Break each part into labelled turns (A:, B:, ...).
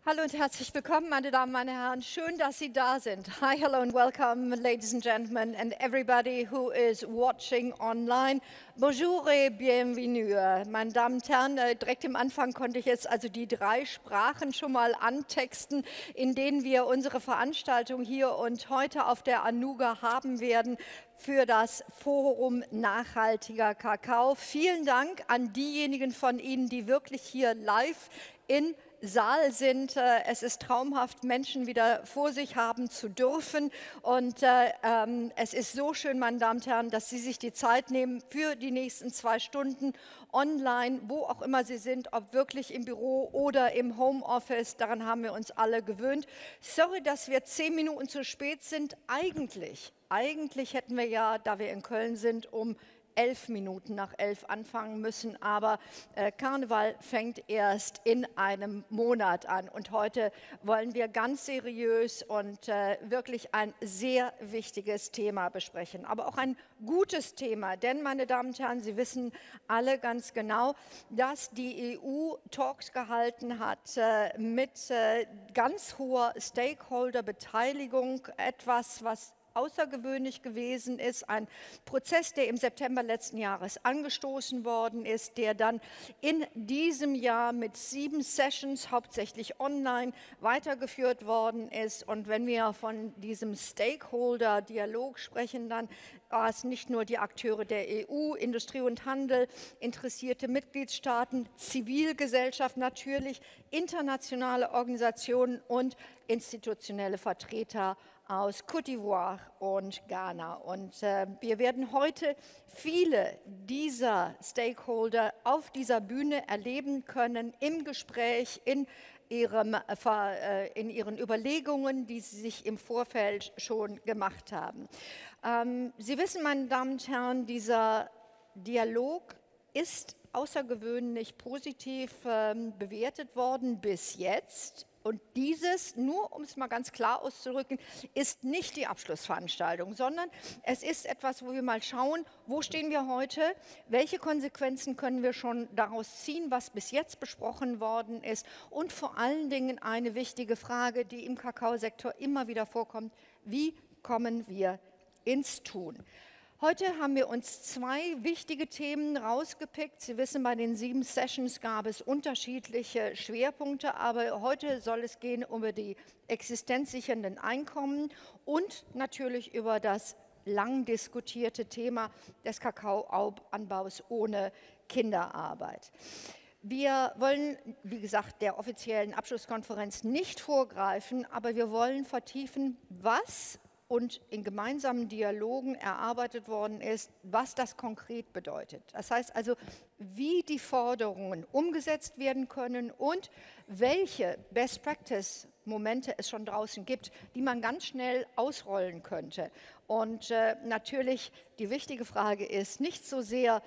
A: Hallo und herzlich willkommen, meine Damen, meine Herren. Schön, dass Sie da sind. Hi, hello and welcome, ladies and gentlemen, and everybody who is watching online. Bonjour et bienvenue. Meine Damen und Herren, direkt am Anfang konnte ich jetzt also die 3 Sprachen schon mal antexten, in denen wir unsere Veranstaltung hier und heute auf der Anuga haben werden für das Forum Nachhaltiger Kakao. Vielen Dank an diejenigen von Ihnen, die wirklich hier live in Saal sind. Es ist traumhaft, Menschen wieder vor sich haben zu dürfen. Und es ist so schön, meine Damen und Herren, dass Sie sich die Zeit nehmen für die nächsten 2 Stunden online, wo auch immer Sie sind, ob wirklich im Büro oder im Homeoffice. Daran haben wir uns alle gewöhnt. Sorry, dass wir 10 Minuten zu spät sind. Eigentlich hätten wir ja, da wir in Köln sind, um 11 Minuten nach 11 anfangen müssen, aber Karneval fängt erst in einem Monat an und heute wollen wir ganz seriös und wirklich ein sehr wichtiges Thema besprechen, aber auch ein gutes Thema, denn meine Damen und Herren, Sie wissen alle ganz genau, dass die EU Talks gehalten hat mit ganz hoher Stakeholder-Beteiligung, etwas, was außergewöhnlich gewesen ist, ein Prozess, der im September letzten Jahres angestoßen worden ist, der dann in diesem Jahr mit 7 Sessions, hauptsächlich online, weitergeführt worden ist. Und wenn wir von diesem Stakeholder-Dialog sprechen, dann war es nicht nur die Akteure der EU, Industrie und Handel, interessierte Mitgliedstaaten, Zivilgesellschaft natürlich, internationale Organisationen und institutionelle Vertreter aus Cote d'Ivoire und Ghana. Und wir werden heute viele dieser Stakeholder auf dieser Bühne erleben können, im Gespräch, in ihren Überlegungen, die Sie sich im Vorfeld schon gemacht haben. Sie wissen, meine Damen und Herren, dieser Dialog ist außergewöhnlich positiv bewertet worden bis jetzt. Und dieses, nur um es mal ganz klar auszudrücken, ist nicht die Abschlussveranstaltung, sondern es ist etwas, wo wir mal schauen, wo stehen wir heute, welche Konsequenzen können wir schon daraus ziehen, was bis jetzt besprochen worden ist und vor allen Dingen eine wichtige Frage, die im Kakaosektor immer wieder vorkommt: Wie kommen wir ins Tun? Heute haben wir uns 2 wichtige Themen rausgepickt. Sie wissen, bei den 7 Sessions gab es unterschiedliche Schwerpunkte, aber heute soll es gehen über die existenzsichernden Einkommen und natürlich über das lang diskutierte Thema des Kakaoanbaus ohne Kinderarbeit. Wir wollen, wie gesagt, der offiziellen Abschlusskonferenz nicht vorgreifen, aber wir wollen vertiefen, was und in gemeinsamen Dialogen erarbeitet worden ist, was das konkret bedeutet. Das heißt also, wie die Forderungen umgesetzt werden können und welche Best-Practice-Momente es schon draußen gibt, die man ganz schnell ausrollen könnte. Und natürlich, die wichtige Frage ist nicht so sehr,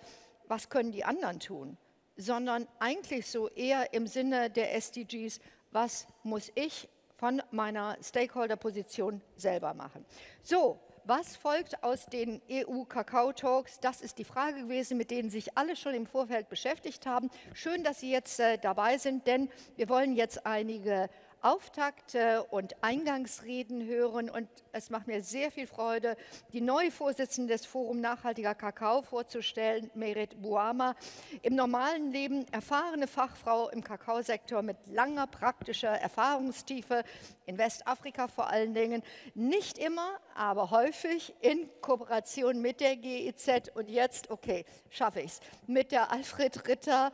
A: was können die anderen tun, sondern eigentlich so eher im Sinne der SDGs, was muss ich von meiner Stakeholder-Position selber machen. So, was folgt aus den EU-Kakao-Talks? Das ist die Frage gewesen, mit denen sich alle schon im Vorfeld beschäftigt haben. Schön, dass Sie jetzt dabei sind, denn wir wollen jetzt einige Auftakt- und Eingangsreden hören und es macht mir sehr viel Freude, die neue Vorsitzende des Forums Nachhaltiger Kakao vorzustellen, Meret Bouama. Im normalen Leben erfahrene Fachfrau im Kakaosektor mit langer praktischer Erfahrungstiefe, in Westafrika vor allen Dingen, nicht immer, aber häufig in Kooperation mit der GEZ und jetzt, okay, schaffe ich es, mit der Alfred Ritter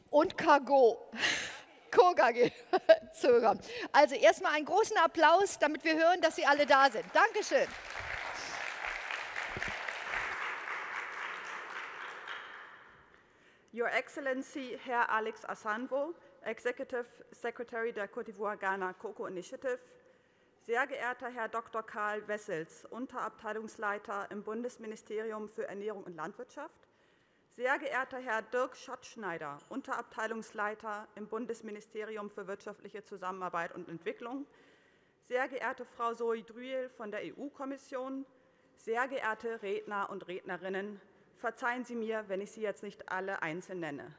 A: und Kakao. KOGAG zuhören. Also erstmal einen großen Applaus, damit wir hören, dass Sie alle da sind. Dankeschön.
B: Your Excellency, Herr Alex Assange, Executive Secretary der Cote d'Ivoire Ghana Cocoa Initiative, sehr geehrter Herr Dr. Karl Wessels, Unterabteilungsleiter im Bundesministerium für Ernährung und Landwirtschaft, sehr geehrter Herr Dirk Schottschneider, Unterabteilungsleiter im Bundesministerium für wirtschaftliche Zusammenarbeit und Entwicklung, sehr geehrte Frau Zoe Drüel von der EU-Kommission, sehr geehrte Redner und Rednerinnen, verzeihen Sie mir, wenn ich Sie jetzt nicht alle einzeln nenne.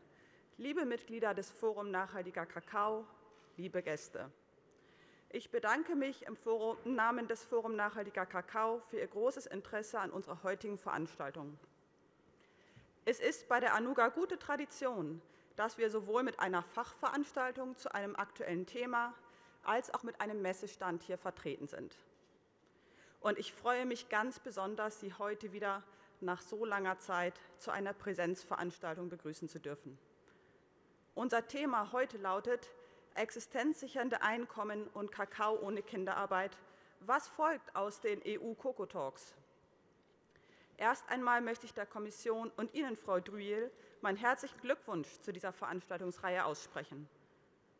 B: Liebe Mitglieder des Forums Nachhaltiger Kakao, liebe Gäste. Ich bedanke mich im Namen des Forum Nachhaltiger Kakao für Ihr großes Interesse an unserer heutigen Veranstaltung. Es ist bei der Anuga gute Tradition, dass wir sowohl mit einer Fachveranstaltung zu einem aktuellen Thema als auch mit einem Messestand hier vertreten sind. Und ich freue mich ganz besonders, Sie heute wieder nach so langer Zeit zu einer Präsenzveranstaltung begrüßen zu dürfen. Unser Thema heute lautet Existenzsichernde Einkommen und Kakao ohne Kinderarbeit. Was folgt aus den EU-Coco-Talks? Erst einmal möchte ich der Kommission und Ihnen, Frau Drüel, meinen herzlichen Glückwunsch zu dieser Veranstaltungsreihe aussprechen.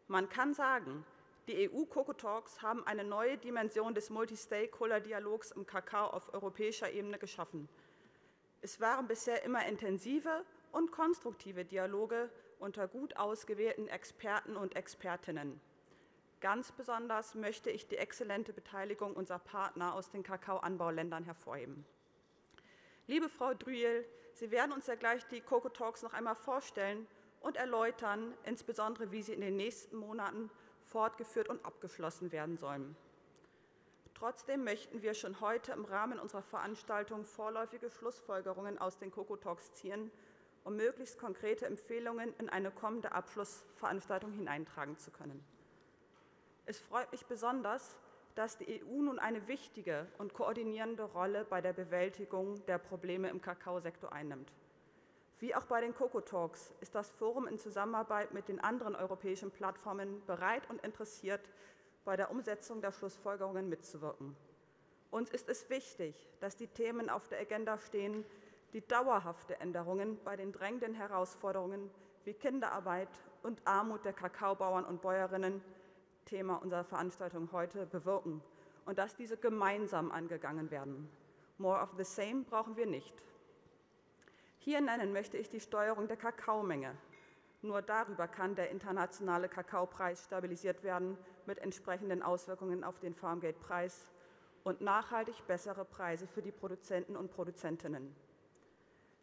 B: Man kann sagen, die EU-Coco-Talks haben eine neue Dimension des Multi-Stakeholder-Dialogs im Kakao auf europäischer Ebene geschaffen. Es waren bisher immer intensive und konstruktive Dialoge unter gut ausgewählten Experten und Expertinnen. Ganz besonders möchte ich die exzellente Beteiligung unserer Partner aus den Kakaoanbauländern hervorheben. Liebe Frau Drüel, Sie werden uns ja gleich die Coco Talks noch einmal vorstellen und erläutern, insbesondere wie sie in den nächsten Monaten fortgeführt und abgeschlossen werden sollen. Trotzdem möchten wir schon heute im Rahmen unserer Veranstaltung vorläufige Schlussfolgerungen aus den Coco Talks ziehen, um möglichst konkrete Empfehlungen in eine kommende Abschlussveranstaltung hineintragen zu können. Es freut mich besonders, dass die EU nun eine wichtige und koordinierende Rolle bei der Bewältigung der Probleme im Kakaosektor einnimmt. Wie auch bei den Coco Talks ist das Forum in Zusammenarbeit mit den anderen europäischen Plattformen bereit und interessiert, bei der Umsetzung der Schlussfolgerungen mitzuwirken. Uns ist es wichtig, dass die Themen auf der Agenda stehen, die dauerhafte Änderungen bei den drängenden Herausforderungen wie Kinderarbeit und Armut der Kakaobauern und Bäuerinnen, Thema unserer Veranstaltung heute, bewirken und dass diese gemeinsam angegangen werden. More of the same brauchen wir nicht. Hier nennen möchte ich die Steuerung der Kakaomenge. Nur darüber kann der internationale Kakaopreis stabilisiert werden mit entsprechenden Auswirkungen auf den Farmgate-Preis und nachhaltig bessere Preise für die Produzenten und Produzentinnen.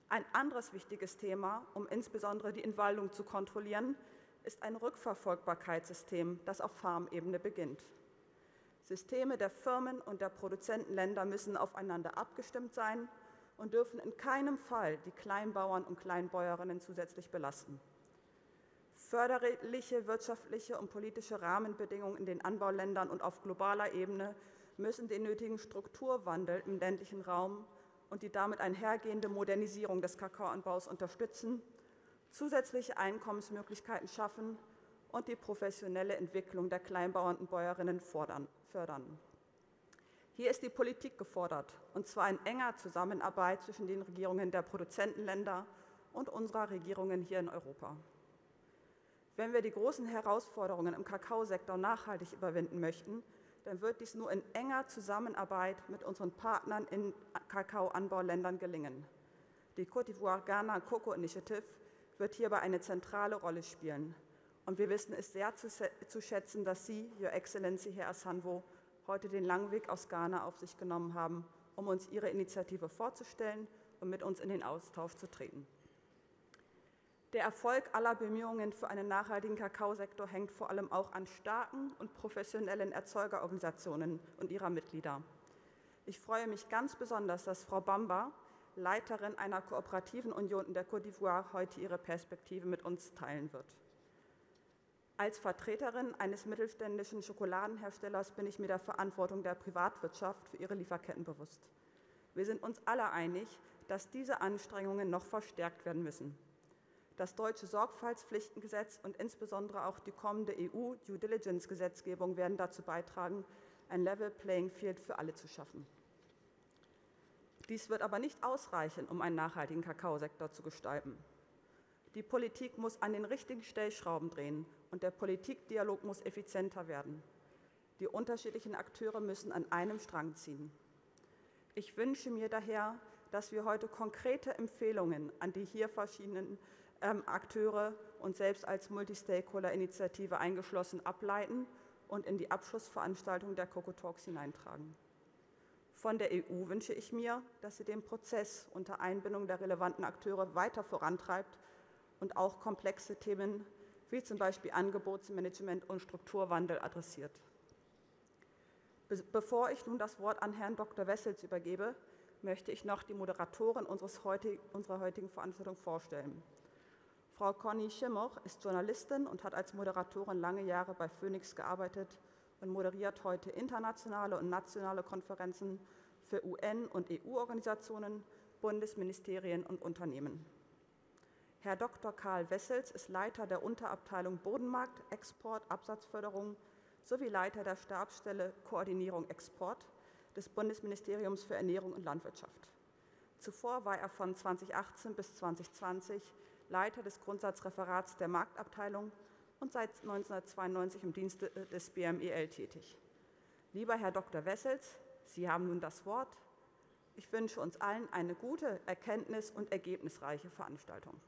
B: Ein anderes wichtiges Thema, um insbesondere die Entwaldung zu kontrollieren, ist ein Rückverfolgbarkeitssystem, das auf Farmebene beginnt. Systeme der Firmen und der Produzentenländer müssen aufeinander abgestimmt sein und dürfen in keinem Fall die Kleinbauern und Kleinbäuerinnen zusätzlich belasten. Förderliche, wirtschaftliche und politische Rahmenbedingungen in den Anbauländern und auf globaler Ebene müssen den nötigen Strukturwandel im ländlichen Raum und die damit einhergehende Modernisierung des Kakaoanbaus unterstützen, zusätzliche Einkommensmöglichkeiten schaffen und die professionelle Entwicklung der Kleinbauern und Bäuerinnen fördern. Hier ist die Politik gefordert, und zwar in enger Zusammenarbeit zwischen den Regierungen der Produzentenländer und unserer Regierungen hier in Europa. Wenn wir die großen Herausforderungen im Kakaosektor nachhaltig überwinden möchten, dann wird dies nur in enger Zusammenarbeit mit unseren Partnern in Kakaoanbauländern gelingen. Die Cote d'ivoire Ghana Cocoa Initiative wird hierbei eine zentrale Rolle spielen. Und wir wissen es sehr zu schätzen, dass Sie, Your Excellency, Herr Assange, heute den langen Weg aus Ghana auf sich genommen haben, um uns Ihre Initiative vorzustellen und mit uns in den Austausch zu treten. Der Erfolg aller Bemühungen für einen nachhaltigen Kakaosektor hängt vor allem auch an starken und professionellen Erzeugerorganisationen und ihrer Mitglieder. Ich freue mich ganz besonders, dass Frau Bamba, Leiterin einer kooperativen Union in der Côte d'Ivoire, heute ihre Perspektive mit uns teilen wird. Als Vertreterin eines mittelständischen Schokoladenherstellers bin ich mir der Verantwortung der Privatwirtschaft für ihre Lieferketten bewusst. Wir sind uns alle einig, dass diese Anstrengungen noch verstärkt werden müssen. Das deutsche Sorgfaltspflichtengesetz und insbesondere auch die kommende EU-Due-Diligence-Gesetzgebung werden dazu beitragen, ein Level Playing Field für alle zu schaffen. Dies wird aber nicht ausreichen, um einen nachhaltigen Kakaosektor zu gestalten. Die Politik muss an den richtigen Stellschrauben drehen und der Politikdialog muss effizienter werden. Die unterschiedlichen Akteure müssen an einem Strang ziehen. Ich wünsche mir daher, dass wir heute konkrete Empfehlungen an die hier verschiedenen Akteure und selbst als Multi-Stakeholder-Initiative eingeschlossen ableiten und in die Abschlussveranstaltung der Coco Talks hineintragen. Von der EU wünsche ich mir, dass sie den Prozess unter Einbindung der relevanten Akteure weiter vorantreibt und auch komplexe Themen wie zum Beispiel Angebotsmanagement und Strukturwandel, adressiert. Bevor ich nun das Wort an Herrn Dr. Wessels übergebe, möchte ich noch die Moderatorin unserer heutigen Veranstaltung vorstellen. Frau Conny Schimmoch ist Journalistin und hat als Moderatorin lange Jahre bei Phoenix gearbeitet und moderiert heute internationale und nationale Konferenzen für UN- und EU-Organisationen, Bundesministerien und Unternehmen. Herr Dr. Karl Wessels ist Leiter der Unterabteilung Bodenmarkt, Export, Absatzförderung sowie Leiter der Stabsstelle Koordinierung Export des Bundesministeriums für Ernährung und Landwirtschaft. Zuvor war er von 2018 bis 2020 Leiter des Grundsatzreferats der Marktabteilung und seit 1992 im Dienste des BMEL tätig. Lieber Herr Dr. Wessels, Sie haben nun das Wort. Ich wünsche uns allen eine gute, erkenntnis- und ergebnisreiche Veranstaltung.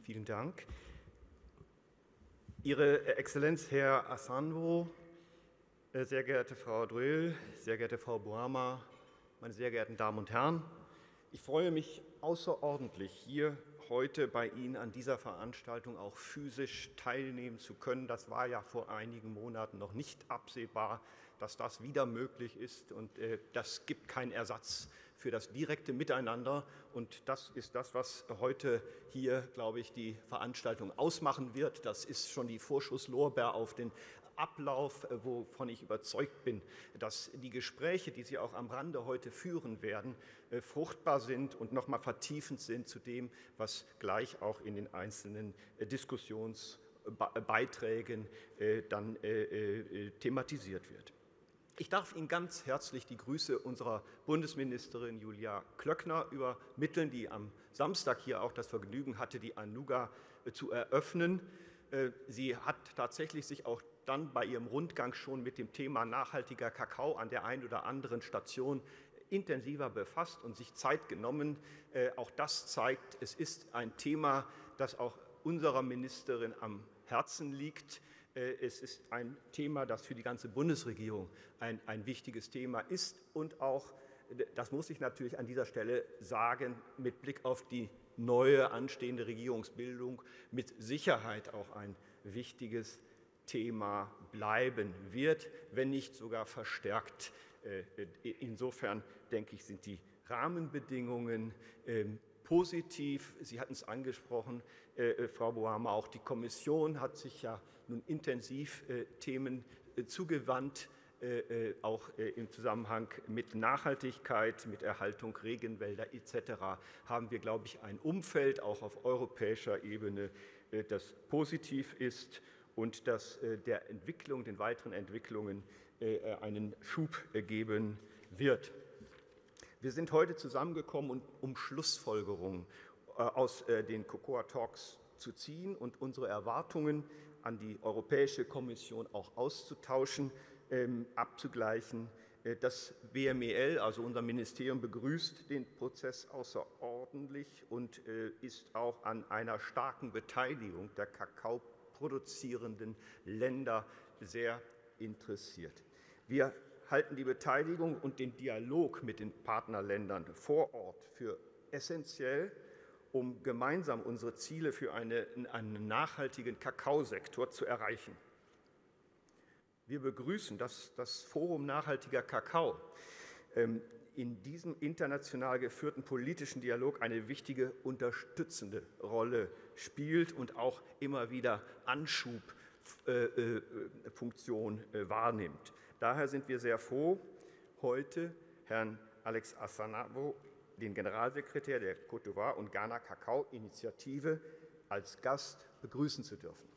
C: Vielen Dank. Ihre Exzellenz, Herr Assange, sehr geehrte Frau Dröhl, sehr geehrte Frau Boama, meine sehr geehrten Damen und Herren, ich freue mich außerordentlich, hier heute bei Ihnen an dieser Veranstaltung auch physisch teilnehmen zu können. Das war ja vor einigen Monaten noch nicht absehbar, dass das wieder möglich ist, und das gibt keinen Ersatz für das direkte Miteinander, und das ist das, was heute hier, glaube ich, die Veranstaltung ausmachen wird. Das ist schon die Vorschusslorbeer auf den Ablauf, wovon ich überzeugt bin, dass die Gespräche, die Sie auch am Rande heute führen werden, fruchtbar sind und nochmal vertiefend sind zu dem, was gleich auch in den einzelnen Diskussionsbeiträgen dann thematisiert wird. Ich darf Ihnen ganz herzlich die Grüße unserer Bundesministerin Julia Klöckner übermitteln, die am Samstag hier auch das Vergnügen hatte, die Anuga zu eröffnen. Sie hat tatsächlich sich auch dann bei ihrem Rundgang schon mit dem Thema nachhaltiger Kakao an der einen oder anderen Station intensiver befasst und sich Zeit genommen. Auch das zeigt, es ist ein Thema, das auch unserer Ministerin am Herzen liegt. Es ist ein Thema, das für die ganze Bundesregierung ein wichtiges Thema ist und auch, das muss ich natürlich an dieser Stelle sagen, mit Blick auf die neue anstehende Regierungsbildung mit Sicherheit auch ein wichtiges Thema bleiben wird, wenn nicht sogar verstärkt. Insofern, denke ich, sind die Rahmenbedingungen positiv. Sie hatten es angesprochen, Frau Boama, auch die Kommission hat sich ja nun intensiv Themen zugewandt, auch im Zusammenhang mit Nachhaltigkeit, mit Erhaltung Regenwälder etc. haben wir, glaube ich, ein Umfeld auch auf europäischer Ebene, das positiv ist und das der Entwicklung, den weiteren Entwicklungen einen Schub geben wird. Wir sind heute zusammengekommen, um Schlussfolgerungen aus den Cocoa Talks zu ziehen und unsere Erwartungen an die Europäische Kommission auch auszutauschen, abzugleichen. Das BMEL, also unser Ministerium, begrüßt den Prozess außerordentlich und ist auch an einer starken Beteiligung der kakaoproduzierenden Länder sehr interessiert. Wir halten die Beteiligung und den Dialog mit den Partnerländern vor Ort für essentiell, um gemeinsam unsere Ziele für einen nachhaltigen Kakaosektor zu erreichen. Wir begrüßen, dass das Forum Nachhaltiger Kakao in diesem international geführten politischen Dialog eine wichtige unterstützende Rolle spielt und auch immer wieder Anschubfunktion wahrnimmt. Daher sind wir sehr froh, heute Herrn Alex Assange, den Generalsekretär der Cote d'ivoire und Ghana Kakao Initiative, als Gast begrüßen zu dürfen.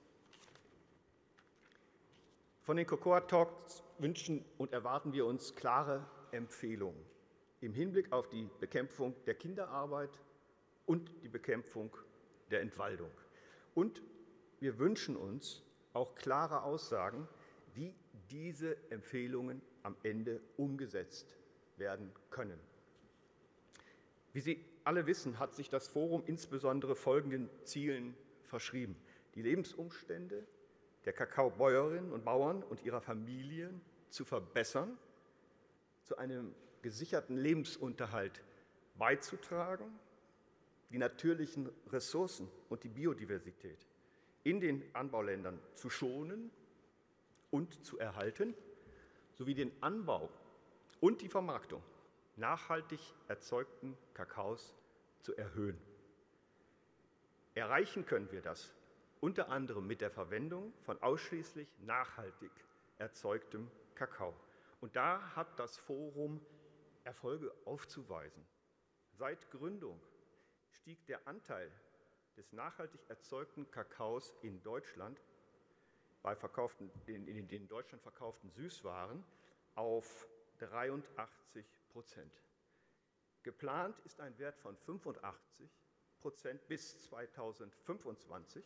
C: Von den Cocoa Talks wünschen und erwarten wir uns klare Empfehlungen im Hinblick auf die Bekämpfung der Kinderarbeit und die Bekämpfung der Entwaldung. Und wir wünschen uns auch klare Aussagen, wie diese Empfehlungen am Ende umgesetzt werden können. Wie Sie alle wissen, hat sich das Forum insbesondere folgenden Zielen verschrieben: die Lebensumstände der Kakaobäuerinnen und Bauern und ihrer Familien zu verbessern, zu einem gesicherten Lebensunterhalt beizutragen, die natürlichen Ressourcen und die Biodiversität in den Anbauländern zu schonen und zu erhalten, sowie den Anbau und die Vermarktung nachhaltig erzeugten Kakaos zu erhöhen. Erreichen können wir das unter anderem mit der Verwendung von ausschließlich nachhaltig erzeugtem Kakao. Und da hat das Forum Erfolge aufzuweisen. Seit Gründung stieg der Anteil des nachhaltig erzeugten Kakaos in Deutschland, in den in Deutschland verkauften Süßwaren, auf 83%. Geplant ist ein Wert von 85% bis 2025.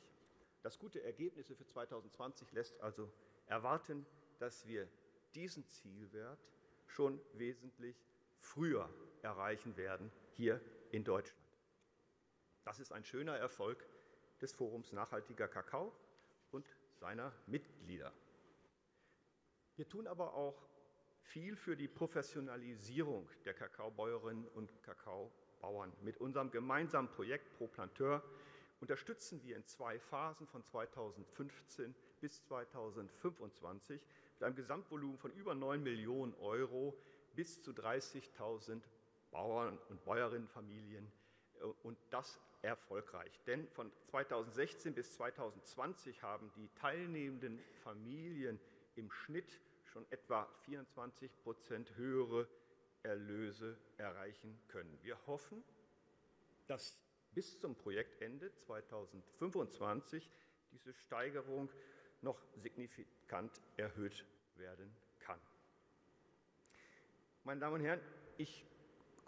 C: Das gute Ergebnisse für 2020 lässt also erwarten, dass wir diesen Zielwert schon wesentlich früher erreichen werden hier in Deutschland. Das ist ein schöner Erfolg des Forums Nachhaltiger Kakao und seiner Mitglieder. Wir tun aber auch viel für die Professionalisierung der Kakaobäuerinnen und Kakaobauern. Mit unserem gemeinsamen Projekt Pro Planteur unterstützen wir in 2 Phasen von 2015 bis 2025 mit einem Gesamtvolumen von über 9 Millionen € bis zu 30.000 Bauern und Bäuerinnenfamilien, und das erfolgreich. Denn von 2016 bis 2020 haben die teilnehmenden Familien im Schnitt schon etwa 24% höhere Erlöse erreichen können. Wir hoffen, dass bis zum Projektende 2025 diese Steigerung noch signifikant erhöht werden kann. Meine Damen und Herren, ich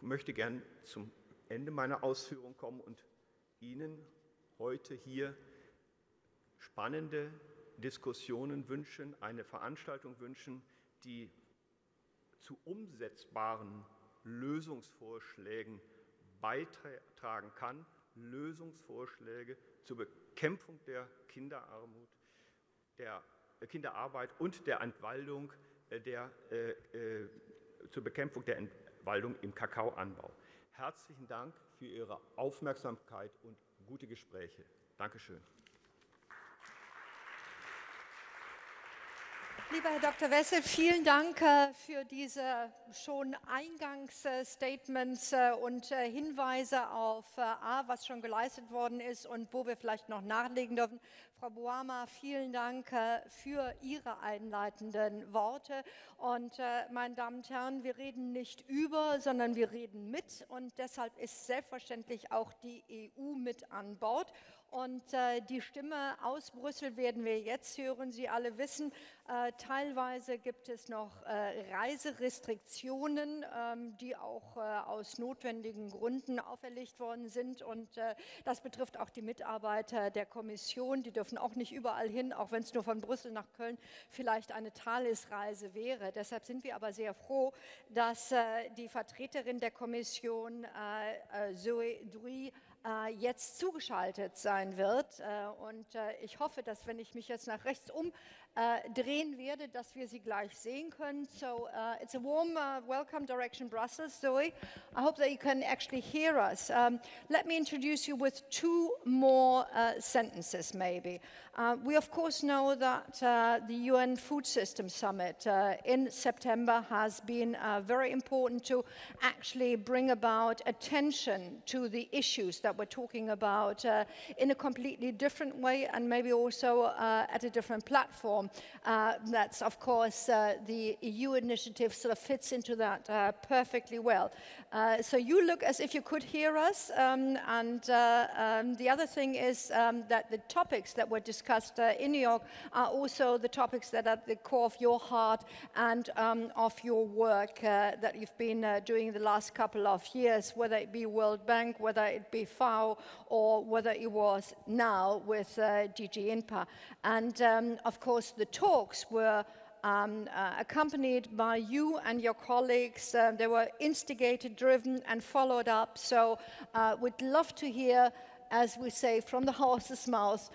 C: möchte gern zum Ende meiner Ausführungen kommen und Ihnen heute hier spannende Diskussionen wünschen, eine Veranstaltung wünschen, die zu umsetzbaren Lösungsvorschlägen beitragen kann, Lösungsvorschläge zur Bekämpfung der Kinderarmut, der Kinderarbeit und der Entwaldung, zur Bekämpfung der Entwaldung im Kakaoanbau. Herzlichen Dank für Ihre Aufmerksamkeit und gute Gespräche. Dankeschön.
A: Lieber Herr Dr. Wessel, vielen Dank für diese schon Eingangsstatements und Hinweise auf was schon geleistet worden ist und wo wir vielleicht noch nachlegen dürfen. Frau Boama, vielen Dank für Ihre einleitenden Worte. Und meine Damen und Herren, wir reden nicht über, sondern wir reden mit. Und deshalb ist selbstverständlich auch die EU mit an Bord. Und die Stimme aus Brüssel werden wir jetzt hören. Sie alle wissen, teilweise gibt es noch Reiserestriktionen, die auch aus notwendigen Gründen auferlegt worden sind. Und das betrifft auch die Mitarbeiter der Kommission. Die dürfen auch nicht überall hin, auch wenn es nur von Brüssel nach Köln vielleicht eine Thalesreise wäre. Deshalb sind wir aber sehr froh, dass die Vertreterin der Kommission, Zoe Drouy, jetzt zugeschaltet sein wird. Und ich hoffe, dass, wenn ich mich jetzt nach rechts umdrehen werde, dass wir sie gleich sehen können. So it's a warm welcome direction Brussels, Zoe. I hope that you can actually hear us. Let me introduce you with 2 more sentences maybe. We of course know that the UN Food System Summit in September has been very important to actually bring about attention to the issues that we're talking about in a completely different way and maybe also at a different platform. That's of course the EU initiative sort of fits into that perfectly well. So you look as if you could hear us, and the other thing is that the topics that were discussed in New York are also the topics that are at the core of your heart and of your work that you've been doing the last couple of years, whether it be World Bank, whether it be FAO, or whether it was now with DG INPA. And of course the talks were accompanied by you and your colleagues. They were instigated, driven, and followed up. So we'd love to hear as we say, from the horse's mouth,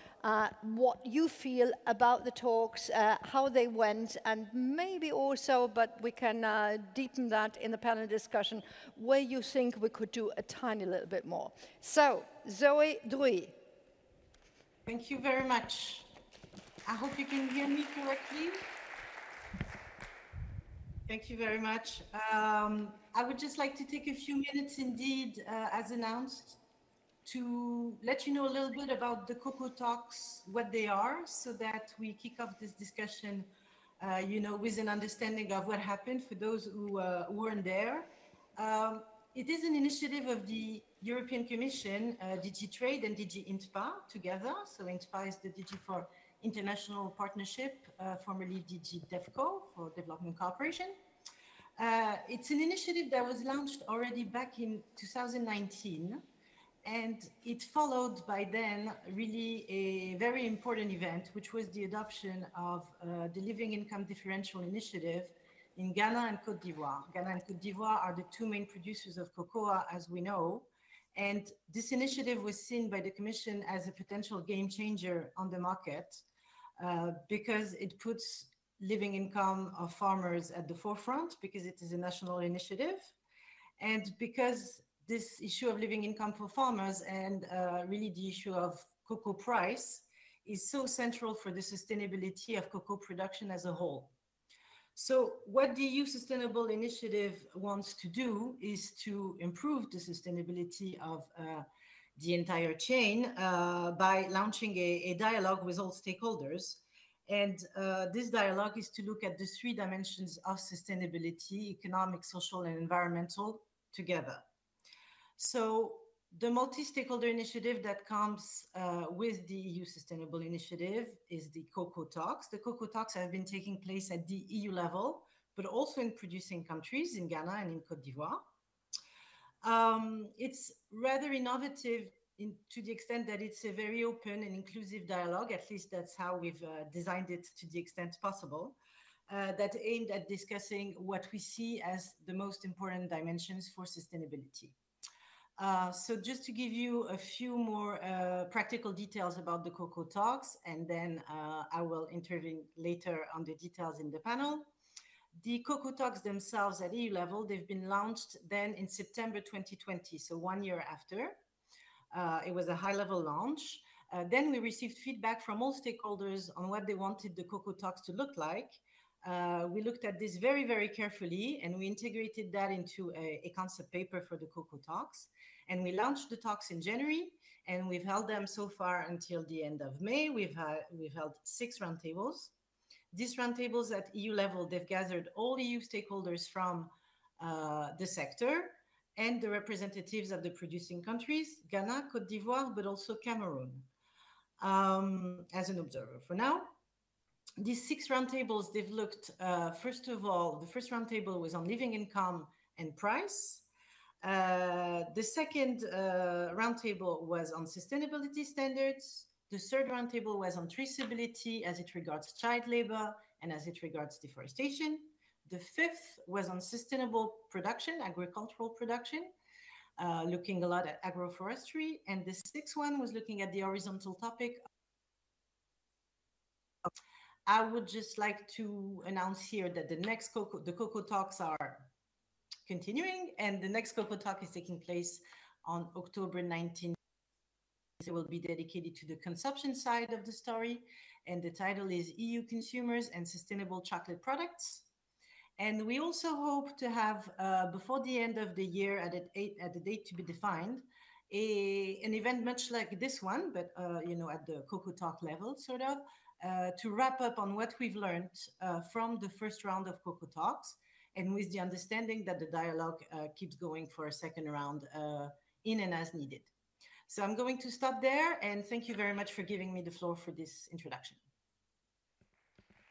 A: what you feel about the talks, how they went, and maybe also, but we can deepen that in the panel discussion, where you think we could do a tiny little bit more. So, Zoe Druy.
D: Thank you very much. I hope you can hear me correctly. Thank you very much. I would just like to take a few minutes indeed, as announced, to let you know a little bit about the Cocoa Talks, what they are, so that we kick off this discussion, with an understanding of what happened for those who weren't there. It is an initiative of the European Commission, DG Trade and DG INTPA together. So INTPA is the DG for International Partnership, formerly DG DEFCO for Development Cooperation. It's an initiative that was launched already back in 2019, and it followed by then really a very important event, which was the adoption of the Living Income Differential Initiative in Ghana and Cote d'Ivoire. Ghana and Cote d'Ivoire are the two main producers of cocoa, as we know. And this initiative was seen by the Commission as a potential game changer on the market because it puts living income of farmers at the forefront, because it is a national initiative, and because this issue of living income for farmers and really the issue of cocoa price is so central for the sustainability of cocoa production as a whole. So what the EU Sustainable Initiative wants to do is to improve the sustainability of the entire chain by launching a dialogue with all stakeholders. And this dialogue is to look at the three dimensions of sustainability: economic, social, and environmental together. So the multi-stakeholder initiative that comes with the EU Sustainable Initiative is the Cocoa Talks. The Cocoa Talks have been taking place at the EU level, but also in producing countries, in Ghana and in Cote d'Ivoire. It's rather innovative to the extent that it's a very open and inclusive dialogue. At least that's how we've designed it to the extent possible, that aimed at discussing what we see as the most important dimensions for sustainability. So just to give you a few more practical details about the Cocoa Talks, and then I will intervene later on the details in the panel. The Cocoa Talks themselves at EU level, they've been launched then in September 2020, so 1 year after. It was a high-level launch. Then we received feedback from all stakeholders on what they wanted the Cocoa Talks to look like. We looked at this very, very carefully, and we integrated that into a concept paper for the Cocoa Talks. And we launched the talks in January, and we've held them so far until the end of May. We've held 6 roundtables. These roundtables at EU level, they've gathered all EU stakeholders from the sector and the representatives of the producing countries, Ghana, Cote d'Ivoire, but also Cameroon, as an observer for now. These 6 roundtables, they've looked, first of all, the first roundtable was on living income and price. The second roundtable was on sustainability standards. The third roundtable was on traceability as it regards child labor and as it regards deforestation. The fifth was on sustainable production, agricultural production, looking a lot at agroforestry. And the sixth one was looking at the horizontal topic. I would just like to announce here that the Cocoa Talks are continuing, and the next Cocoa Talk is taking place on October 19th. It will be dedicated to the consumption side of the story, and the title is EU Consumers and Sustainable Chocolate Products. And we also hope to have, before the end of the year, at the date to be defined, an event much like this one, but at the Cocoa Talk level, sort of, to wrap up on what we've learned from the first round of Cocoa Talks, and with the understanding that the dialogue keeps going for a second round in and as needed. So I'm going to stop there, and thank you very much for giving me the floor for this introduction.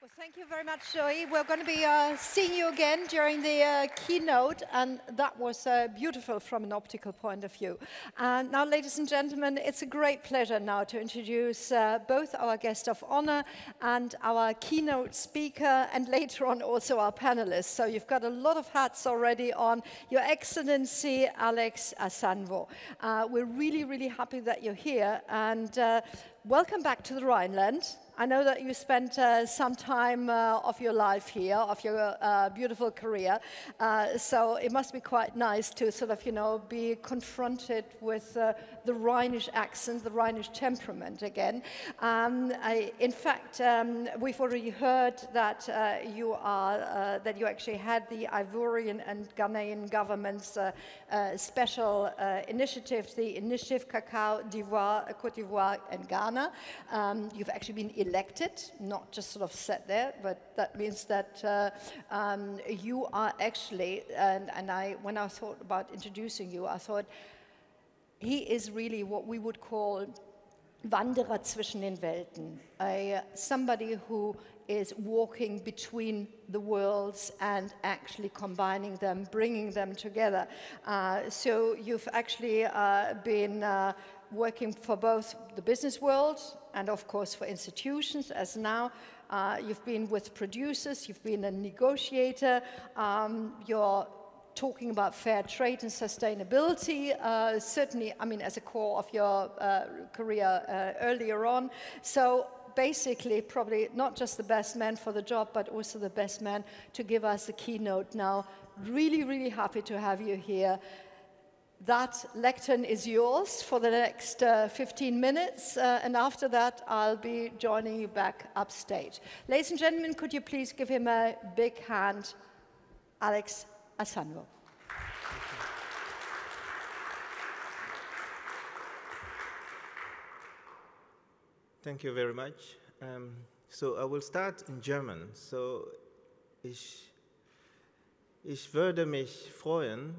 A: Well, thank you very much, Joey. We're going to be seeing you again during the keynote, and that was beautiful from an optical point of view. And now, ladies and gentlemen, it's a great pleasure now to introduce both our guest of honor and our keynote speaker, and later on also our panelists. So you've got a lot of hats already on. Your Excellency, Alex Assange. We're really, really happy that you're here, and welcome back to the Rhineland. I know that you spent some time of your life here, of your beautiful career, so it must be quite nice to sort of, you know, be confronted with the Rhinish accent, the Rhinish temperament again. In fact, we've already heard that you actually had the Ivorian and Ghanaian government's special initiatives, the initiative Kakao, d'ivoire, Cote d'Ivoire, and Ghana. You've actually been elected, not just sort of sat there, but that means that you are actually, when I thought about introducing you, I thought he is really what we would call Wanderer zwischen den Welten, somebody who is walking between the worlds and actually combining them, bringing them together. So you've actually been working for both the business world and, of course, for institutions, as now. You've been with producers, you've been a negotiator, you're talking about fair trade and sustainability, certainly, I mean, as a core of your career earlier on. So basically, probably not just the best man for the job, but also the best man to give us the keynote now. Really, really happy to have you here. That lectern is yours for the next 15 minutes, and after that, I'll be joining you back upstage. Ladies and gentlemen, could you please give him a big hand, Alex Assange.
E: Thank you very much. So I will start in German. So ich würde mich freuen,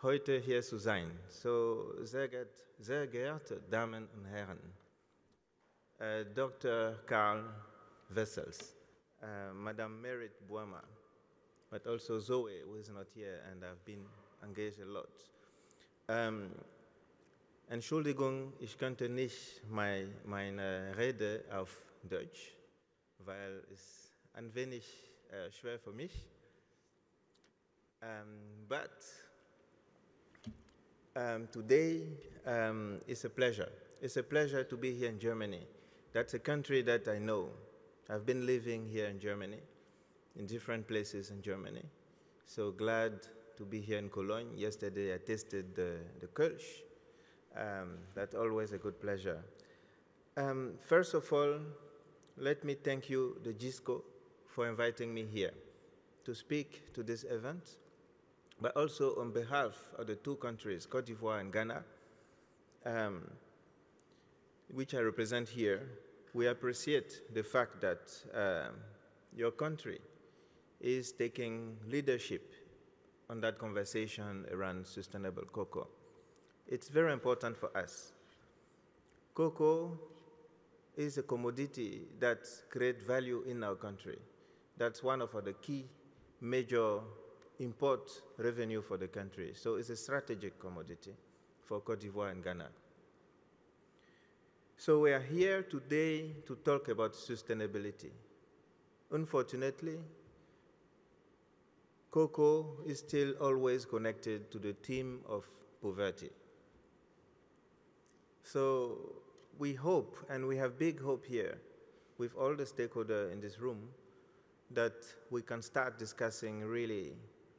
E: heute hier zu sein. So sehr geehrte Damen und Herren, Dr. Karl Wessels, Madame Merit Boima, but also Zoe, who is not here and I've been engaged a lot. Entschuldigung, ich könnte nicht meine Rede auf Deutsch, weil es ein wenig schwer für mich. But today is a pleasure. It's a pleasure to be here in Germany. That's a country that I know. I've been living here in Germany, in different places in Germany. So glad to be here in Cologne. Yesterday I tasted the Kölsch. That's always a good pleasure. First of all, let me thank you, the GISCO, for inviting me here to speak to this event, but also on behalf of the two countries, Cote d'Ivoire and Ghana, which I represent here. We appreciate the fact that your country is taking leadership on that conversation around sustainable cocoa. It's very important for us. Cocoa is a commodity that creates value in our country. That's one of the key major import revenue for the country. So it's a strategic commodity for Cote d'Ivoire and Ghana. So we are here today to talk about sustainability. Unfortunately, cocoa is still always connected to the theme of poverty. So we hope, and we have big hope here, with all the stakeholders in this room, that we can start discussing really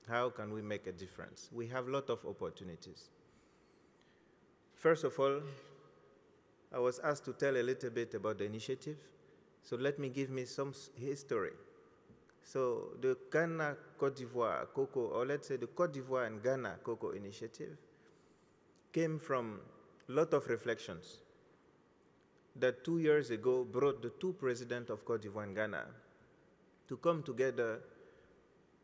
E: how can we make a difference. We have a lot of opportunities. First of all, I was asked to tell a little bit about the initiative, so let me give me some history. So the Ghana Cote d'Ivoire Cocoa, or let's say the Cote d'Ivoire and Ghana Cocoa Initiative, came from a lot of reflections that 2 years ago brought the two presidents of Cote d'Ivoire and Ghana to come together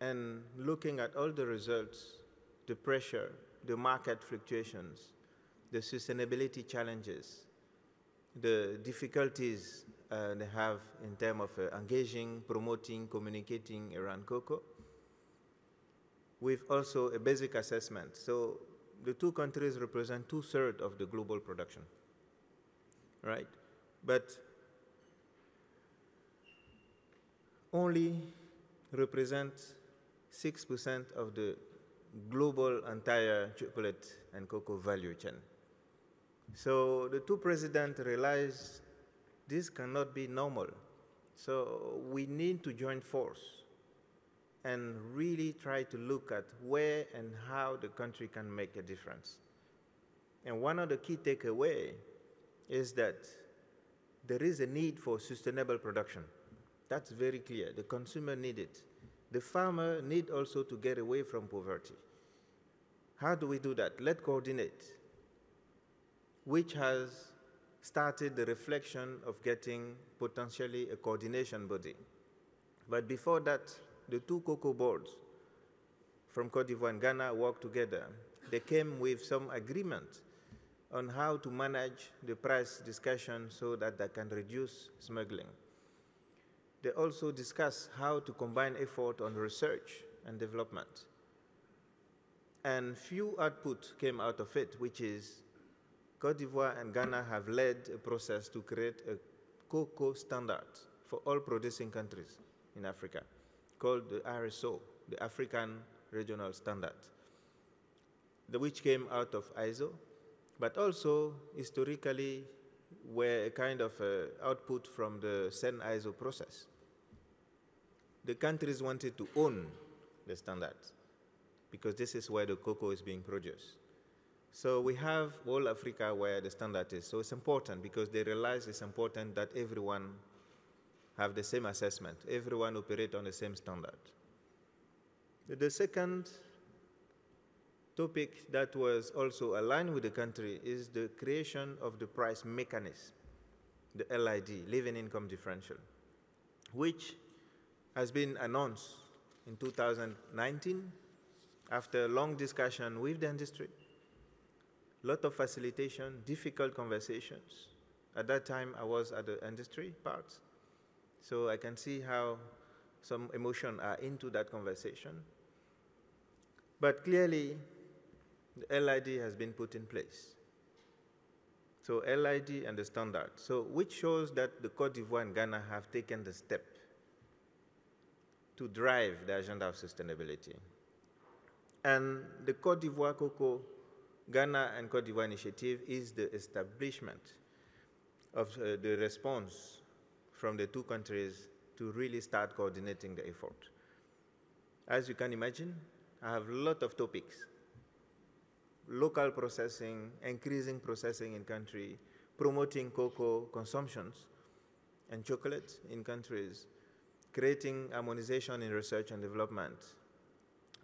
E: and looking at all the results, the pressure, the market fluctuations, the sustainability challenges, the difficulties they have in terms of engaging, promoting, communicating around cocoa, with also a basic assessment. So the two countries represent 2/3 of the global production, right? But only represent 6% of the global entire chocolate and cocoa value chain. So the two presidents realized this cannot be normal. So we need to join force and really try to look at where and how the country can make a difference. And one of the key takeaways is that there is a need for sustainable production. That's very clear. The consumer needs it. The farmer needs also to get away from poverty. How do we do that? Let's coordinate, which has started the reflection of getting potentially a coordination body. But before that, the two cocoa boards from Cote d'Ivoire and Ghana worked together. They came with some agreement on how to manage the price discussion so that they can reduce smuggling. They also discussed how to combine effort on research and development. And few output came out of it, which is Cote d'Ivoire and Ghana have led a process to create a cocoa standard for all producing countries in Africa, called the RSO, the African Regional Standard, which came out of ISO, but also historically were a kind of output from the SEN ISO process. The countries wanted to own the standard because this is where the cocoa is being produced. So we have all Africa where the standard is. So it's important because they realize it's important that everyone have the same assessment, everyone operate on the same standard. The second topic that was also aligned with the country is the creation of the price mechanism, the LID, Living Income Differential, which has been announced in 2019 after a long discussion with the industry, a lot of facilitation, difficult conversations. At that time, I was at the industry part, so I can see how some emotion are into that conversation. But clearly, the LID has been put in place. So LID and the standard, so which shows that the Cote d'Ivoire and Ghana have taken the step to drive the agenda of sustainability. And the Cote d'Ivoire Cocoa, Ghana and Cote d'Ivoire initiative is the establishment of the response from the two countries to really start coordinating the effort. As you can imagine, I have a lot of topics. Local processing, increasing processing in country, promoting cocoa consumptions and chocolate in countries, creating harmonization in research and development,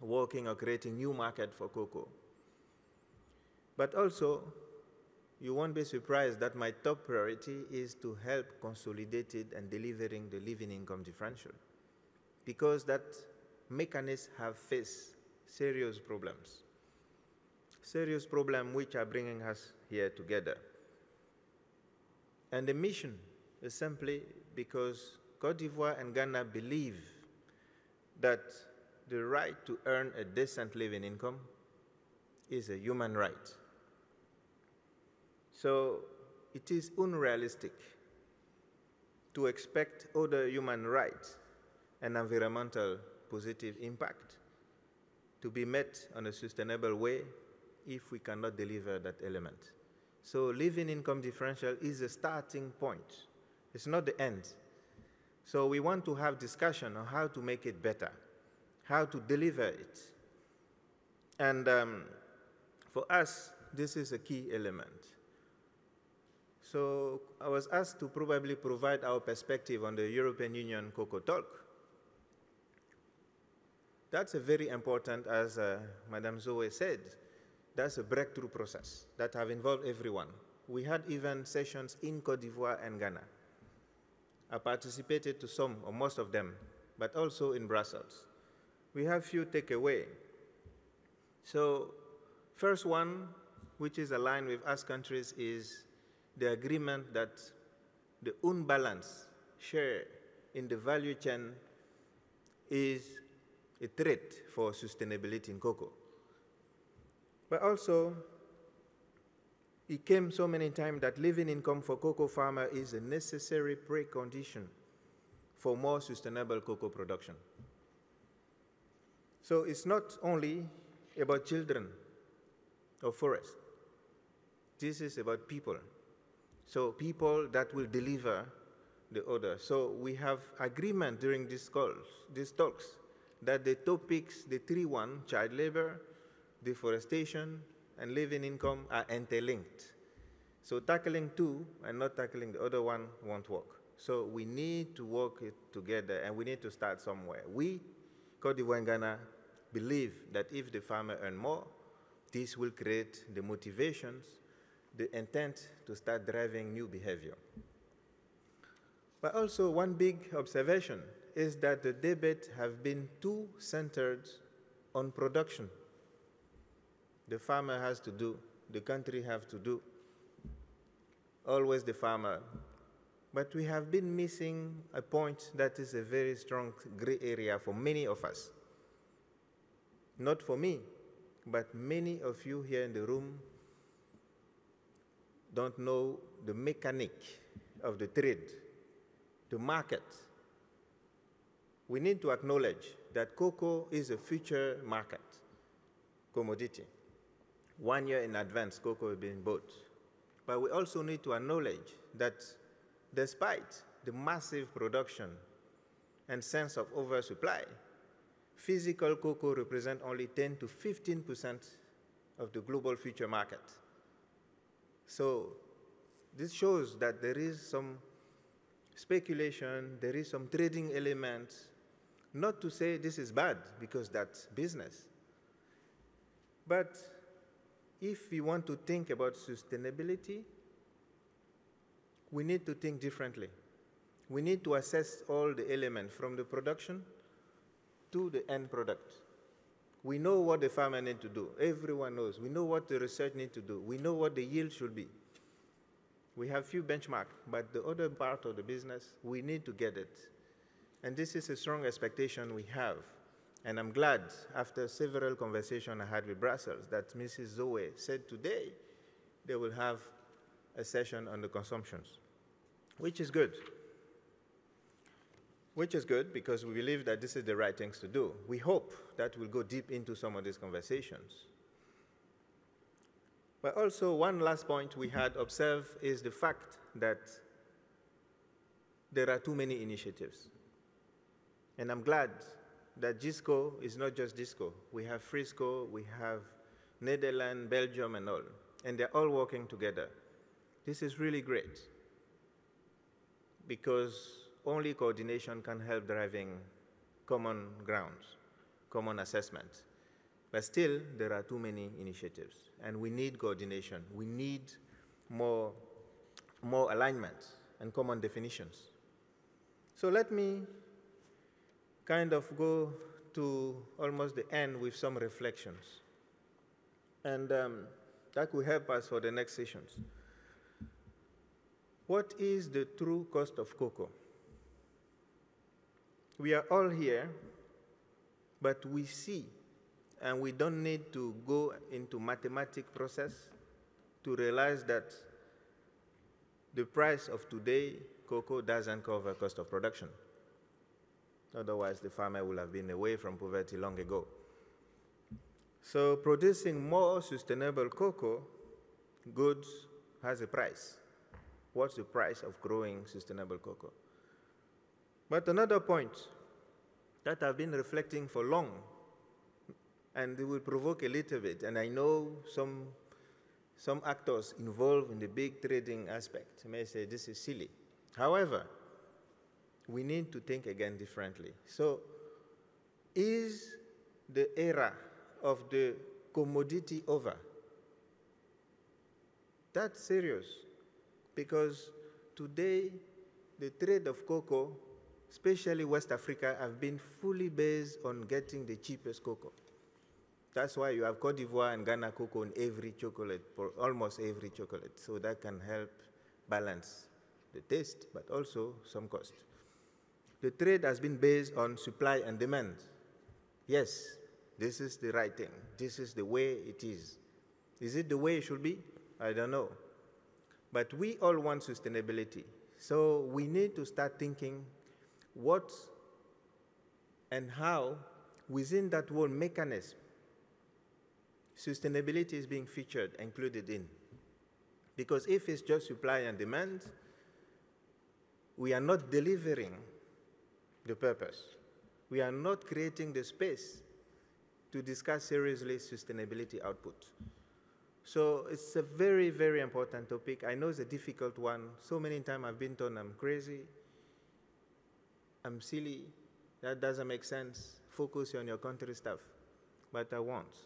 E: working on creating new market for cocoa. But also, you won't be surprised that my top priority is to help consolidated and delivering the living income differential, because that mechanism have faced serious problems which are bringing us here together. And the mission is simply because Cote d'Ivoire and Ghana believe that the right to earn a decent living income is a human right. So it is unrealistic to expect other human rights and environmental positive impact to be met on a sustainable way if we cannot deliver that element. So living income differential is a starting point. It's not the end. So we want to have discussion on how to make it better, how to deliver it. And for us, this is a key element. So I was asked to probably provide our perspective on the European Union Cocoa Talk. That's a very important, as Madame Zoe said, that's a breakthrough process that have involved everyone. We had even sessions in Cote d'Ivoire and Ghana. I participated to some or most of them, but also in Brussels. We have few takeaways. So first one, which is aligned with us countries, is the agreement that the unbalance share in the value chain is a threat for sustainability in cocoa. But also, it came so many times that living income for cocoa farmer is a necessary precondition for more sustainable cocoa production. So it's not only about children or forest. This is about people. So people that will deliver the order. So we have agreement during these talks, that the topics, the 3-1, child labor, deforestation, and living income are interlinked. So tackling two and not tackling the other one won't work. So we need to work it together, and we need to start somewhere. We, Cote d'Ivoire and Ghana, believe that if the farmer earn more, this will create the motivations, the intent to start driving new behavior. But also one big observation is that the debate have been too centered on production. The farmer has to do, the country have to do, always the farmer. But we have been missing a point that is a very strong gray area for many of us. Not for me, but many of you here in the room don't know the mechanic of the trade, the market. We need to acknowledge that cocoa is a future market commodity. 1 year in advance, cocoa is being bought. But we also need to acknowledge that despite the massive production and sense of oversupply, physical cocoa represents only 10 to 15% of the global future market. So this shows that there is some speculation, there is some trading elements, not to say this is bad, because that's business. But if we want to think about sustainability, we need to think differently. We need to assess all the elements from the production to the end product. We know what the farmer needs to do. Everyone knows. We know what the research needs to do. We know what the yield should be. We have few benchmarks, but the other part of the business, we need to get it. And this is a strong expectation we have. And I'm glad, after several conversations I had with Brussels, that Mrs. Zoe said today they will have a session on the consumptions, which is good. Which is good because we believe that this is the right things to do. We hope that we'll go deep into some of these conversations. But also, one last point we had observed is the fact that there are too many initiatives. And I'm glad that GISCO is not just GISCO. We have Frisco, we have Netherlands, Belgium, and all. And they're all working together. This is really great, because only coordination can help driving common grounds, common assessment. But still, there are too many initiatives, and we need coordination. We need more alignment and common definitions. So let me kind of go to almost the end with some reflections. And that will help us for the next sessions. What is the true cost of cocoa? We are all here, but we see, and we don't need to go into mathematical process to realize that the price of today, cocoa doesn't cover cost of production. Otherwise, the farmer will have been away from poverty long ago. So producing more sustainable cocoa goods has a price. What's the price of growing sustainable cocoa? But another point that I've been reflecting for long, and it will provoke a little bit, and I know some actors involved in the big trading aspect may say this is silly. However, we need to think again differently. So, is the era of the commodity over? That's serious, because today the trade of cocoa, especially West Africa, have been fully based on getting the cheapest cocoa. That's why you have Cote d'Ivoire and Ghana cocoa in every chocolate, for almost every chocolate. So that can help balance the taste, but also some cost. The trade has been based on supply and demand. Yes, this is the right thing. This is the way it is. Is it the way it should be? I don't know. But we all want sustainability. So we need to start thinking what and how, within that whole mechanism, sustainability is being featured, included in. Because if it's just supply and demand, we are not delivering the purpose. We are not creating the space to discuss seriously sustainability output. So it's a very, very important topic. I know it's a difficult one. So many times I've been told I'm crazy, I'm silly, that doesn't make sense. Focus on your country stuff. But I won't.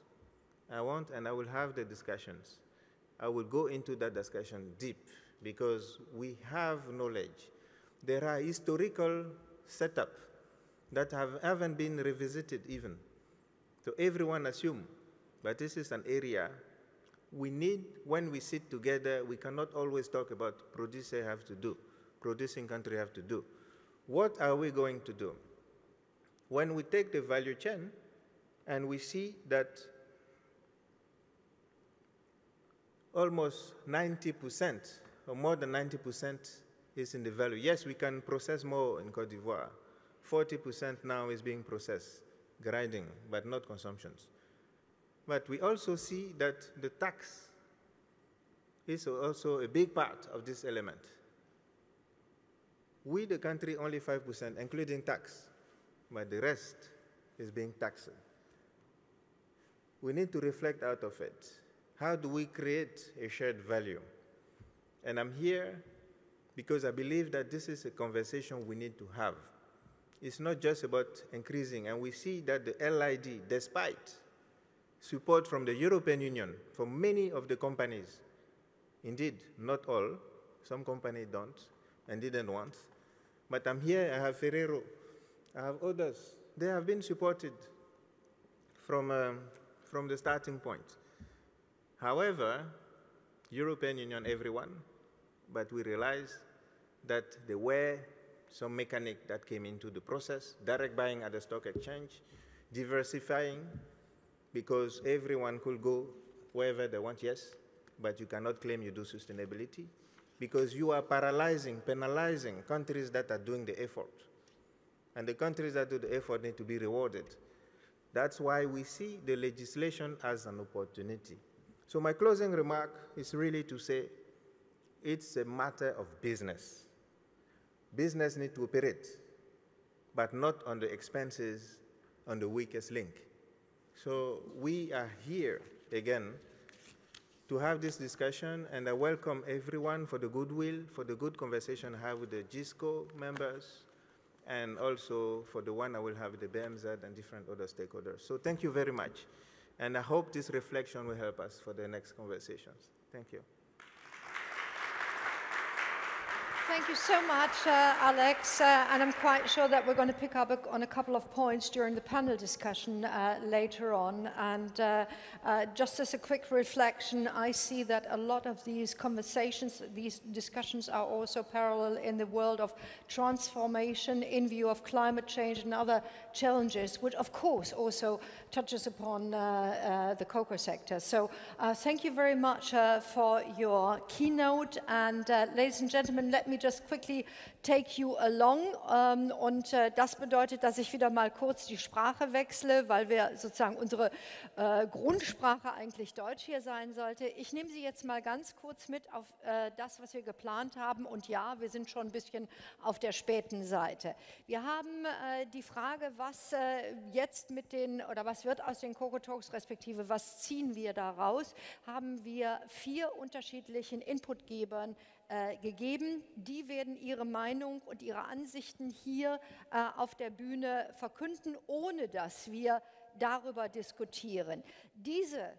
E: I won't, and I will have the discussions. I will go into that discussion deep because we have knowledge. There are historical setups that haven't been revisited even. So everyone assumes, but this is an area we need, when we sit together, we cannot always talk about producer have to do, producing country have to do. What are we going to do? When we take the value chain and we see that almost 90% or more than 90% is in the value. Yes, we can process more in Cote d'Ivoire. 40% now is being processed, grinding, but not consumptions. But we also see that the tax is also a big part of this element. We, the country, only 5%, including tax, but the rest is being taxed. We need to reflect out of it. How do we create a shared value? And I'm here because I believe that this is a conversation we need to have. It's not just about increasing, and we see that the LID, despite support from the European Union, from many of the companies, indeed, not all, some companies don't and didn't want, but I'm here, I have Ferrero, I have others. They have been supported from the starting point. However, European Union, everyone, but we realize that there were some mechanics that came into the process, direct buying at the stock exchange, diversifying, because everyone could go wherever they want, yes, but you cannot claim you do sustainability, because you are paralyzing, penalizing countries that are doing the effort. And the countries that do the effort need to be rewarded. That's why we see the legislation as an opportunity. So my closing remark is really to say it's a matter of business. Business needs to operate, but not on the expenses on the weakest link. So we are here, again, to have this discussion, and I welcome everyone for the goodwill, for the good conversation I have with the GISCO members, and also for the one I will have with the BMZ and different other stakeholders. So thank you very much, and I hope this reflection will help us for the next conversations. Thank you.
A: Thank you so much, Alex, and I'm quite sure that we're going to pick up on a couple of points during the panel discussion later on. And just as a quick reflection, I see that a lot of these conversations, these discussions are also parallel in the world of transformation in view of climate change and other challenges, which of course also touches upon the cocoa sector. So thank you very much for your keynote, and ladies and gentlemen, let me just quickly take you along. Und das bedeutet, dass ich wieder mal kurz die Sprache wechsle, weil wir sozusagen unsere Grundsprache eigentlich Deutsch hier sein sollte. Ich nehme Sie jetzt mal ganz kurz mit auf das, was wir geplant haben. Und ja, wir sind schon ein bisschen auf der späten Seite. Wir haben die Frage, was jetzt mit den, oder was wird aus den Cocoa Talks, respektive was ziehen wir daraus, haben wir 4 unterschiedlichen Inputgebern gegeben. Die werden ihre Meinung und ihre Ansichten hier auf der Bühne verkünden, ohne dass wir darüber diskutieren. Diese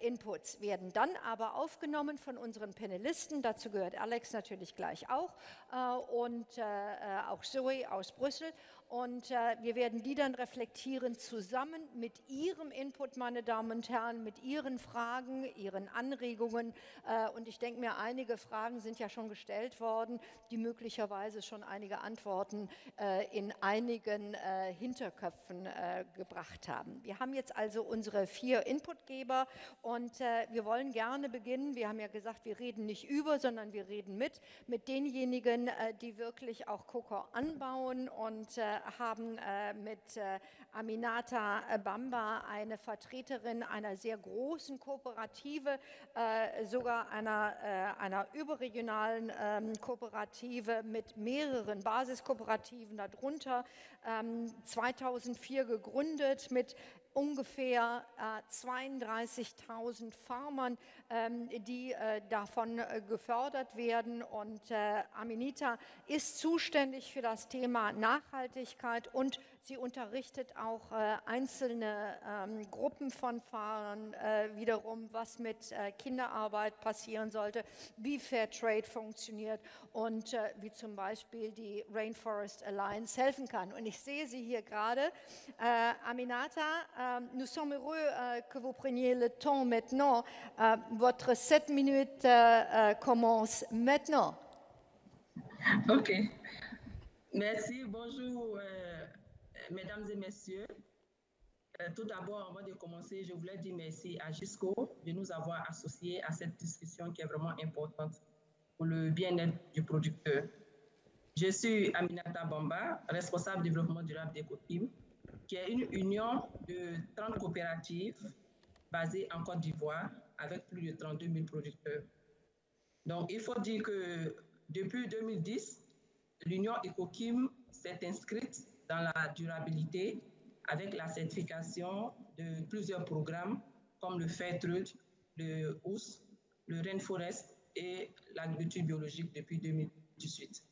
A: Inputs werden dann aber aufgenommen von unseren Panelisten, dazu gehört Alex natürlich gleich auch und auch Zoe aus Brüssel. Und wir werden die dann reflektieren zusammen mit Ihrem Input, meine Damen und Herren, mit Ihren Fragen, Ihren Anregungen. Und ich denke mir, einige Fragen sind ja schon gestellt worden, die möglicherweise schon einige Antworten in einigen Hinterköpfen gebracht haben. Wir haben jetzt also unsere 4 Inputgeber und wir wollen gerne beginnen. Wir haben ja gesagt, wir reden nicht über, sondern wir reden mit denjenigen, die wirklich auch Kakao anbauen und haben mit Aminata Bamba eine Vertreterin einer sehr großen Kooperative, sogar einer überregionalen Kooperative mit mehreren Basiskooperativen darunter, 2004 gegründet mit ungefähr 32.000 Farmern, die davon gefördert werden. Und Aminata ist zuständig für das Thema Nachhaltigkeit und sie unterrichtet auch einzelne Gruppen von Fahrern wiederum, was mit Kinderarbeit passieren sollte, wie Fairtrade funktioniert und wie zum Beispiel die Rainforest Alliance helfen kann. Und ich sehe sie hier gerade. Aminata, nous sommes heureux que vous preniez le temps maintenant. Votre 7 minutes commence maintenant.
F: OK. Merci. Bonjour, mesdames et messieurs. Tout d'abord, avant de commencer, je voulais dire merci à Gisco de nous avoir associés à cette discussion qui est vraiment importante pour le bien-être du producteur. Je suis Aminata Bamba, responsable développement durable d'Ecoteam, qui est une union de 30 coopératives basées en Côte d'Ivoire avec plus de 32 000 producteurs. Donc, il faut dire que depuis 2010, l'union Ecoteam s'est inscrite dans la durabilité avec la certification de plusieurs programmes comme le Fairtrade, le OUS, le Rainforest et l'agriculture biologique depuis 2018.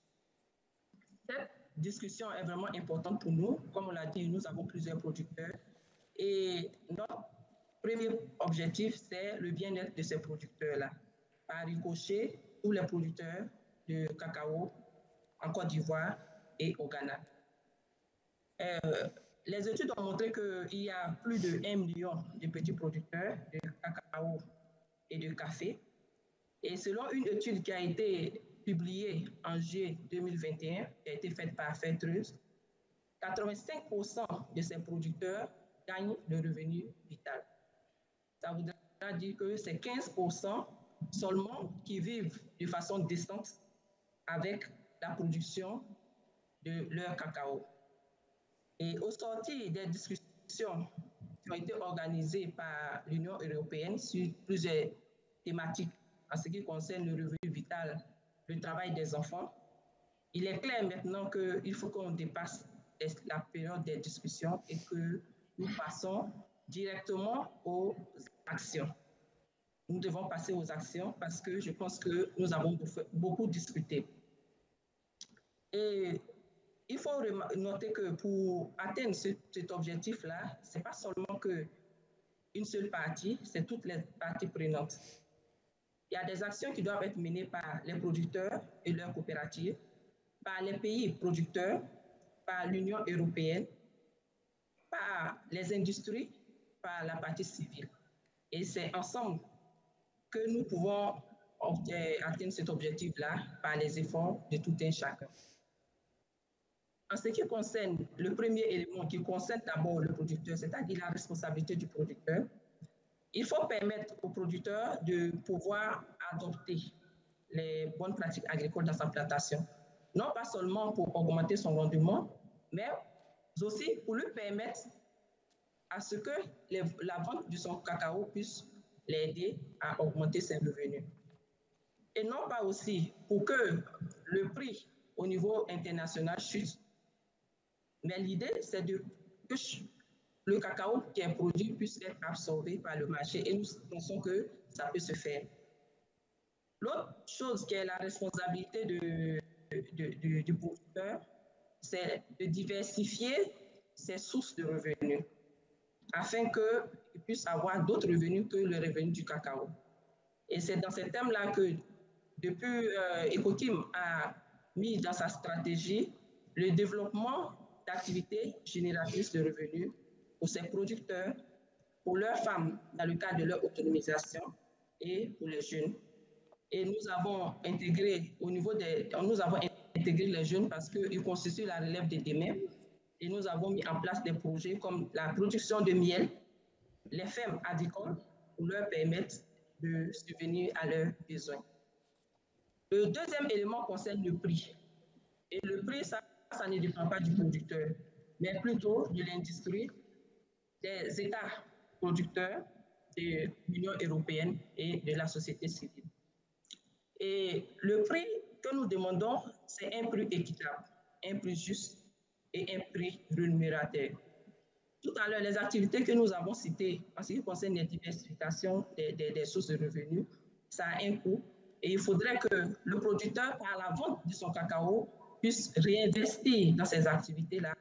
F: Cette discussion est vraiment importante pour nous. Comme on l'a dit, nous avons plusieurs producteurs et notre premier objectif, c'est le bien-être de ces producteurs-là. Par ricochet, tous les producteurs de cacao en Côte d'Ivoire et au Ghana. Les études ont montré qu'il y a plus de 1 million de petits producteurs de cacao et de café. Et selon une étude qui a été publiée en juillet 2021, qui a été faite par Fairtrade, 85% de ces producteurs gagnent le revenu vital. Ça voudra dire que c'est 15% seulement qui vivent de façon décente avec la production de leur cacao. Et au sortir des discussions qui ont été organisées par l'Union européenne sur plusieurs thématiques en ce qui concerne le revenu vital, le travail des enfants, il est clair maintenant qu'il faut qu'on dépasse la période des discussions et que nous passons directement aux actions. Nous devons passer aux actions parce que je pense que nous avons beaucoup discuté. Et il faut noter que pour atteindre cet objectif-là, ce n'est pas seulement qu'une seule partie, c'est toutes les parties prenantes. Il y a des actions qui doivent être menées par les producteurs et leurs coopératives, par les pays producteurs, par l'Union européenne, par les industries, par la partie civile. Et c'est ensemble que nous pouvons atteindre cet objectif-là par les efforts de tout un chacun. En ce qui concerne le premier élément qui concerne d'abord le producteur, c'est-à-dire la responsabilité du producteur, il faut permettre au producteur de pouvoir adopter les bonnes pratiques agricoles dans sa plantation. Non pas seulement pour augmenter son rendement, mais aussi pour lui permettre à ce que la vente de son cacao puisse l'aider à augmenter ses revenus. Et non pas aussi pour que le prix au niveau international chute. Mais l'idée, c'est que le cacao qui est produit puisse être absorbé par le marché et nous pensons que ça peut se faire. L'autre chose qui est la responsabilité du producteur, c'est de diversifier ses sources de revenus. afin qu'ils puissent avoir d'autres revenus que le revenu du cacao. Et c'est dans ces termes-là que, depuis, Ecoteam a mis dans sa stratégie le développement d'activités génératrices de revenus pour ses producteurs, pour leurs femmes dans le cadre de leur autonomisation et pour les jeunes. Et nous avons intégré intégré les jeunes parce qu'ils constituent la relève de demain. Et nous avons mis en place des projets comme la production de miel, les fermes agricoles pour leur permettre de subvenir à leurs besoins. Le deuxième élément concerne le prix. Et le prix, ça ne dépend pas du producteur, mais plutôt de l'industrie, des États producteurs, de l'Union européenne et de la société civile. Et le prix que nous demandons, c'est un prix équitable, un prix juste et un prix rémunérateur. Tout à l'heure, les activités que nous avons citées en ce qui concerne la diversification des sources de revenus, ça a un coût et il faudrait que le producteur, par la vente de son cacao, puisse réinvestir dans ces activités-là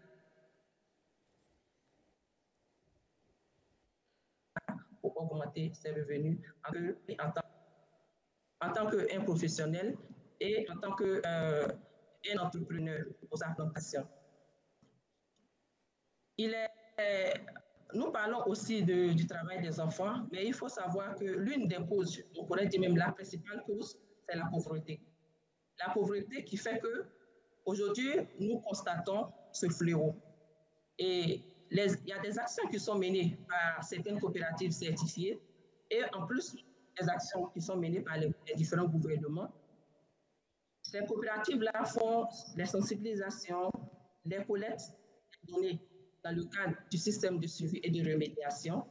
F: pour augmenter ses revenus en tant qu'un professionnel et en tant qu'un entrepreneur pour sa plantation. Nous parlons aussi du travail des enfants, mais il faut savoir que l'une des causes, on pourrait dire même la principale cause, c'est la pauvreté. La pauvreté qui fait que aujourd'hui, nous constatons ce fléau. Et il y a des actions qui sont menées par certaines coopératives certifiées et en plus, des actions qui sont menées par les différents gouvernements. Ces coopératives-là font les sensibilisations, les collectes de données dans le cadre du système de suivi et de remédiation.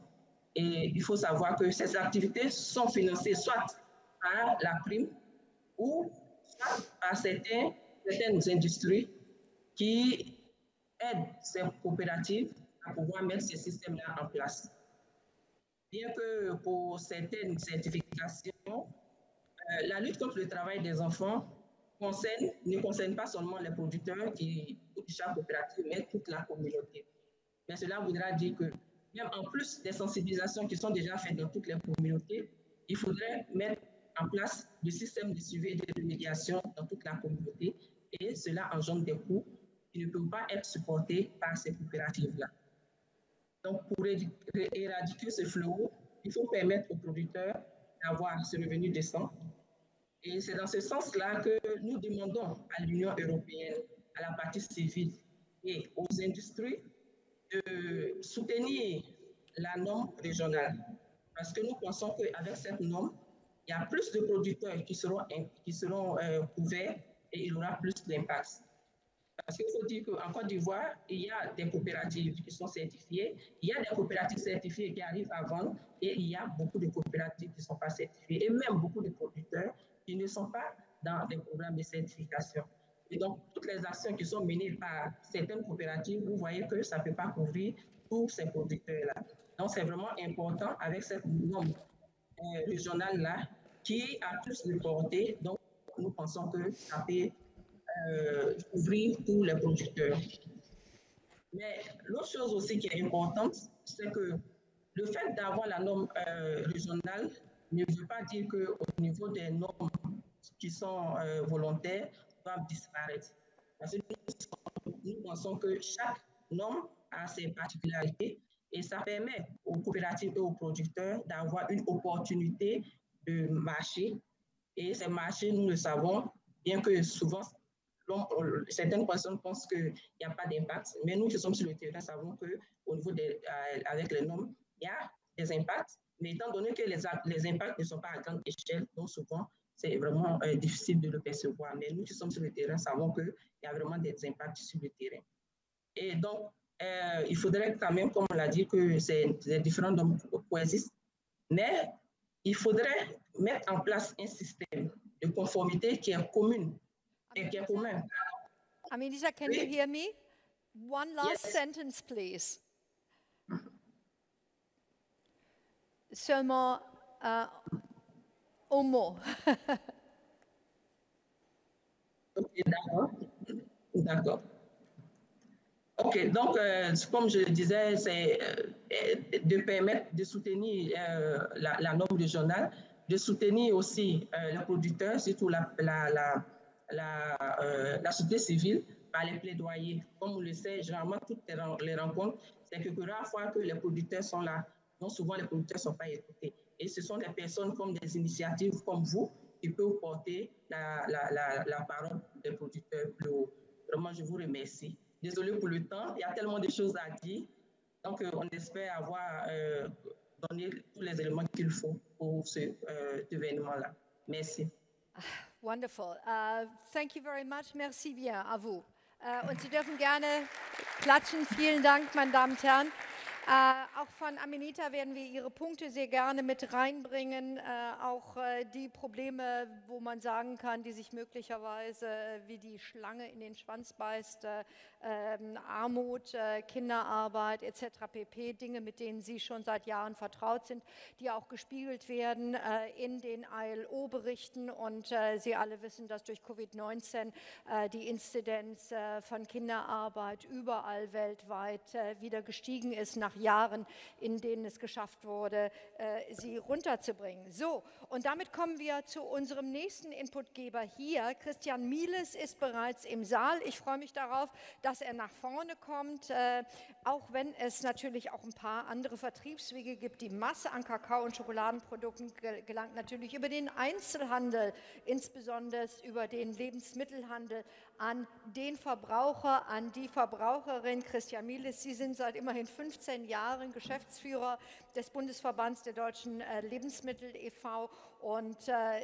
F: Et il faut savoir que ces activités sont financées soit par la prime ou soit par certaines industries qui aident ces coopératives à pouvoir mettre ces systèmes-là en place. Bien que pour certaines certifications, la lutte contre le travail des enfants ne concerne pas seulement les producteurs qui ou chaque coopérative, mais toute la communauté. Mais cela voudra dire que même en plus des sensibilisations qui sont déjà faites dans toutes les communautés, il faudrait mettre en place le système de suivi et de remédiation dans toute la communauté et cela engendre des coûts qui ne peuvent pas être supportés par ces coopératives-là. Donc, pour éradiquer ce fléau, il faut permettre aux producteurs d'avoir ce revenu décent. Et c'est dans ce sens-là que nous demandons à l'Union européenne, à la partie civile et aux industries de soutenir la norme régionale. Parce que nous pensons qu'avec cette norme, il y a plus de producteurs qui seront couverts et il y aura plus d'impact. Parce qu'il faut dire qu'en Côte d'Ivoire, il y a des coopératives qui sont certifiées, il y a des coopératives certifiées qui arrivent à vendre et il y a beaucoup de coopératives qui ne sont pas certifiées et même beaucoup de producteurs qui ne sont pas dans des programmes de certification. Et donc, toutes les actions qui sont menées par certaines coopératives, vous voyez que ça ne peut pas couvrir tous ces producteurs-là. Donc, c'est vraiment important avec cette norme régionale-là qui a plus de portée. Donc, nous pensons que ça peut couvrir tous les producteurs. Mais l'autre chose aussi qui est importante, c'est que le fait d'avoir la norme régionale ne veut pas dire qu'au niveau des normes qui sont volontaires doivent disparaître. Parce que nous pensons que chaque norme a ses particularités et ça permet aux coopératives et aux producteurs d'avoir une opportunité de marché. Et ces marchés, nous le savons, bien que souvent, certaines personnes pensent qu'il n'y a pas d'impact, mais nous qui sommes sur le terrain savons qu'au niveau avec les normes, il y a des impacts, mais étant donné que les impacts ne sont pas à grande échelle, donc souvent, c'est vraiment difficile de le percevoir. Mais nous qui sommes sur le terrain savons qu'il y a vraiment des impacts sur le terrain. Et donc, il faudrait quand même, comme on l'a dit, que les différents normes coexistent, mais il faudrait mettre en place un système de conformité qui est commun et qui est commun.
A: Aminita, can you hear me? One last sentence, please. Seulement un mot.
F: Ok, d'accord. D'accord. Ok, donc, comme je le disais, c'est de permettre de soutenir la norme régionale, de soutenir aussi les producteurs, surtout la société civile, par les plaidoyers. Comme on le sait, généralement, toutes les rencontres, c'est que rares fois que les producteurs sont là, donc souvent les producteurs ne sont pas écoutés. Et ce sont des personnes comme des initiatives comme vous qui peuvent porter la parole des producteurs plus haut. Vraiment, je vous remercie. Désolée pour le temps, il y a tellement de choses à dire. Donc, on espère avoir donné tous les éléments qu'il faut pour cet événement-là. Merci.
A: Wonderful. Thank you very much. Merci bien. À vous. Und Sie dürfen gerne klatschen. Vielen Dank, meine Damen und Herren. Auch von Aminita werden wir Ihre Punkte sehr gerne mit reinbringen, auch die Probleme, wo man sagen kann, die sich möglicherweise wie die Schlange in den Schwanz beißt, Armut, Kinderarbeit etc. pp. Dinge, mit denen Sie schon seit Jahren vertraut sind, die auch gespiegelt werden in den ILO-Berichten und Sie alle wissen, dass durch Covid-19 die Inzidenz von Kinderarbeit überall weltweit wieder gestiegen ist, nach Jahren, in denen es geschafft wurde, sie runterzubringen. So, und damit kommen wir zu unserem nächsten Inputgeber hier. Christian Mieles ist bereits im Saal. Ich freue mich darauf, dass er nach vorne kommt, auch wenn es natürlich auch ein paar andere Vertriebswege gibt. Die Masse an Kakao- und Schokoladenprodukten gelangt natürlich über den Einzelhandel, insbesondere über den Lebensmittelhandel, an den Verbraucher, an die Verbraucherin. Christian Mieles, Sie sind seit immerhin 15 Jahren Geschäftsführer des Bundesverbands der deutschen Lebensmittel e.V. und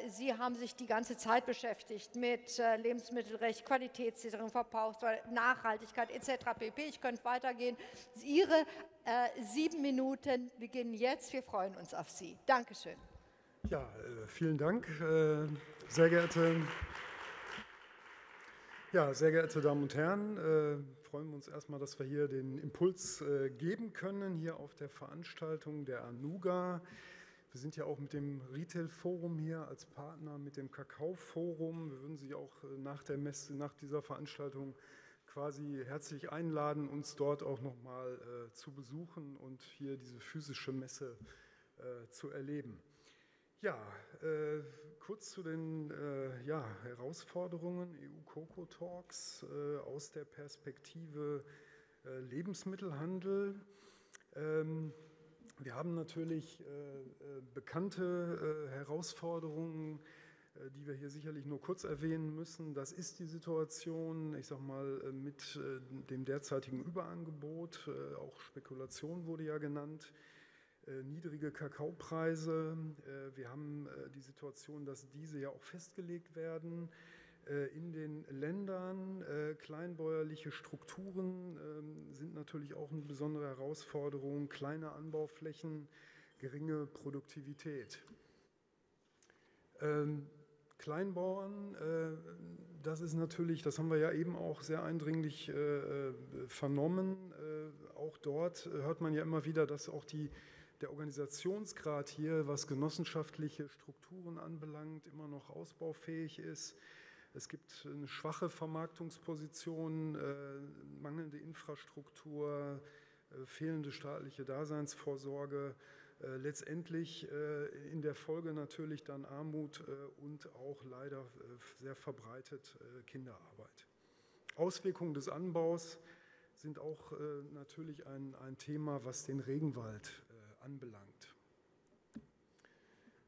A: Sie haben sich die ganze Zeit beschäftigt mit Lebensmittelrecht, Qualitätssicherung, Verbrauchsrecht, Nachhaltigkeit etc. pp. Ich könnte weitergehen. Ihre 7 Minuten beginnen jetzt. Wir freuen uns auf Sie. Dankeschön.
G: Ja, vielen Dank, sehr geehrte Damen und Herren. Freuen wir uns erstmal, dass wir hier den Impuls geben können, hier auf der Veranstaltung der ANUGA. Wir sind ja auch mit dem Retail-Forum hier als Partner, mit dem Kakao-Forum. Wir würden Sie auch nach der Messe, nach dieser Veranstaltung quasi herzlich einladen, uns dort auch nochmal zu besuchen und hier diese physische Messe zu erleben. Ja, kurz zu den Herausforderungen EU-Cocoa-Talks aus der Perspektive Lebensmittelhandel. Wir haben natürlich bekannte Herausforderungen, die wir hier sicherlich nur kurz erwähnen müssen. Das ist die Situation, ich sage mal, mit dem derzeitigen Überangebot, auch Spekulation wurde ja genannt. Niedrige Kakaopreise. Wir haben die Situation, dass diese ja auch festgelegt werden in den Ländern. Kleinbäuerliche Strukturen sind natürlich auch eine besondere Herausforderung. Kleine Anbauflächen, geringe Produktivität. Kleinbauern, das ist natürlich, das haben wir ja eben auch sehr eindringlich vernommen. Auch dort hört man ja immer wieder, dass auch der Organisationsgrad hier, was genossenschaftliche Strukturen anbelangt, immer noch ausbaufähig ist. Es gibt eine schwache Vermarktungsposition, mangelnde Infrastruktur, fehlende staatliche Daseinsvorsorge, letztendlich in der Folge natürlich dann Armut und auch leider sehr verbreitet Kinderarbeit. Auswirkungen des Anbaus sind auch natürlich ein Thema, was den Regenwald anbelangt.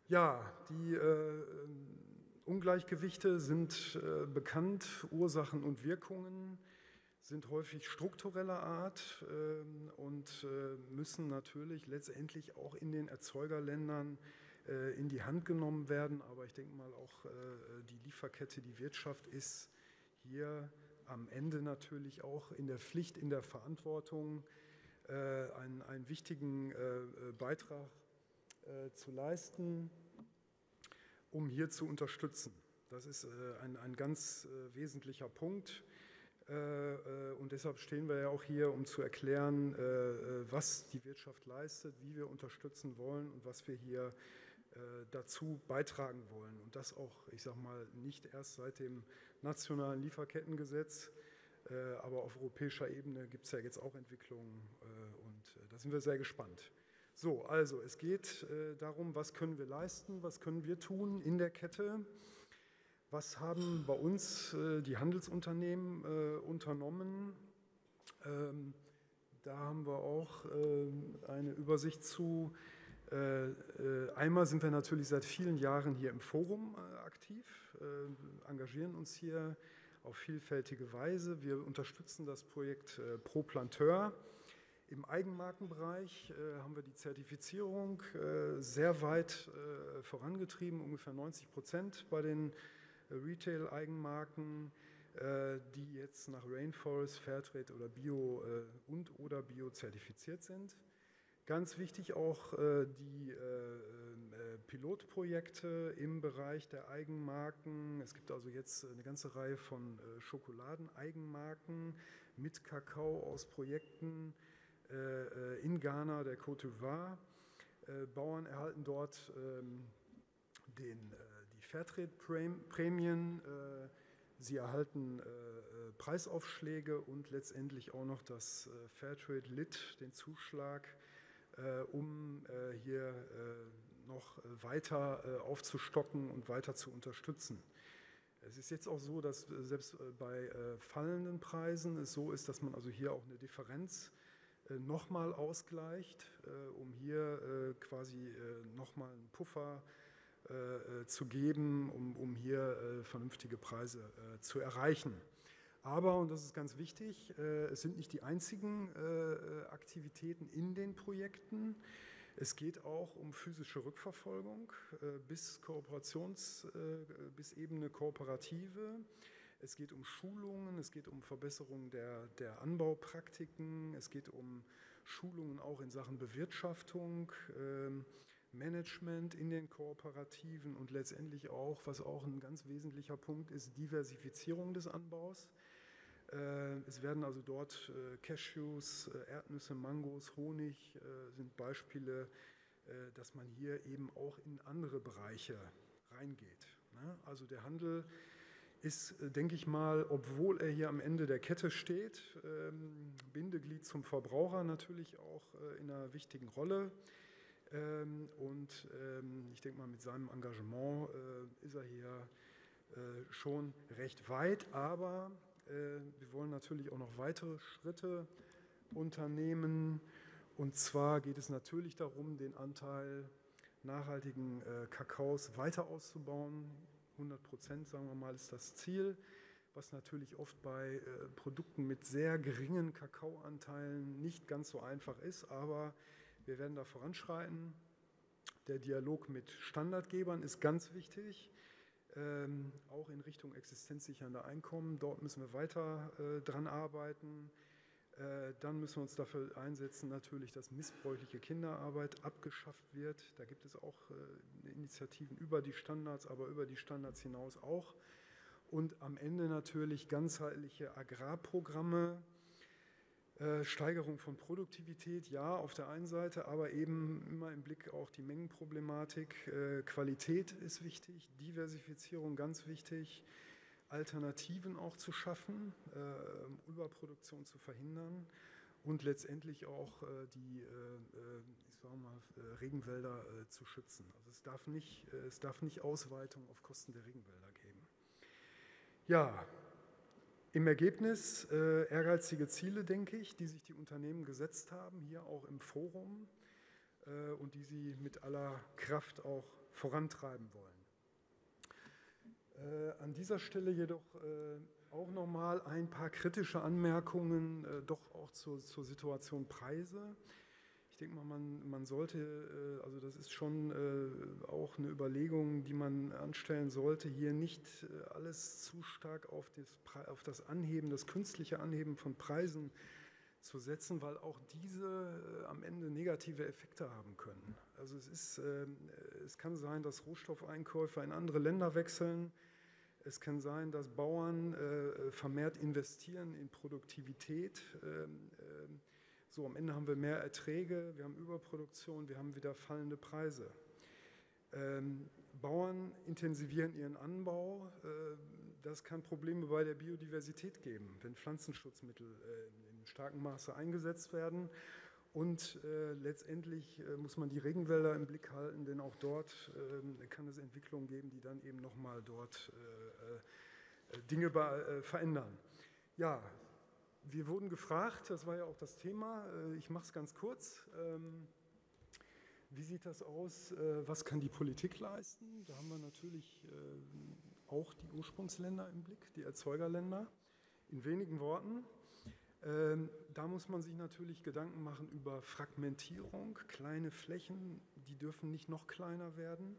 G: Ja, die Ungleichgewichte sind bekannt, Ursachen und Wirkungen sind häufig struktureller Art und müssen natürlich letztendlich auch in den Erzeugerländern in die Hand genommen werden. Aber ich denke mal auch die Lieferkette, die Wirtschaft ist hier am Ende natürlich auch in der Pflicht, in der Verantwortung, einen wichtigen Beitrag zu leisten, um hier zu unterstützen. Das ist ein ganz wesentlicher Punkt und deshalb stehen wir ja auch hier, um zu erklären, was die Wirtschaft leistet, wie wir unterstützen wollen und was wir hier dazu beitragen wollen. Und das auch, ich sage mal, nicht erst seit dem nationalen Lieferkettengesetz, Aber auf europäischer Ebene gibt es ja jetzt auch Entwicklungen und da sind wir sehr gespannt. So, also es geht darum, was können wir leisten, was können wir tun in der Kette, was haben bei uns die Handelsunternehmen unternommen. Da haben wir auch eine Übersicht zu. Einmal sind wir natürlich seit vielen Jahren hier im Forum aktiv, engagieren uns hier auf vielfältige Weise. Wir unterstützen das Projekt Pro Planteur. Im Eigenmarkenbereich haben wir die Zertifizierung sehr weit vorangetrieben, ungefähr 90% bei den Retail-Eigenmarken, die jetzt nach Rainforest, Fairtrade oder Bio oder Bio zertifiziert sind. Ganz wichtig auch die Pilotprojekte im Bereich der Eigenmarken. Es gibt also jetzt eine ganze Reihe von Schokoladeneigenmarken mit Kakao aus Projekten in Ghana, der Cote d'ivoire. Bauern erhalten dort die Fairtrade-Prämien, sie erhalten Preisaufschläge und letztendlich auch noch das Fairtrade-Lit, den Zuschlag, um hier noch weiter aufzustocken und weiter zu unterstützen. Es ist jetzt auch so, dass selbst bei fallenden Preisen es so ist, dass man also hier auch eine Differenz nochmal ausgleicht, um hier quasi nochmal einen Puffer zu geben, um hier vernünftige Preise zu erreichen. Aber, und das ist ganz wichtig, es sind nicht die einzigen Aktivitäten in den Projekten. Es geht auch um physische Rückverfolgung bis Ebene Kooperative. Es geht um Schulungen, es geht um Verbesserung der Anbaupraktiken, es geht um Schulungen auch in Sachen Bewirtschaftung, Management in den Kooperativen und letztendlich auch, was auch ein ganz wesentlicher Punkt ist, Diversifizierung des Anbaus. Es werden also dort Cashews, Erdnüsse, Mangos, Honig sind Beispiele, dass man hier eben auch in andere Bereiche reingeht. Also der Handel ist, denke ich mal, obwohl er hier am Ende der Kette steht, Bindeglied zum Verbraucher natürlich auch in einer wichtigen Rolle. Und ich denke mal, mit seinem Engagement ist er hier schon recht weit, aber wir wollen natürlich auch noch weitere Schritte unternehmen. Und zwar geht es natürlich darum, den Anteil nachhaltigen Kakaos weiter auszubauen. 100%, sagen wir mal, ist das Ziel, was natürlich oft bei Produkten mit sehr geringen Kakaoanteilen nicht ganz so einfach ist, aber wir werden da voranschreiten. Der Dialog mit Standardgebern ist ganz wichtig, auch in Richtung existenzsichernde Einkommen. Dort müssen wir weiter dran arbeiten. Dann müssen wir uns dafür einsetzen, natürlich, dass missbräuchliche Kinderarbeit abgeschafft wird. Da gibt es auch Initiativen über die Standards, aber über die Standards hinaus auch. Und am Ende natürlich ganzheitliche Agrarprogramme, Steigerung von Produktivität, ja, auf der einen Seite, aber eben immer im Blick auch die Mengenproblematik. Qualität ist wichtig, Diversifizierung ganz wichtig, Alternativen auch zu schaffen, Überproduktion zu verhindern und letztendlich auch die ich sage mal, Regenwälder zu schützen. Also es darf nicht Ausweitung auf Kosten der Regenwälder geben. Ja, im Ergebnis ehrgeizige Ziele, denke ich, die sich die Unternehmen gesetzt haben, hier auch im Forum und die sie mit aller Kraft auch vorantreiben wollen. An dieser Stelle jedoch auch nochmal ein paar kritische Anmerkungen, doch auch zur Situation Preise. Ich denke mal, man sollte, also das ist schon auch eine Überlegung, die man anstellen sollte, hier nicht alles zu stark auf das Anheben, das künstliche Anheben von Preisen zu setzen, weil auch diese am Ende negative Effekte haben können. Also es kann sein, dass Rohstoffeinkäufer in andere Länder wechseln. Es kann sein, dass Bauern vermehrt investieren in Produktivität. So, am Ende haben wir mehr Erträge, wir haben Überproduktion, wir haben wieder fallende Preise. Bauern intensivieren ihren Anbau. das kann Probleme bei der Biodiversität geben, wenn Pflanzenschutzmittel in starkem Maße eingesetzt werden. Und letztendlich muss man die Regenwälder im Blick halten, denn auch dort kann es Entwicklungen geben, die dann eben nochmal dort Dinge verändern. Ja, wir wurden gefragt, das war ja auch das Thema, ich mache es ganz kurz. Wie sieht das aus? Was kann die Politik leisten? Da haben wir natürlich auch die Ursprungsländer im Blick, die Erzeugerländer. In wenigen Worten. Da muss man sich natürlich Gedanken machen über Fragmentierung, kleine Flächen, die dürfen nicht noch kleiner werden.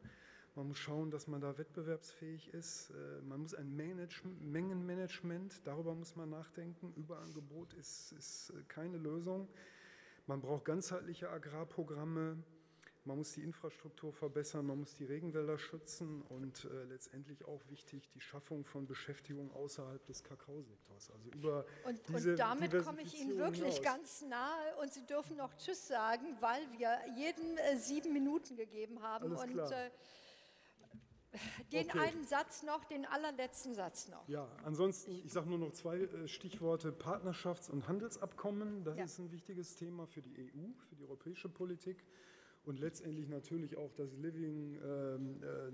G: Man muss schauen, dass man da wettbewerbsfähig ist. Man muss ein Mengenmanagement, darüber muss man nachdenken. Überangebot ist keine Lösung. Man braucht ganzheitliche Agrarprogramme. Man muss die Infrastruktur verbessern, man muss die Regenwälder schützen und letztendlich auch wichtig die Schaffung von Beschäftigung außerhalb des Kakaosektors. Also über
A: und damit komme ich Ihnen wirklich ganz nahe und Sie dürfen noch Tschüss sagen, weil wir jedem 7 Minuten gegeben haben.
G: Alles klar.
A: Den einen Satz noch, den allerletzten Satz noch.
G: Ja, ansonsten, ich sage nur noch 2 Stichworte: Partnerschafts- und Handelsabkommen. Das ist ein wichtiges Thema für die EU, für die europäische Politik. Und letztendlich natürlich auch das Living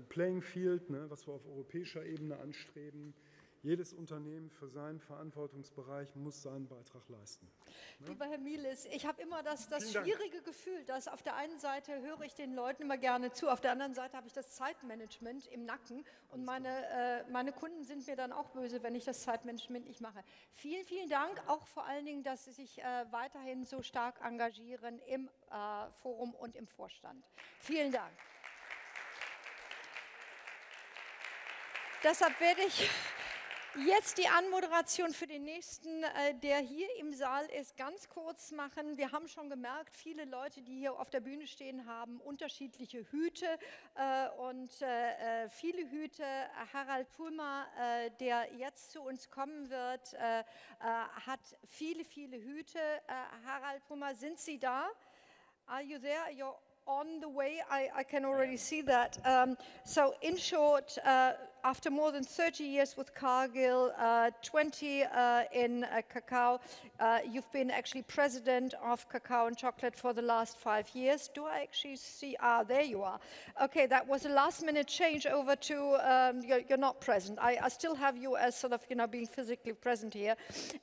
G: Playing Field, ne, was wir auf europäischer Ebene anstreben. Jedes Unternehmen für seinen Verantwortungsbereich muss seinen Beitrag leisten. Ne?
A: Lieber Herr Mieles, ich habe immer das schwierige Gefühl, dass auf der einen Seite höre ich den Leuten immer gerne zu, auf der anderen Seite habe ich das Zeitmanagement im Nacken und meine Kunden sind mir dann auch böse, wenn ich das Zeitmanagement nicht mache. Vielen, vielen Dank, auch vor allen Dingen, dass Sie sich weiterhin so stark engagieren im Forum und im Vorstand. Vielen Dank. Deshalb werde ich jetzt die Anmoderation für den nächsten, der hier im Saal ist, ganz kurz machen. Wir haben schon gemerkt, viele Leute, die hier auf der Bühne stehen, haben unterschiedliche Hüte und viele Hüte. Harald Pulmer, der jetzt zu uns kommen wird, hat viele, viele Hüte. Harald Pulmer, sind Sie da? Are you there? You're on the way. I can already see that. So in short, after more than 30 years with Cargill, 20 in Kakao, you've been actually president of Kakao and Chocolate for the last 5 years. Do I actually see? Ah, there you are. Okay, that was a last-minute change over to, you're not present. I still have you as sort of, being physically present here.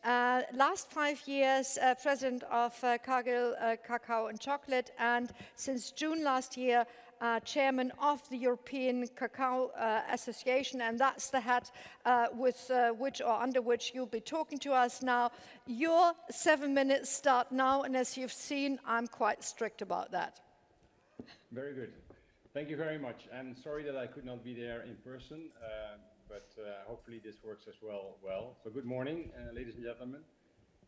A: Last 5 years, president of Cargill, Kakao and Chocolate, and since June last year, chairman of the European Cacao Association, and that's the hat with which or under which you'll be talking to us now. Your 7 minutes start now, and as you've seen, I'm quite strict about that.
H: Very good. Thank you very much. I'm sorry that I could not be there in person, but hopefully this works as well. So good morning, ladies and gentlemen.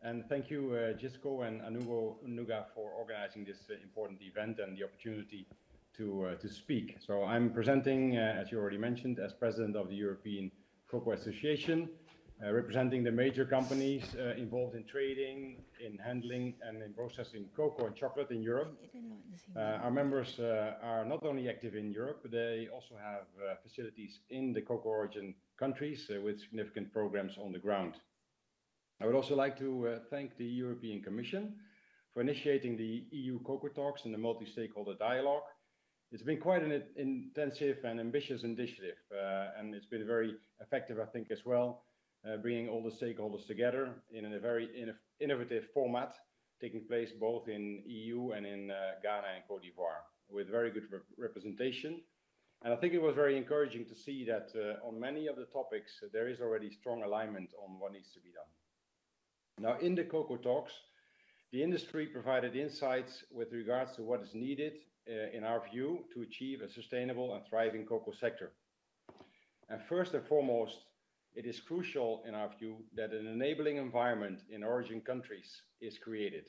H: And thank you, Gisco and Anuga, for organizing this important event and the opportunity to speak. So I'm presenting, as you already mentioned, as president of the European Cocoa Association, representing the major companies involved in trading, in handling, and in processing cocoa and chocolate in Europe. Our members are not only active in Europe, but they also have facilities in the cocoa origin countries with significant programs on the ground. I would also like to thank the European Commission for initiating the EU Cocoa Talks and the multi-stakeholder dialogue. It's been quite an intensive and ambitious initiative, and it's been very effective, I think, as well, bringing all the stakeholders together in a very innovative format, taking place both in EU and in Ghana and Cote d'Ivoire, with very good representation. And I think it was very encouraging to see that on many of the topics, there is already strong alignment on what needs to be done. Now, in the Cocoa Talks, the industry provided insights with regards to what is needed, in our view, to achieve a sustainable and thriving cocoa sector. And first and foremost, it is crucial, in our view, that an enabling environment in origin countries is created,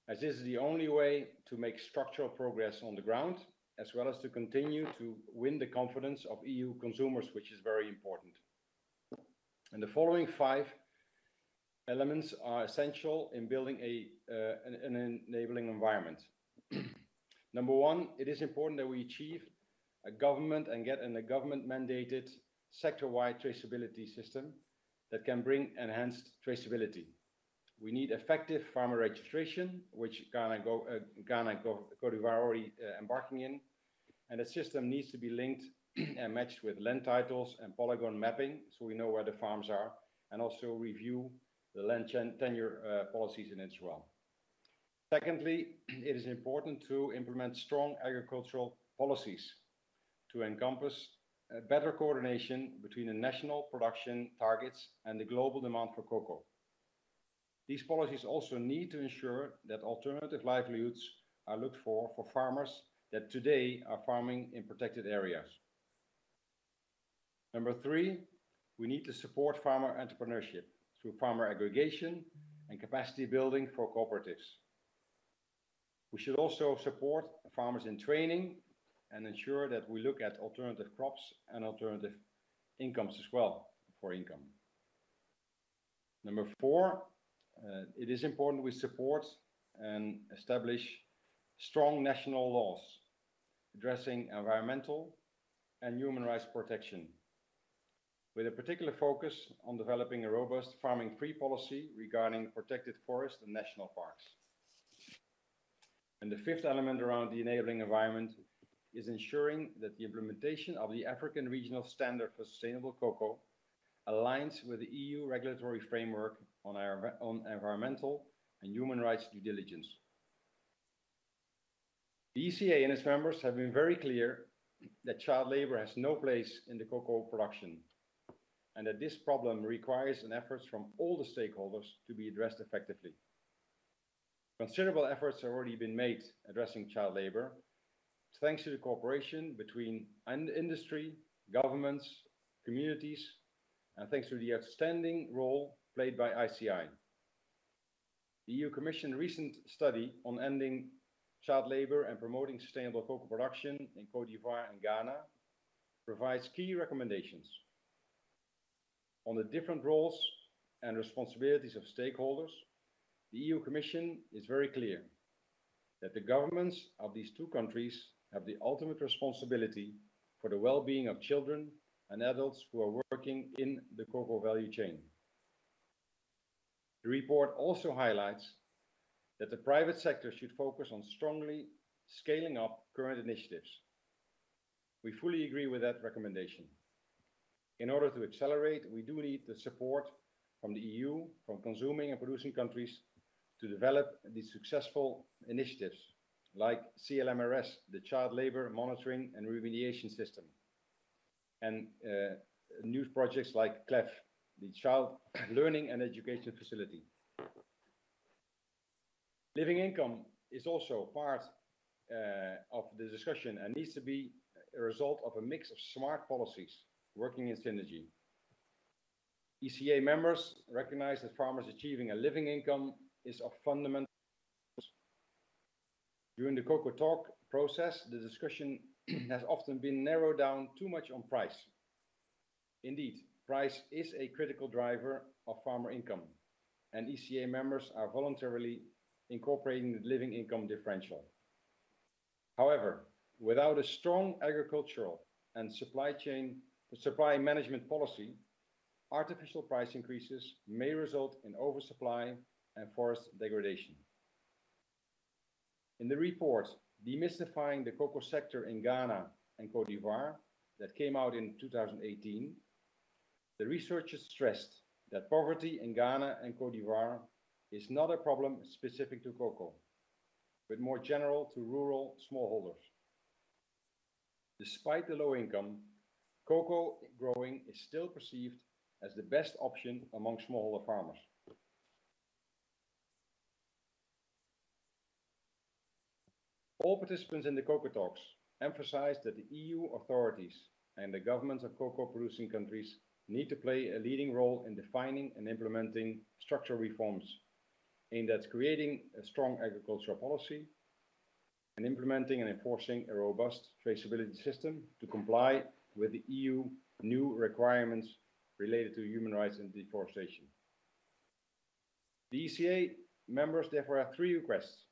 H: as this is the only way to make structural progress on the ground, as well as to continue to win the confidence of EU consumers, which is very important. And the following 5 elements are essential in building an enabling environment. Number 1, it is important that we achieve a government and get a government mandated sector-wide traceability system that can bring enhanced traceability. We need effective farmer registration, which Ghana and Cote d'Ivoire are already embarking in, and the system needs to be linked and matched with land titles and polygon mapping, so we know where the farms are, and also review the land tenure policies in it as well. Secondly, it is important to implement strong agricultural policies to encompass better coordination between the national production targets and the global demand for cocoa. These policies also need to ensure that alternative livelihoods are looked for farmers that today are farming in protected areas. Number three, we need to support farmer entrepreneurship through farmer aggregation and capacity building for cooperatives. We should also support farmers in training and ensure that we look at alternative crops and alternative incomes as well for income. Number four, it is important we support and establish strong national laws addressing environmental and human rights protection, with a particular focus on developing a robust farming-free policy regarding protected forests and national parks. And the fifth element around the enabling environment is ensuring that the implementation of the African Regional Standard for Sustainable Cocoa aligns with the EU regulatory framework on environmental and human rights due diligence. The ECA and its members have been very clear that child labor has no place in the cocoa production, and that this problem requires an effort from all the stakeholders to be addressed effectively. Considerable efforts have already been made addressing child labor, thanks to the cooperation between industry, governments, communities, and thanks to the outstanding role played by ICI. The EU Commission's recent study on ending child labor and promoting sustainable cocoa production in Cote d'Ivoire and Ghana provides key recommendations on the different roles and responsibilities of stakeholders. The EU Commission is very clear that the governments of these two countries have the ultimate responsibility for the well-being of children and adults who are working in the cocoa value chain. The report also highlights that the private sector should focus on strongly scaling up current initiatives. We fully agree with that recommendation. In order to accelerate, we do need the support from the EU, from consuming and producing countries, to develop these successful initiatives like CLMRS, the Child Labor Monitoring and Remediation System, and new projects like CLEF, the Child Learning and Education Facility. Living income is also part of the discussion and needs to be a result of a mix of smart policies working in synergy. ECA members recognize that farmers achieving a living income is of fundamental importance. During the Cocoa Talk process, the discussion has often been narrowed down too much on price. Indeed, price is a critical driver of farmer income, and ECA members are voluntarily incorporating the living income differential. However, without a strong agricultural and supply management policy, artificial price increases may result in oversupply and forest degradation. In the report, Demystifying the Cocoa Sector in Ghana and Cote d'Ivoire, that came out in 2018, the researchers stressed that poverty in Ghana and Cote d'Ivoire is not a problem specific to cocoa, but more general to rural smallholders. Despite the low income, cocoa growing is still perceived as the best option among smallholder farmers. All participants in the Cocoa Talks emphasized that the EU authorities and the governments of cocoa producing countries need to play a leading role in defining and implementing structural reforms aimed at creating a strong agricultural policy and implementing and enforcing a robust traceability system to comply with the EU new requirements related to human rights and deforestation. The ECA members therefore have three requests.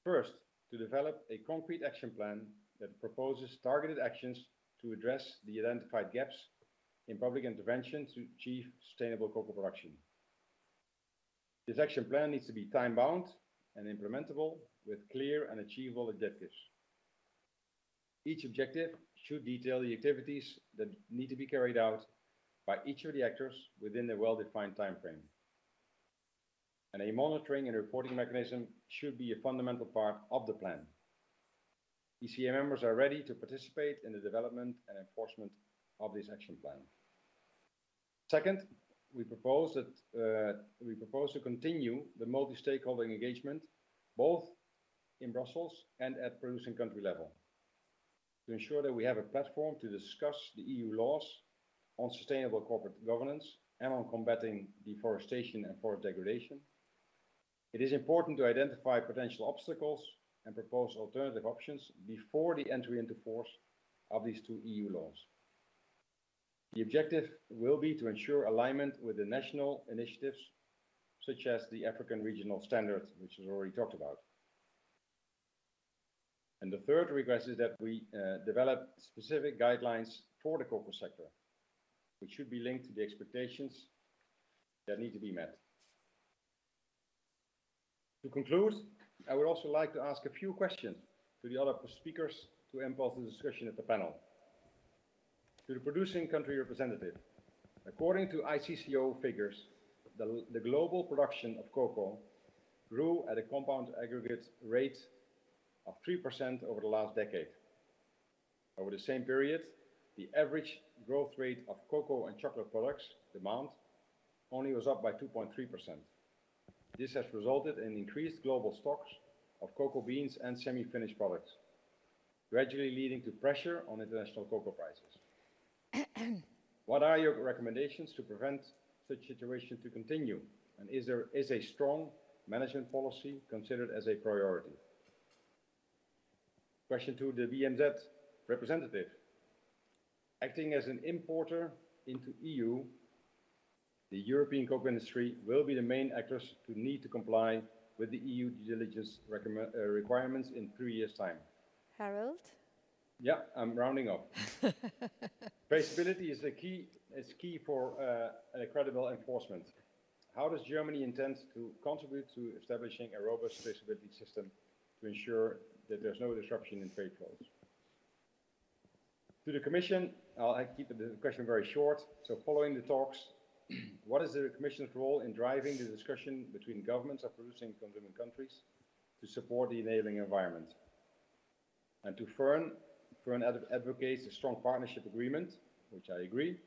H: First, to develop a concrete action plan that proposes targeted actions to address the identified gaps in public intervention to achieve sustainable cocoa production. This action plan needs to be time-bound and implementable with clear and achievable objectives. Each objective should detail the activities that need to be carried out by each of the actors within a well-defined time frame. And a monitoring and reporting mechanism should be a fundamental part of the plan. ECA members are ready to participate in the development and enforcement of this action plan. Second, we propose to continue the multi-stakeholder engagement, both in Brussels and at producing country level, to ensure that we have a platform to discuss the EU laws on sustainable corporate governance and on combating deforestation and forest degradation. It is important to identify potential obstacles and propose alternative options before the entry into force of these two EU laws. The objective will be to ensure alignment with the national initiatives, such as the African Regional Standard, which is already talked about. And the third request is that we develop specific guidelines for the cocoa sector, which should be linked to the expectations that need to be met. To conclude, I would also like to ask a few questions to the other speakers to impulse the discussion at the panel. To the producing country representative, according to ICCO figures, the global production of cocoa grew at a compound aggregate rate of 3% over the last decade. Over the same period, the average growth rate of cocoa and chocolate products demand only was up by 2.3%. This has resulted in increased global stocks of cocoa beans and semi-finished products, gradually leading to pressure on international cocoa prices. What are your recommendations to prevent such situation to continue? And is a strong management policy considered as a priority? Question to the BMZ representative. Acting as an importer into EU, the European cocoa industry will be the main actors to need to comply with the EU due diligence requirements in 3 years' time.
A: Harold?
H: Yeah, I'm rounding up. Traceability is key for a credible enforcement. How does Germany intend to contribute to establishing a robust traceability system to ensure that there's no disruption in trade flows? To the Commission, I'll keep the question very short. So following the talks, what is the Commission's role in driving the discussion between governments of producing and consuming countries to support the enabling environment? And to Fern advocates a strong partnership agreement, which I agree.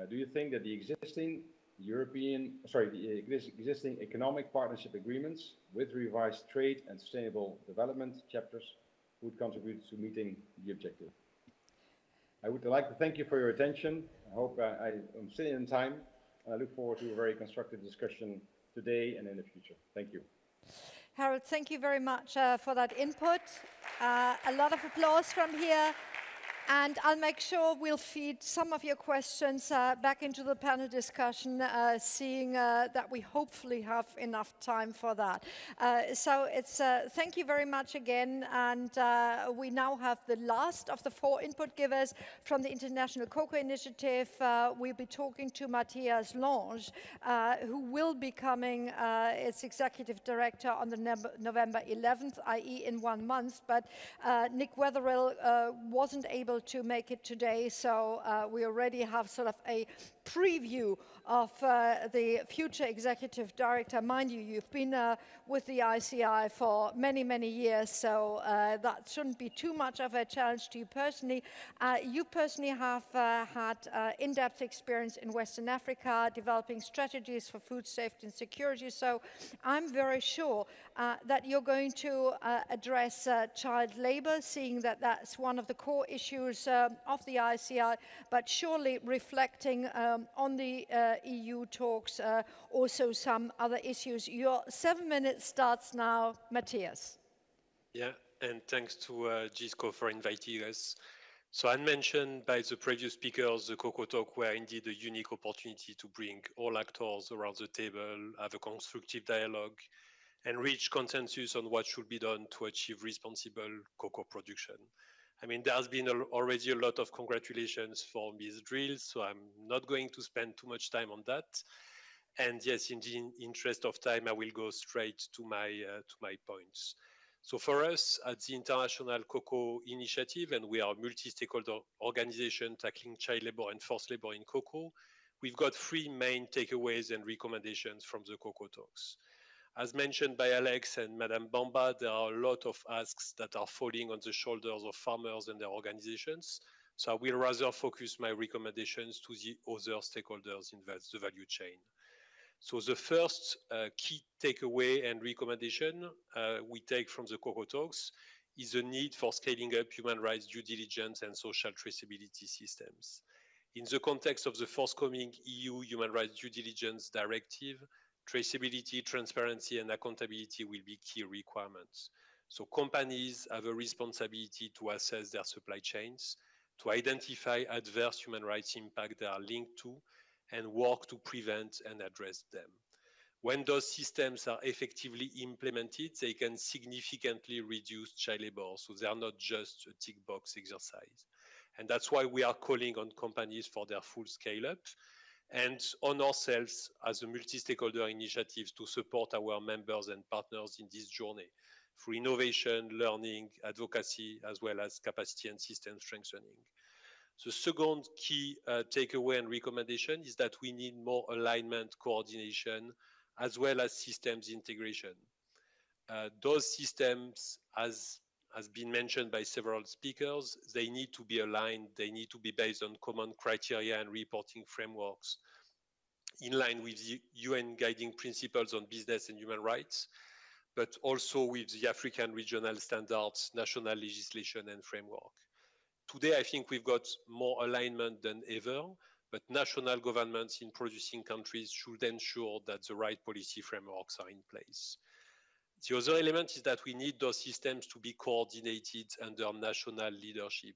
H: Do you think that the existing existing economic partnership agreements with revised trade and sustainable development chapters would contribute to meeting the objective? I would like to thank you for your attention. I hope I'm sitting in time, and I look forward to a very constructive discussion today and in the future. Thank you.
A: Harold, thank you very much for that input. A lot of applause from here. And I'll make sure we'll feed some of your questions back into the panel discussion, seeing that we hopefully have enough time for that. So it's thank you very much again. And we now have the last of the 4 input givers from the International Cocoa Initiative. We'll be talking to Matthias Lange, who will be becoming its executive director on the November 11th, i.e. in 1 month. But Nick Wetherill wasn't able to make it today, so we already have sort of a preview of the future executive director. Mind you, you've been with the ICI for many, many years, so that shouldn't be too much of a challenge to you personally. You personally have had in-depth experience in Western Africa, developing strategies for food safety and security, so I'm very sure that you're going to address child labor, seeing that that's one of the core issues of the ICI, but surely reflecting on the EU talks, also some other issues. Your 7 minutes starts now, Matthias.
I: Yeah, and thanks to GISCO for inviting us. So as mentioned by the previous speakers, the Cocoa Talk were indeed a unique opportunity to bring all actors around the table, have a constructive dialogue, and reach consensus on what should be done to achieve responsible cocoa production. I mean, there's been already a lot of congratulations for Ms. Drill, so I'm not going to spend too much time on that. And yes, in the interest of time, I will go straight to my points. So for us at the International Cocoa Initiative, and we are a multi-stakeholder organization tackling child labor and forced labor in cocoa, we've got three main takeaways and recommendations from the Cocoa Talks. As mentioned by Alex and Madame Bamba, there are a lot of asks that are falling on the shoulders of farmers and their organizations. So I will rather focus my recommendations to the other stakeholders in the value chain. So the first key takeaway and recommendation we take from the Cocoa Talks is the need for scaling up human rights due diligence and social traceability systems. In the context of the forthcoming EU Human Rights Due Diligence Directive, traceability, transparency, and accountability will be key requirements. So companies have a responsibility to assess their supply chains, to identify adverse human rights impact they are linked to, and work to prevent and address them. When those systems are effectively implemented, they can significantly reduce child labor, so they are not just a tick box exercise. And that's why we are calling on companies for their full scale up, and on ourselves as a multi-stakeholder initiative to support our members and partners in this journey through innovation, learning, advocacy, as well as capacity and system strengthening. The second key takeaway and recommendation is that we need more alignment, coordination, as well as systems integration. Those systems, as has been mentioned by several speakers, they need to be aligned, they need to be based on common criteria and reporting frameworks in line with the UN guiding principles on business and human rights, but also with the African regional standards, national legislation and framework. Today, I think we've got more alignment than ever, but national governments in producing countries should ensure that the right policy frameworks are in place. The other element is that we need those systems to be coordinated under national leadership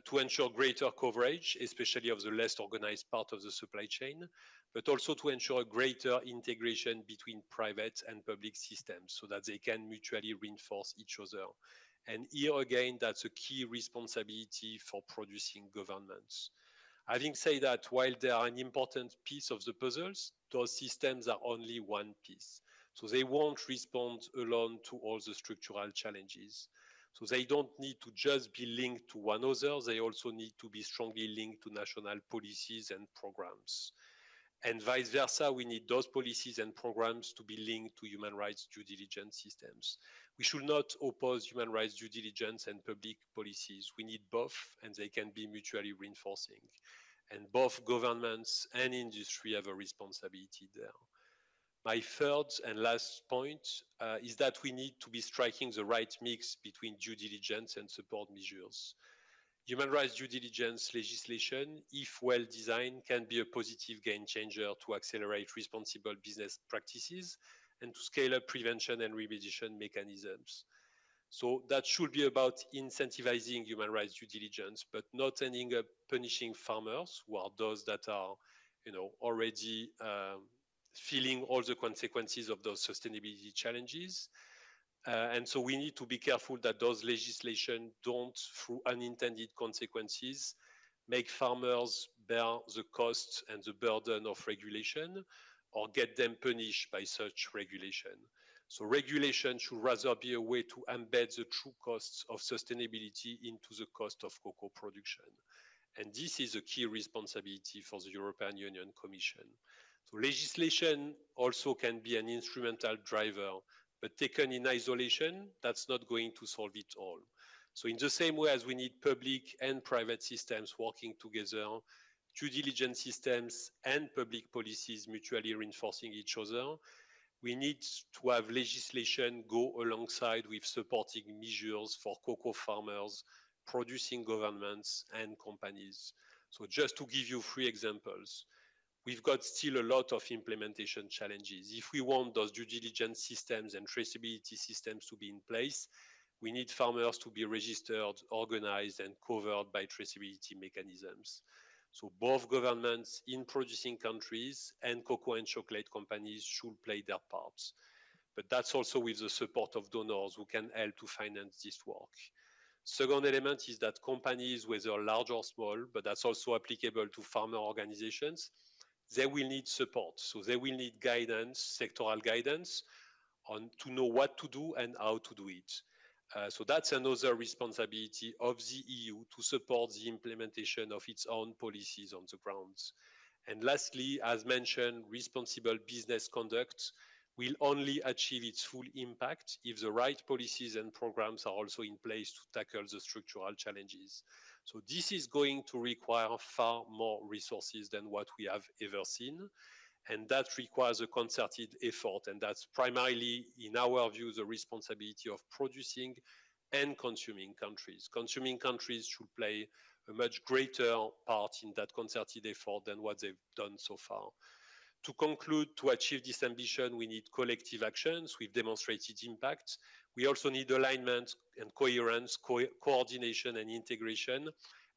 I: to ensure greater coverage, especially of the less organized part of the supply chain, but also to ensure a greater integration between private and public systems so that they can mutually reinforce each other. And here again, that's a key responsibility for producing governments. Having said that, while they are an important piece of the puzzles, those systems are only one piece. So they won't respond alone to all the structural challenges. So they don't need to just be linked to one another, they also need to be strongly linked to national policies and programs. And vice versa, we need those policies and programs to be linked to human rights due diligence systems. We should not oppose human rights due diligence and public policies. We need both, and they can be mutually reinforcing. And both governments and industry have a responsibility there. My third and last point is that we need to be striking the right mix between due diligence and support measures. Human rights due diligence legislation, if well designed, can be a positive game changer to accelerate responsible business practices and to scale up prevention and remediation mechanisms. So that should be about incentivizing human rights due diligence, but not ending up punishing farmers, who are those that are, already feeling all the consequences of those sustainability challenges. And so we need to be careful that those legislation don't, through unintended consequences, make farmers bear the cost and the burden of regulation or get them punished by such regulation. So regulation should rather be a way to embed the true costs of sustainability into the cost of cocoa production. And this is a key responsibility for the European Union Commission. So legislation also can be an instrumental driver, but taken in isolation, that's not going to solve it all. So in the same way as we need public and private systems working together, due diligence systems and public policies mutually reinforcing each other, we need to have legislation go alongside with supporting measures for cocoa farmers, producing governments and companies. So just to give you 3 examples, we've got still a lot of implementation challenges. If we want those due diligence systems and traceability systems to be in place, we need farmers to be registered, organized, and covered by traceability mechanisms. So both governments in producing countries and cocoa and chocolate companies should play their parts. But that's also with the support of donors who can help to finance this work. Second element is that companies, whether large or small, but that's also applicable to farmer organizations, they will need support. So they will need guidance, sectoral guidance, on to know what to do and how to do it. So that's another responsibility of the EU to support the implementation of its own policies on the ground. And lastly, as mentioned, responsible business conduct will only achieve its full impact if the right policies and programs are also in place to tackle the structural challenges. So this is going to require far more resources than what we have ever seen. And that requires a concerted effort. And that's primarily, in our view, the responsibility of producing and consuming countries. Consuming countries should play a much greater part in that concerted effort than what they've done so far. To conclude, to achieve this ambition, we need collective actions with demonstrated impact. We also need alignment and coherence, coordination and integration,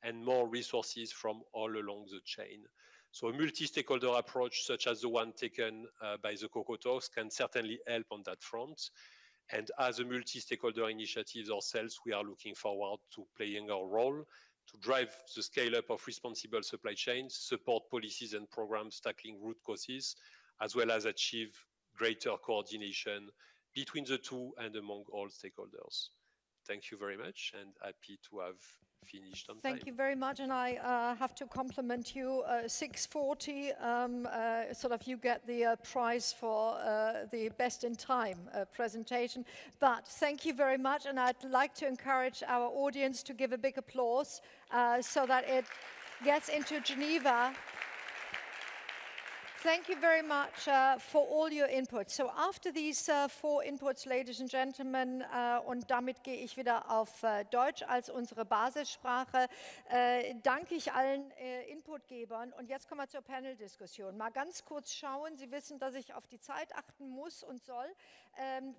I: and more resources from all along the chain. So a multi-stakeholder approach, such as the one taken by the Cocoa Talks, can certainly help on that front. And as a multi-stakeholder initiative ourselves, we are looking forward to playing our role to drive the scale-up of responsible supply chains, support policies and programs tackling root causes, as well as achieve greater coordination between the two and among all stakeholders. Thank you very much, and happy to have finished on time.
A: Thank you very much, and I have to compliment you. 6:40, sort of you get the prize for the best in time presentation. But thank you very much, and I'd like to encourage our audience to give a big applause so that it gets into Geneva. Thank you very much for all your inputs. So after these 4 inputs, ladies and gentlemen, und damit gehe ich wieder auf Deutsch als unsere Basissprache, danke ich allen Inputgebern. Und jetzt kommen wir zur Panel-Diskussion. Mal ganz kurz schauen. Sie wissen, dass ich auf die Zeit achten muss und soll.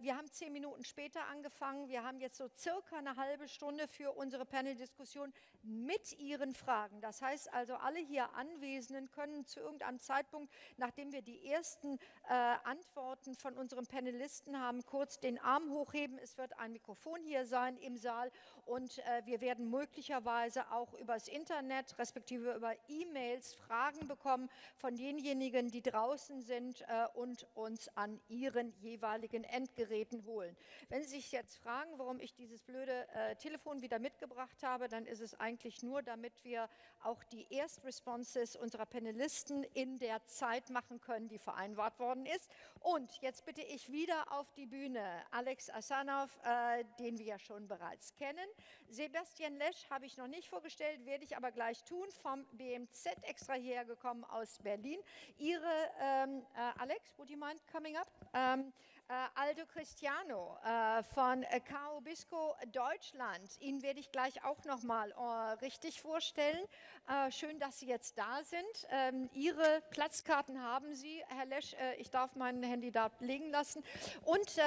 A: Wir haben 10 Minuten später angefangen. Wir haben jetzt so circa eine halbe Stunde für unsere Panel-Diskussion mit Ihren Fragen. Das heißt also, alle hier Anwesenden können zu irgendeinem Zeitpunkt, nachdem wir die ersten Antworten von unseren Panelisten haben, kurz den Arm hochheben. Es wird ein Mikrofon hier sein im Saal und wir werden möglicherweise auch übers Internet, respektive über E-Mails Fragen bekommen von denjenigen, die draußen sind und uns an ihren jeweiligen Endgeräten holen. Wenn Sie sich jetzt fragen, warum ich dieses blöde Telefon wieder mitgebracht habe, dann ist es eigentlich nur, damit wir auch die Erstresponses unserer Panelisten in der Zeit machen können, die vereinbart worden ist. Und jetzt bitte ich wieder auf die Bühne Alex Assange, den wir ja schon bereits kennen. Sebastian Lesch habe ich noch nicht vorgestellt, werde ich aber gleich tun, vom BMZ extra hierher gekommen aus Berlin. Alex, would you mind coming up? Aldo Cristiano von Kakao Deutschland. Ihn werde ich gleich auch noch mal richtig vorstellen. Schön, dass Sie jetzt da sind. Ihre Platzkarten haben Sie. Herr Lesch, ich darf mein Handy da liegen lassen. Und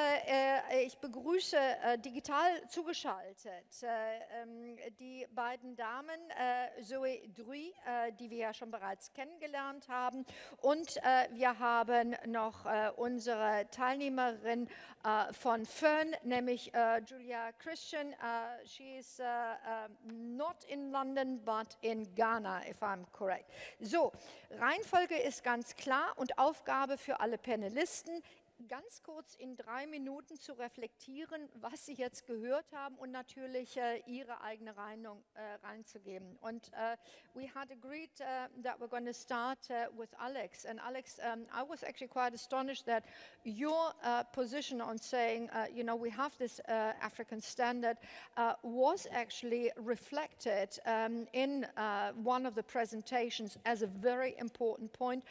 A: ich begrüße digital zugeschaltet die beiden Damen, Zoe Druy, die wir ja schon bereits kennengelernt haben. Und wir haben noch unsere Teilnehmerin von Fern, nämlich Julia Christian. She is not in London, but in Ghana, if I'm correct. So, Reihenfolge ist ganz klar und Aufgabe für alle Panelisten, ganz kurz in 3 Minuten zu reflektieren, was Sie jetzt gehört haben und natürlich Ihre eigene reinzugeben. Und we had agreed that we're going to start with Alex. And Alex, I was actually quite astonished that your position on saying, you know, we have this African standard was actually reflected in one of the presentations as a very important point,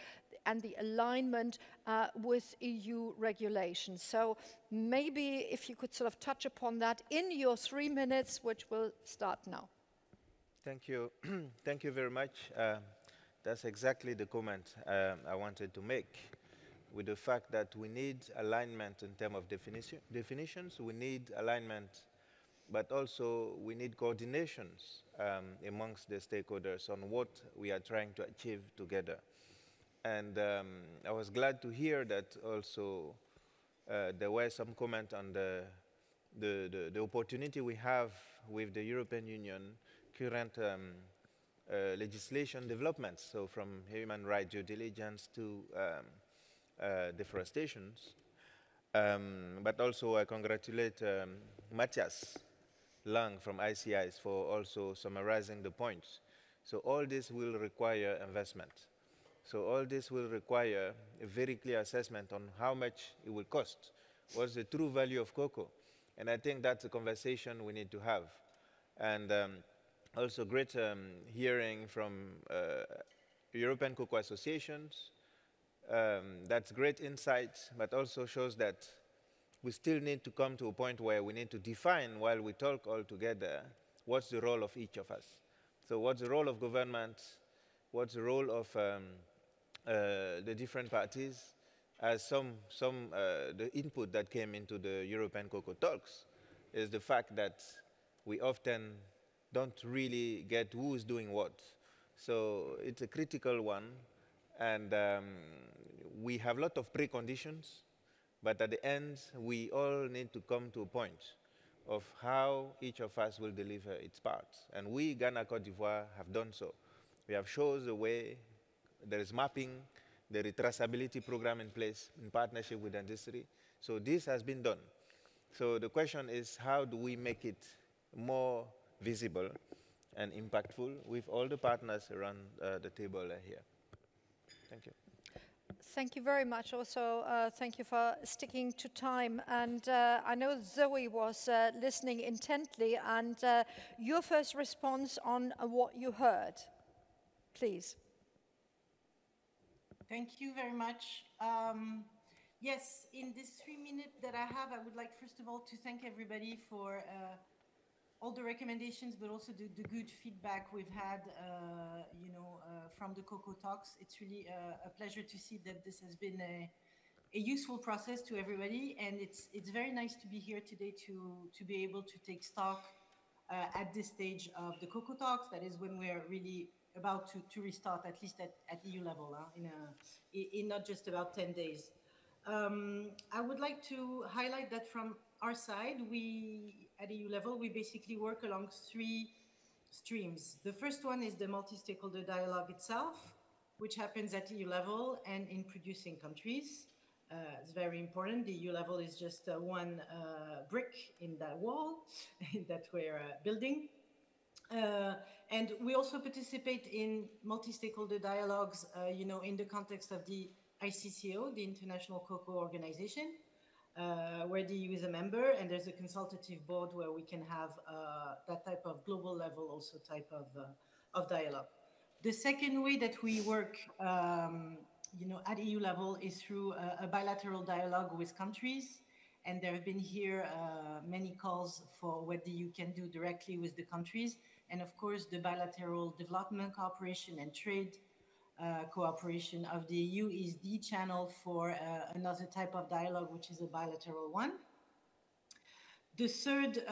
A: and the alignment with EU regulations. So maybe if you could sort of touch upon that in your 3 minutes, which will start now.
E: Thank you. Thank you very much. That's exactly the comment I wanted to make, with the fact that we need alignment in terms of definitions. We need alignment, but also we need coordinations amongst the stakeholders on what we are trying to achieve together. And I was glad to hear that also there were some comment on the the opportunity we have with the European Union current legislation developments, so from human rights due diligence to deforestations. But also I congratulate Matthias Lang from ICIs for also summarizing the points. So all this will require investment. So all this will require a very clear assessment on how much it will cost. What's the true value of cocoa? And I think that's a conversation we need to have. And also great hearing from European cocoa associations. That's great insight, but also shows that we still need to come to a point where we need to define, while we talk all together, what's the role of each of us. So what's the role of government? What's the role of the different parties? As the input that came into the European cocoa talks is the fact that we often don't really get who's doing what. So it's a critical one, and we have a lot of preconditions, but at the end, we all need to come to a point of how each of us will deliver its part. And we, Ghana, Cote d'Ivoire, have done so. We have shown the way. There is mapping, there is traceability program in place in partnership with industry. So this has been done. So the question is, how do we make it more visible and impactful with all the partners around the table here? Thank you.
A: Thank you very much. Also, thank you for sticking to time. And I know Zoe was listening intently. And your first response on what you heard, please.
D: Thank you very much. Yes, in this 3 minutes that I have, I would like, first of all, to thank everybody for all the recommendations, but also the good feedback we've had, from the Cocoa Talks. It's really a pleasure to see that this has been a useful process to everybody, and it's very nice to be here today to be able to take stock at this stage of the Cocoa Talks. That is when we are really about to restart, at least at EU level, in not just about 10 days. I would like to highlight that from our side, at EU level, we basically work along 3 streams. The first one is the multi-stakeholder dialogue itself, which happens at EU level and in producing countries. It's very important. The EU level is just one brick in that wall that we're building. And we also participate in multi-stakeholder dialogues, in the context of the ICCO, the International Cocoa Organization, where the EU is a member, and there's a consultative board where we can have that type of global level also type of dialogue. The second way that we work, at EU level is through a bilateral dialogue with countries. And there have been here many calls for what the EU can do directly with the countries. And of course, the bilateral development cooperation and trade cooperation of the EU is the channel for another type of dialogue, which is a bilateral one. The third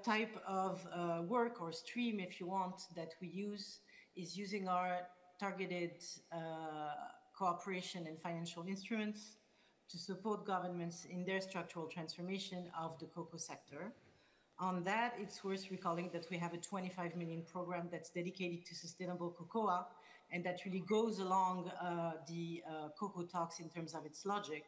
D: type of work or stream, if you want, that we use is using our targeted cooperation and financial instruments to support governments in their structural transformation of the cocoa sector. On that, it's worth recalling that we have a 25 million program that's dedicated to sustainable cocoa, and that really goes along the Cocoa Talks in terms of its logic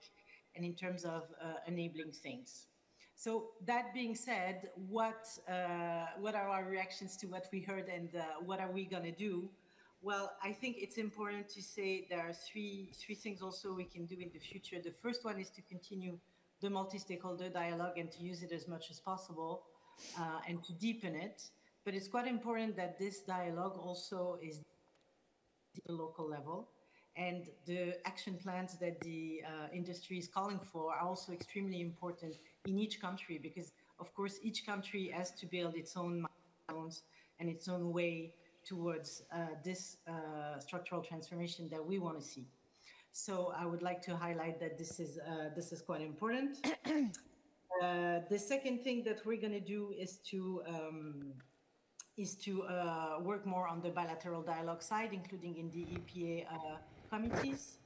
D: and in terms of enabling things. So that being said, what are our reactions to what we heard, and what are we going to do? Well, I think it's important to say there are three things also we can do in the future. The first one is to continue the multi-stakeholder dialogue and to use it as much as possible and to deepen it. But it's quite important that this dialogue also is at the local level. And the action plans that the industry is calling for are also extremely important in each country, because, of course, each country has to build its own milestones and its own way towards this structural transformation that we want to see. So I would like to highlight that this is quite important. The second thing that we're going to do is to work more on the bilateral dialogue side, including in the EPA committees,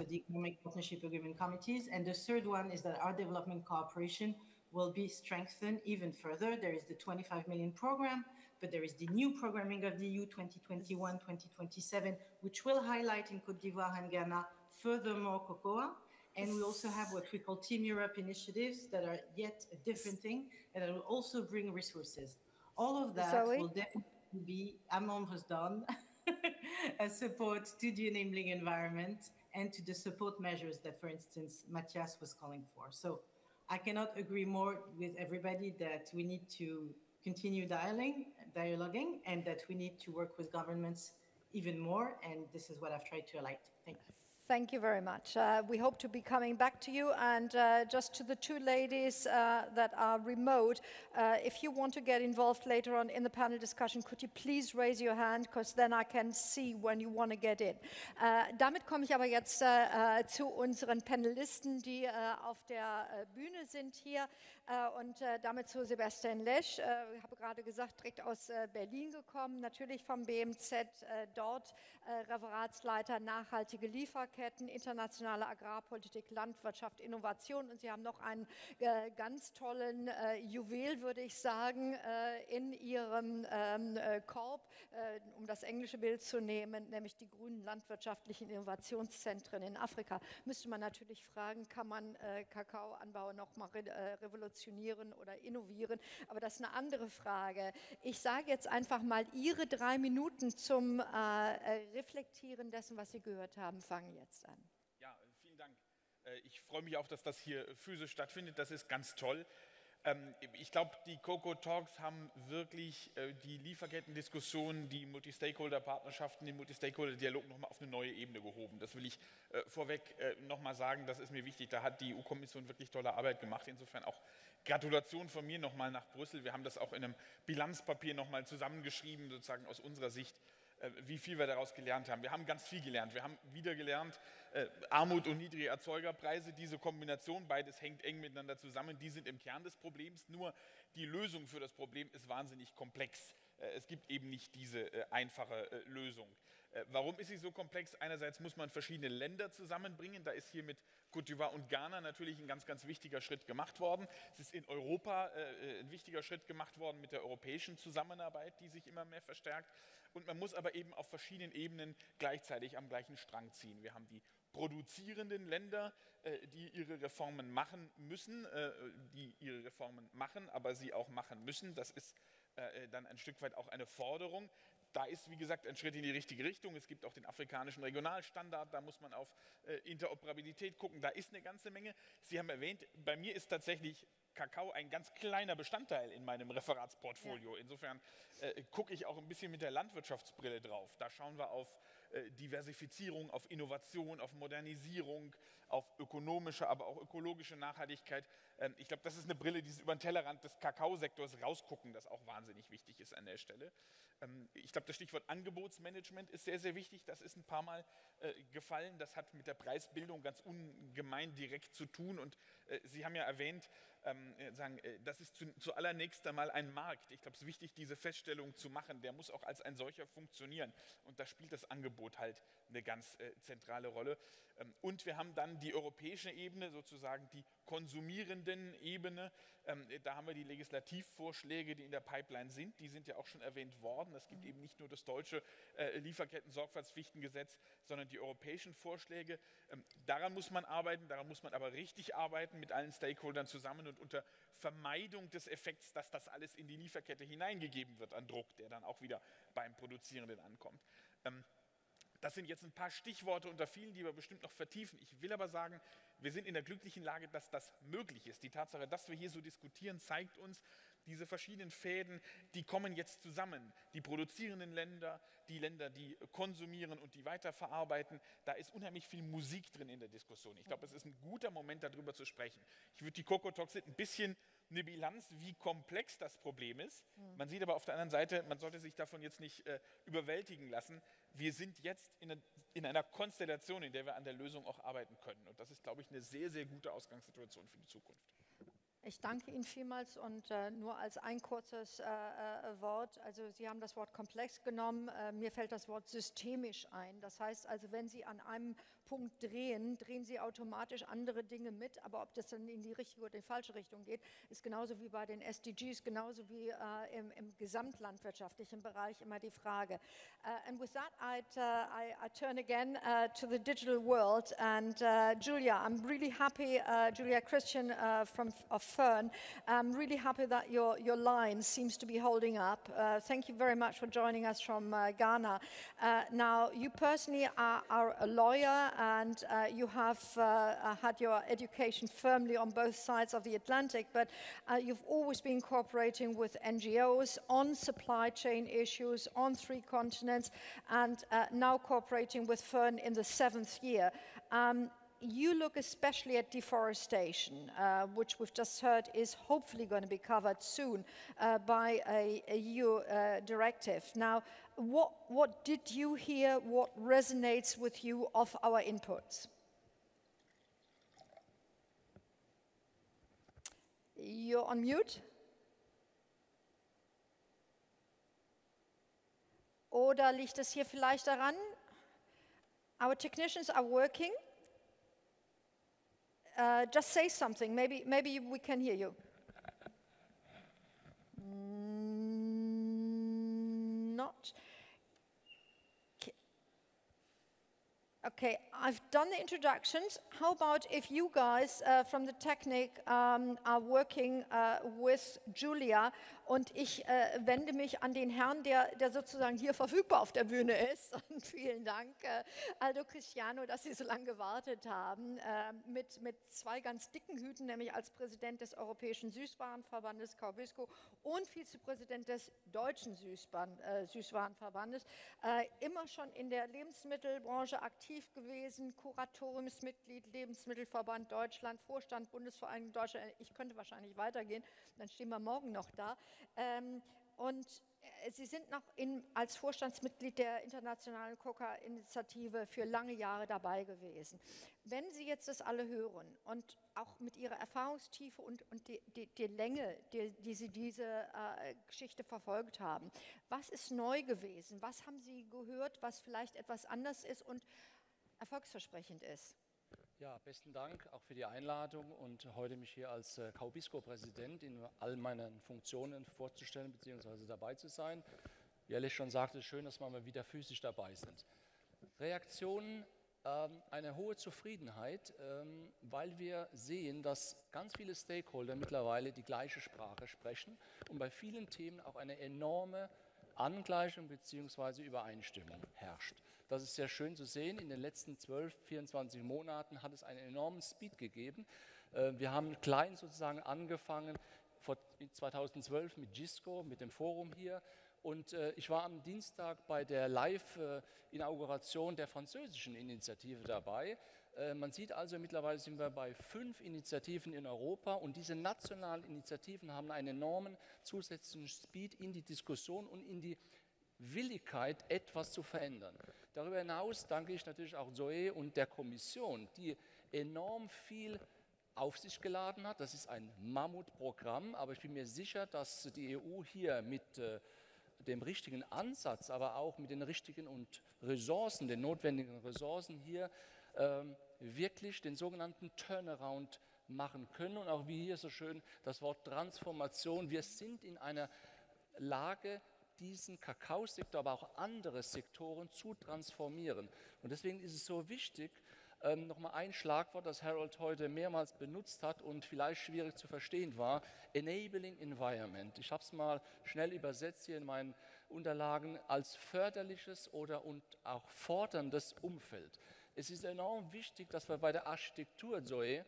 D: the Economic Partnership Agreement committees. And the third one is that our development cooperation will be strengthened even further. There is the 25 million program, but there is the new programming of the EU 2021-2027, which will highlight in Cote d'Ivoire and Ghana furthermore cocoa. And we also have what we call Team Europe initiatives that are yet a different thing, and that will also bring resources. All of that will definitely be, I'm almost done, a support to the enabling environment and to the support measures that, for instance, Matthias was calling for. So I cannot agree more with everybody that we need to continue dialoguing and that we need to work with governments even more. And this is what I've tried to highlight. Thank you.
A: Thank you very much. We hope to be coming back to you. And just to the two ladies that are remote, if you want to get involved later on in the panel discussion, could you please raise your hand, because then I can see when you want to get in. Damit komme ich aber jetzt zu unseren Panelisten, die auf der Bühne sind hier. Und damit zu Sebastian Lesch. Ich habe gerade gesagt, direkt aus Berlin gekommen, natürlich vom BMZ, dort Referatsleiter nachhaltige Lieferketten, internationale Agrarpolitik, Landwirtschaft, Innovation. Und Sie haben noch einen ganz tollen Juwel, würde ich sagen, in Ihrem Korb, um das englische Bild zu nehmen, nämlich die grünen landwirtschaftlichen Innovationszentren in Afrika. Müsste man natürlich fragen, kann man Kakaoanbau noch mal revolutionieren oder innovieren, aber das ist eine andere Frage. Ich sage jetzt einfach mal, Ihre 3 Minuten zum Reflektieren dessen, was Sie gehört haben, fangen jetzt an.
J: Ja, vielen Dank. Ich freue mich auch, dass das hier physisch stattfindet. Das ist ganz toll. Ich glaube, die Cocoa Talks haben wirklich die Lieferketten-Diskussionen, die Multi-Stakeholder-Partnerschaften, den Multi-Stakeholder-Dialog nochmal auf eine neue Ebene gehoben. Das will ich vorweg nochmal sagen, das ist mir wichtig. Da hat die EU-Kommission wirklich tolle Arbeit gemacht. Insofern auch Gratulation von mir nochmal nach Brüssel. Wir haben das auch in einem Bilanzpapier nochmal zusammengeschrieben, sozusagen aus unserer Sicht, wie viel wir daraus gelernt haben. Wir haben ganz viel gelernt. Wir haben wieder gelernt, Armut und niedrige Erzeugerpreise, diese Kombination, beides hängt eng miteinander zusammen, die sind im Kern des Problems. Nur die Lösung für das Problem ist wahnsinnig komplex. Es gibt eben nicht diese einfache Lösung. Warum ist sie so komplex? Einerseits muss man verschiedene Länder zusammenbringen. Da ist hier mit Cote d'Ivoire und Ghana natürlich ein ganz, ganz wichtiger Schritt gemacht worden. Es ist in Europa ein wichtiger Schritt gemacht worden mit der europäischen Zusammenarbeit, die sich immer mehr verstärkt. Und man muss aber eben auf verschiedenen Ebenen gleichzeitig am gleichen Strang ziehen. Wir haben die produzierenden Länder, die ihre Reformen machen müssen, aber sie auch machen müssen. Das ist dann ein Stück weit auch eine Forderung. Da ist, wie gesagt, ein Schritt in die richtige Richtung. Es gibt auch den afrikanischen Regionalstandard, da muss man auf Interoperabilität gucken. Da ist eine ganze Menge. Sie haben erwähnt, bei mir ist tatsächlich Kakao ein ganz kleiner Bestandteil in meinem Referatsportfolio. Insofern gucke ich auch ein bisschen mit der Landwirtschaftsbrille drauf. Da schauen wir auf Diversifizierung, auf Innovation, auf Modernisierung, auf ökonomische, aber auch ökologische Nachhaltigkeit. Ich glaube, das ist eine Brille, die über den Tellerrand des Kakaosektors rausgucken, das auch wahnsinnig wichtig ist an der Stelle. Ich glaube, das Stichwort Angebotsmanagement ist sehr, sehr wichtig. Das ist ein paar Mal gefallen. Das hat mit der Preisbildung ganz ungemein direkt zu tun. Und Sie haben ja erwähnt, das ist zuallererst einmal ein Markt. Ich glaube, es ist wichtig, diese Feststellung zu machen. Der muss auch als ein solcher funktionieren. Und da spielt das Angebot halt eine ganz zentrale Rolle. Und wir haben dann die europäische Ebene, sozusagen die konsumierenden Ebene. Da haben wir die Legislativvorschläge, die in der Pipeline sind. Die sind ja auch schon erwähnt worden. Es gibt eben nicht nur das deutsche Lieferketten-Sorgfaltspflichtengesetz, sondern die europäischen Vorschläge. Daran muss man arbeiten, daran muss man aber richtig arbeiten, mit allen Stakeholdern zusammen und unter Vermeidung des Effekts, dass das alles in die Lieferkette hineingegeben wird an Druck, der dann auch wieder beim Produzierenden ankommt. Das sind jetzt ein paar Stichworte unter vielen, die wir bestimmt noch vertiefen. Ich will aber sagen, wir sind in der glücklichen Lage, dass das möglich ist. Die Tatsache, dass wir hier so diskutieren, zeigt uns, diese verschiedenen Fäden, die kommen jetzt zusammen. Die produzierenden Länder, die konsumieren und die weiterverarbeiten. Da ist unheimlich viel Musik drin in der Diskussion. Ich glaube, es ist ein guter Moment, darüber zu sprechen. Ich würde die Cocoa Talks ein bisschen eine Bilanz, wie komplex das Problem ist. Man sieht aber auf der anderen Seite, man sollte sich davon jetzt nicht überwältigen lassen. Wir sind jetzt in einer Konstellation, in der wir an der Lösung auch arbeiten können. Und das ist, glaube ich, eine sehr, sehr gute Ausgangssituation für die Zukunft.
A: Ich danke Ihnen vielmals und nur als ein kurzes Wort. Also Sie haben das Wort komplex genommen. Mir fällt das Wort systemisch ein. Das heißt also, wenn Sie an einem Punkt drehen, drehen Sie automatisch andere Dinge mit. Aber ob das dann in die richtige oder die falsche Richtung geht, ist genauso wie bei den SDGs, genauso wie im gesamtlandwirtschaftlichen Bereich immer die Frage. And with that, I turn again to the digital world. And Julia, I'm really happy, Julia Christian of Fern, I'm really happy that your line seems to be holding up. Thank you very much for joining us from Ghana. Now, you personally are a lawyer and you have had your education firmly on both sides of the Atlantic, but you've always been cooperating with NGOs on supply chain issues on 3 continents and now cooperating with Fern in the 7th year. You look especially at deforestation, which we've just heard is hopefully going to be covered soon by a EU directive. Now, what did you hear? What resonates with you of our inputs? You're on mute. Oder liegt es hier vielleicht daran? Our technicians are working. Just say something. Maybe we can hear you. Not. Okay, I've done the introductions. How about if you guys from the Technik are working with Julia und ich wende mich an den Herrn, der sozusagen hier verfügbar auf der Bühne ist. Und vielen Dank, Aldo Cristiano, dass Sie so lange gewartet haben. Mit 2 ganz dicken Hüten, nämlich als Präsident des Europäischen Süßwarenverbandes Covisco und Vizepräsident des Deutschen Süßwarenverbandes. Immer schon in der Lebensmittelbranche aktiv gewesen, Kuratoriumsmitglied, Lebensmittelverband Deutschland, Vorstand Bundesvereinigung Deutschland. Ich könnte wahrscheinlich weitergehen, dann stehen wir morgen noch da. Und Sie sind noch als Vorstandsmitglied der Internationalen Coca-Initiative für lange Jahre dabei gewesen. Wenn Sie jetzt das alle hören und auch mit Ihrer Erfahrungstiefe und die Länge, die Sie diese Geschichte verfolgt haben, was ist neu gewesen? Was haben Sie gehört, was vielleicht etwas anders ist und erfolgsversprechend ist?
K: Ja, besten Dank auch für die Einladung und heute mich hier als Covisco-Präsident in all meinen Funktionen vorzustellen bzw. dabei zu sein. Wie Alice schon sagte, es ist schön, dass wir mal wieder physisch dabei sind. Reaktionen, eine hohe Zufriedenheit, weil wir sehen, dass ganz viele Stakeholder mittlerweile die gleiche Sprache sprechen und bei vielen Themen auch eine enorme Angleichung bzw. Übereinstimmung herrscht. Das ist sehr schön zu sehen. In den letzten 12, 24 Monaten hat es einen enormen Speed gegeben. Wir haben klein sozusagen angefangen, 2012 mit GISCO, mit dem Forum hier. Und ich war am Dienstag bei der Live-Inauguration der französischen Initiative dabei. Man sieht also, mittlerweile sind wir bei 5 Initiativen in Europa und diese nationalen Initiativen haben einen enormen zusätzlichen Speed in die Diskussion und in die Willigkeit, etwas zu verändern. Darüber hinaus danke ich natürlich auch Zoe und der Kommission, die enorm viel auf sich geladen hat. Das ist ein Mammutprogramm, aber ich bin mir sicher, dass die EU hier mit dem richtigen Ansatz, aber auch mit den richtigen Ressourcen, den notwendigen Ressourcen hier wirklich den sogenannten Turnaround machen können. Und auch wie hier so schön das Wort Transformation. Wir sind in einer Lage, diesen Kakaosektor, aber auch andere Sektoren zu transformieren. Und deswegen ist es so wichtig, nochmal ein Schlagwort, das Harold heute mehrmals benutzt hat und vielleicht schwierig zu verstehen war, Enabling Environment. Ich habe es mal schnell übersetzt hier in meinen Unterlagen als förderliches oder und auch forderndes Umfeld. Es ist enorm wichtig, dass wir bei der Architektur, Zoe,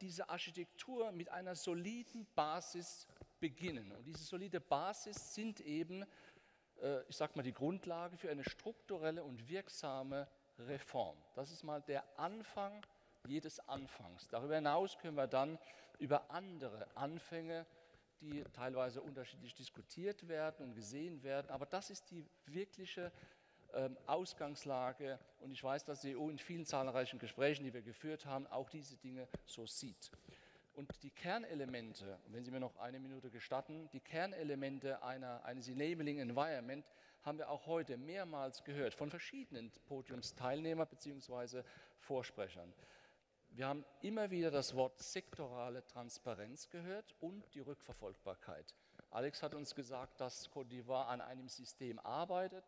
K: diese Architektur mit einer soliden Basis beginnen. Und diese solide Basis sind eben, ich sage mal, die Grundlage für eine strukturelle und wirksame Reform. Das ist mal der Anfang jedes Anfangs. Darüber hinaus können wir dann über andere Anfänge, die teilweise unterschiedlich diskutiert werden und gesehen werden, aber das ist die wirkliche Ausgangslage und ich weiß, dass die EU in vielen zahlreichen Gesprächen, die wir geführt haben, auch diese Dinge so sieht. Und die Kernelemente, wenn Sie mir noch eine Minute gestatten, die Kernelemente eines Enabling Environment haben wir auch heute mehrmals gehört von verschiedenen Podiumsteilnehmern bzw. Vorsprechern. Wir haben immer wieder das Wort sektorale Transparenz gehört und die Rückverfolgbarkeit. Alex hat uns gesagt, dass Cote d'Ivoire an einem System arbeitet,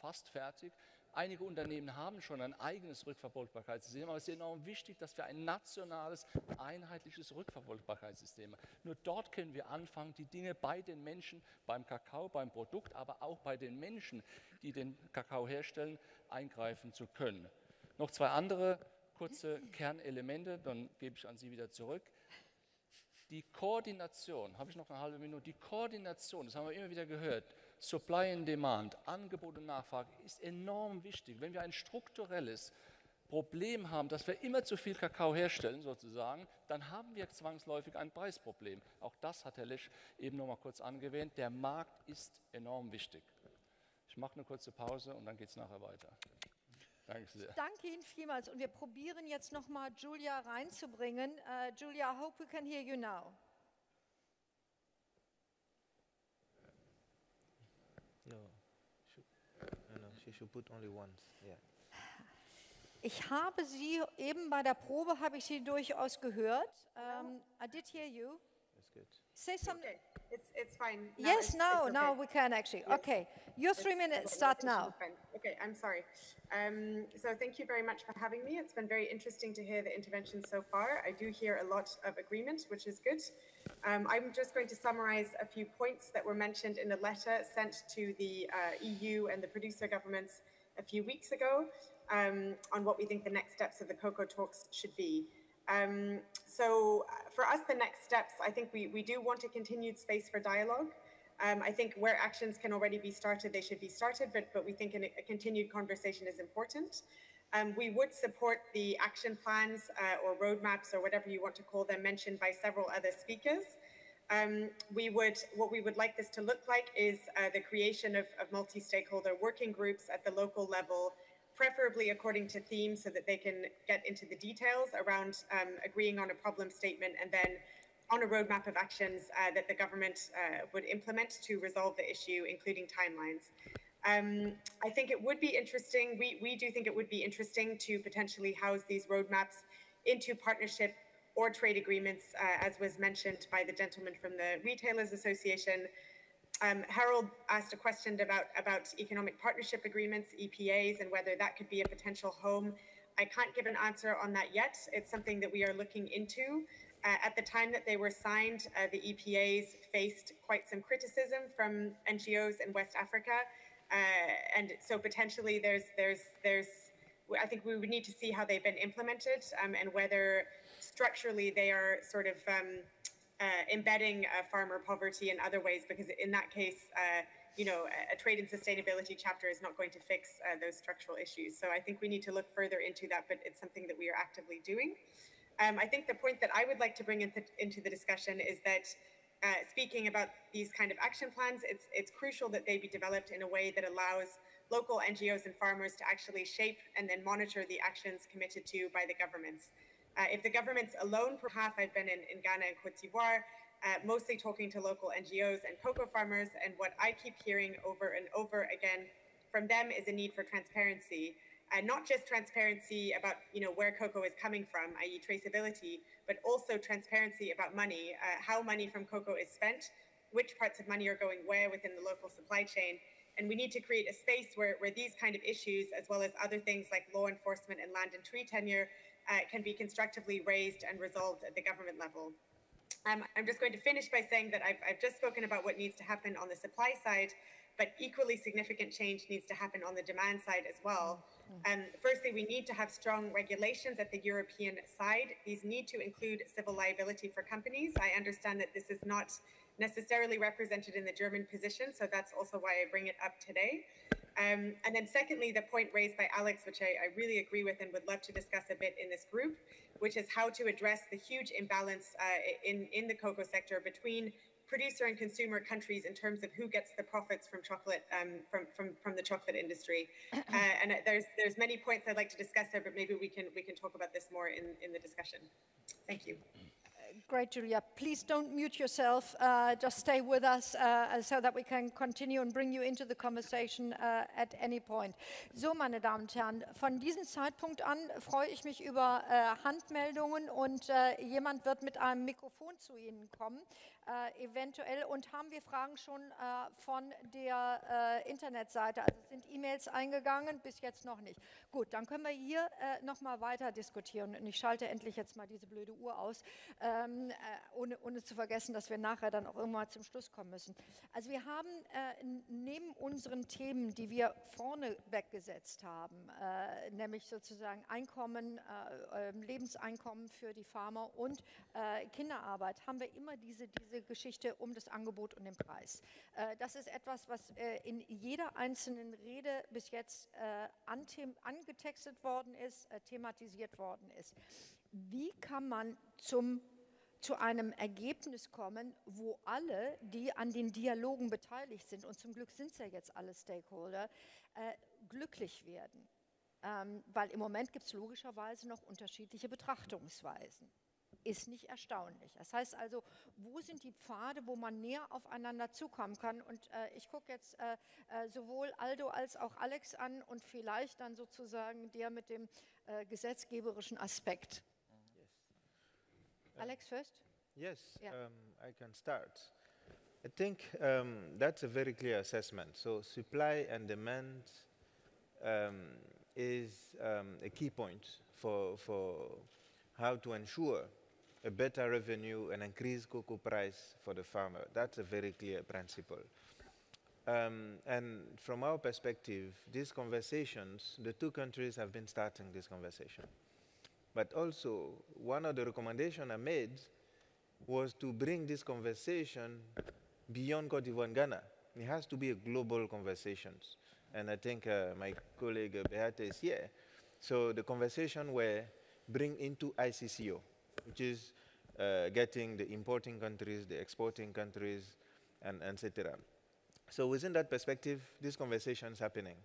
K: fast fertig. Einige Unternehmen haben schon ein eigenes Rückverfolgbarkeitssystem, aber es ist enorm wichtig, dass wir ein nationales, einheitliches Rückverfolgbarkeitssystem haben. Nur dort können wir anfangen, die Dinge bei den Menschen, beim Kakao, beim Produkt, aber auch bei den Menschen, die den Kakao herstellen, eingreifen zu können. Noch zwei andere kurze Kernelemente, dann gebe ich an Sie wieder zurück. Die Koordination, habe ich noch eine halbe Minute, die Koordination, das haben wir immer wieder gehört, Supply and Demand, Angebot und Nachfrage ist enorm wichtig. Wenn wir ein strukturelles Problem haben, dass wir immer zu viel Kakao herstellen sozusagen, dann haben wir zwangsläufig ein Preisproblem. Auch das hat Herr Lesch eben noch mal kurz angewähnt. Der Markt ist enorm wichtig. Ich mache eine kurze Pause und dann geht es nachher weiter. Danke sehr.
A: Danke Ihnen vielmals und wir probieren jetzt noch mal Julia reinzubringen. Julia, I hope we can hear you now.
E: No, she should put only once. Yeah.
A: Ich habe Sie eben bei der Probe habe ich Sie durchaus gehört. I did hear you.
E: That's good.
A: Say something.
L: Okay. It's fine.
A: Yes, now
L: okay.
A: we can actually.
L: Yes.
A: Okay, your 3 minutes start now.
L: Okay, I'm sorry. So thank you very much for having me. It's been very interesting to hear the interventions so far. I do hear a lot of agreement, which is good. I'm just going to summarize a few points that were mentioned in a letter sent to the EU and the producer governments a few weeks ago on what we think the next steps of the cocoa talks should be. So for us, the next steps, I think we do want a continued space for dialogue. I think where actions can already be started, they should be started, but we think a continued conversation is important. We would support the action plans or roadmaps or whatever you want to call them mentioned by several other speakers. What we would like this to look like is the creation of multi-stakeholder working groups at the local level, preferably according to themes so that they can get into the details around agreeing on a problem statement and then on a roadmap of actions that the government would implement to resolve the issue, including timelines. I think it would be interesting, we do think it would be interesting to potentially house these roadmaps into partnership or trade agreements, as was mentioned by the gentleman from the Retailers Association. Harold asked a question about economic partnership agreements, EPAs, and whether that could be a potential home. I can't give an answer on that yet. It's something that we are looking into. At the time that they were signed, the EPAs faced quite some criticism from NGOs in West Africa. And so potentially I think we would need to see how they've been implemented and whether structurally they are sort of embedding farmer poverty in other ways, because in that case, a trade and sustainability chapter is not going to fix those structural issues. So I think we need to look further into that, but it's something that we are actively doing. I think the point that I would like to bring into the discussion is that speaking about these kind of action plans, it's crucial that they be developed in a way that allows local NGOs and farmers to actually shape and then monitor the actions committed to by the governments. If the governments alone, per half, I've been in Ghana and Cote d'Ivoire, mostly talking to local NGOs and cocoa farmers, and what I keep hearing over and over again from them is a need for transparency. Not just transparency about where cocoa is coming from, i.e. traceability, but also transparency about money, how money from cocoa is spent, which parts of money are going where within the local supply chain. And we need to create a space where these kind of issues, as well as other things like law enforcement and land and tree tenure, can be constructively raised and resolved at the government level. I'm just going to finish by saying that I've just spoken about what needs to happen on the supply side, but equally significant change needs to happen on the demand side as well. Firstly, we need to have strong regulations at the European side. These need to include civil liability for companies. I understand that this is not necessarily represented in the German position, so that's also why I bring it up today. And then secondly, the point raised by Alex, which I really agree with and would love to discuss a bit in this group, which is how to address the huge imbalance in the cocoa sector between producer and consumer countries in terms of who gets the profits from chocolate, from the chocolate industry. And there's many points I'd like to discuss there, but maybe we can talk about this more in the discussion. Thank you.
A: Great, Julia. Please don't mute yourself. Just stay with us so that we can continue and bring you into the conversation at any point. So, meine Damen und Herren, von diesem Zeitpunkt an freue ich mich über Handmeldungen und jemand wird mit einem Mikrofon zu Ihnen kommen, eventuell. Und haben wir Fragen schon von der Internetseite? Also sind E-Mails eingegangen? Bis jetzt noch nicht. Gut, dann können wir hier nochmal weiter diskutieren. Und ich schalte endlich jetzt mal diese blöde Uhr aus. Ohne zu vergessen, dass wir nachher dann auch irgendwann zum Schluss kommen müssen. Also wir haben neben unseren Themen, die wir vorne weggesetzt haben, nämlich sozusagen Einkommen, Lebenseinkommen für die Farmer und Kinderarbeit, haben wir immer diese Geschichte um das Angebot und den Preis. Das ist etwas, was in jeder einzelnen Rede bis jetzt angetextet worden ist, thematisiert worden ist. Wie kann man zu einem Ergebnis kommen, wo alle, die an den Dialogen beteiligt sind, und zum Glück sind es ja jetzt alle Stakeholder, glücklich werden? Weil im Moment gibt es logischerweise noch unterschiedliche Betrachtungsweisen. Ist nicht erstaunlich. Das heißt also, wo sind die Pfade, wo man näher aufeinander zukommen kann? Und ich gucke jetzt sowohl Aldo als auch Alex an und vielleicht dann sozusagen der mit dem gesetzgeberischen Aspekt. Alex first?
E: Yes,
A: Yeah.
E: I can start. I think that's a very clear assessment. So supply and demand is a key point for how to ensure a better revenue and increased cocoa price for the farmer. That's a very clear principle. And from our perspective, these conversations, the two countries have been starting this conversation. But also, one of the recommendations I made was to bring this conversation beyond Cote d'Ivoire and Ghana. It has to be a global conversation. And I think my colleague Beate is here. So the conversation were bring into ICCO, which is getting the importing countries, the exporting countries, and etc. So within that perspective, this conversation is happening.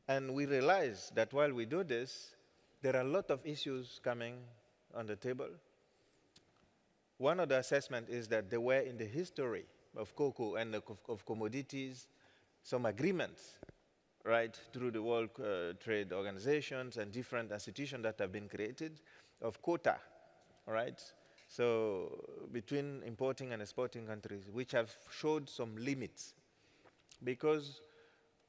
E: And we realize that while we do this, there are a lot of issues coming on the table. One of the assessments is that there were in the history of cocoa and of commodities some agreements, right, through the World Trade Organizations and different institutions that have been created of quota, right? So between importing and exporting countries, which have showed some limits, because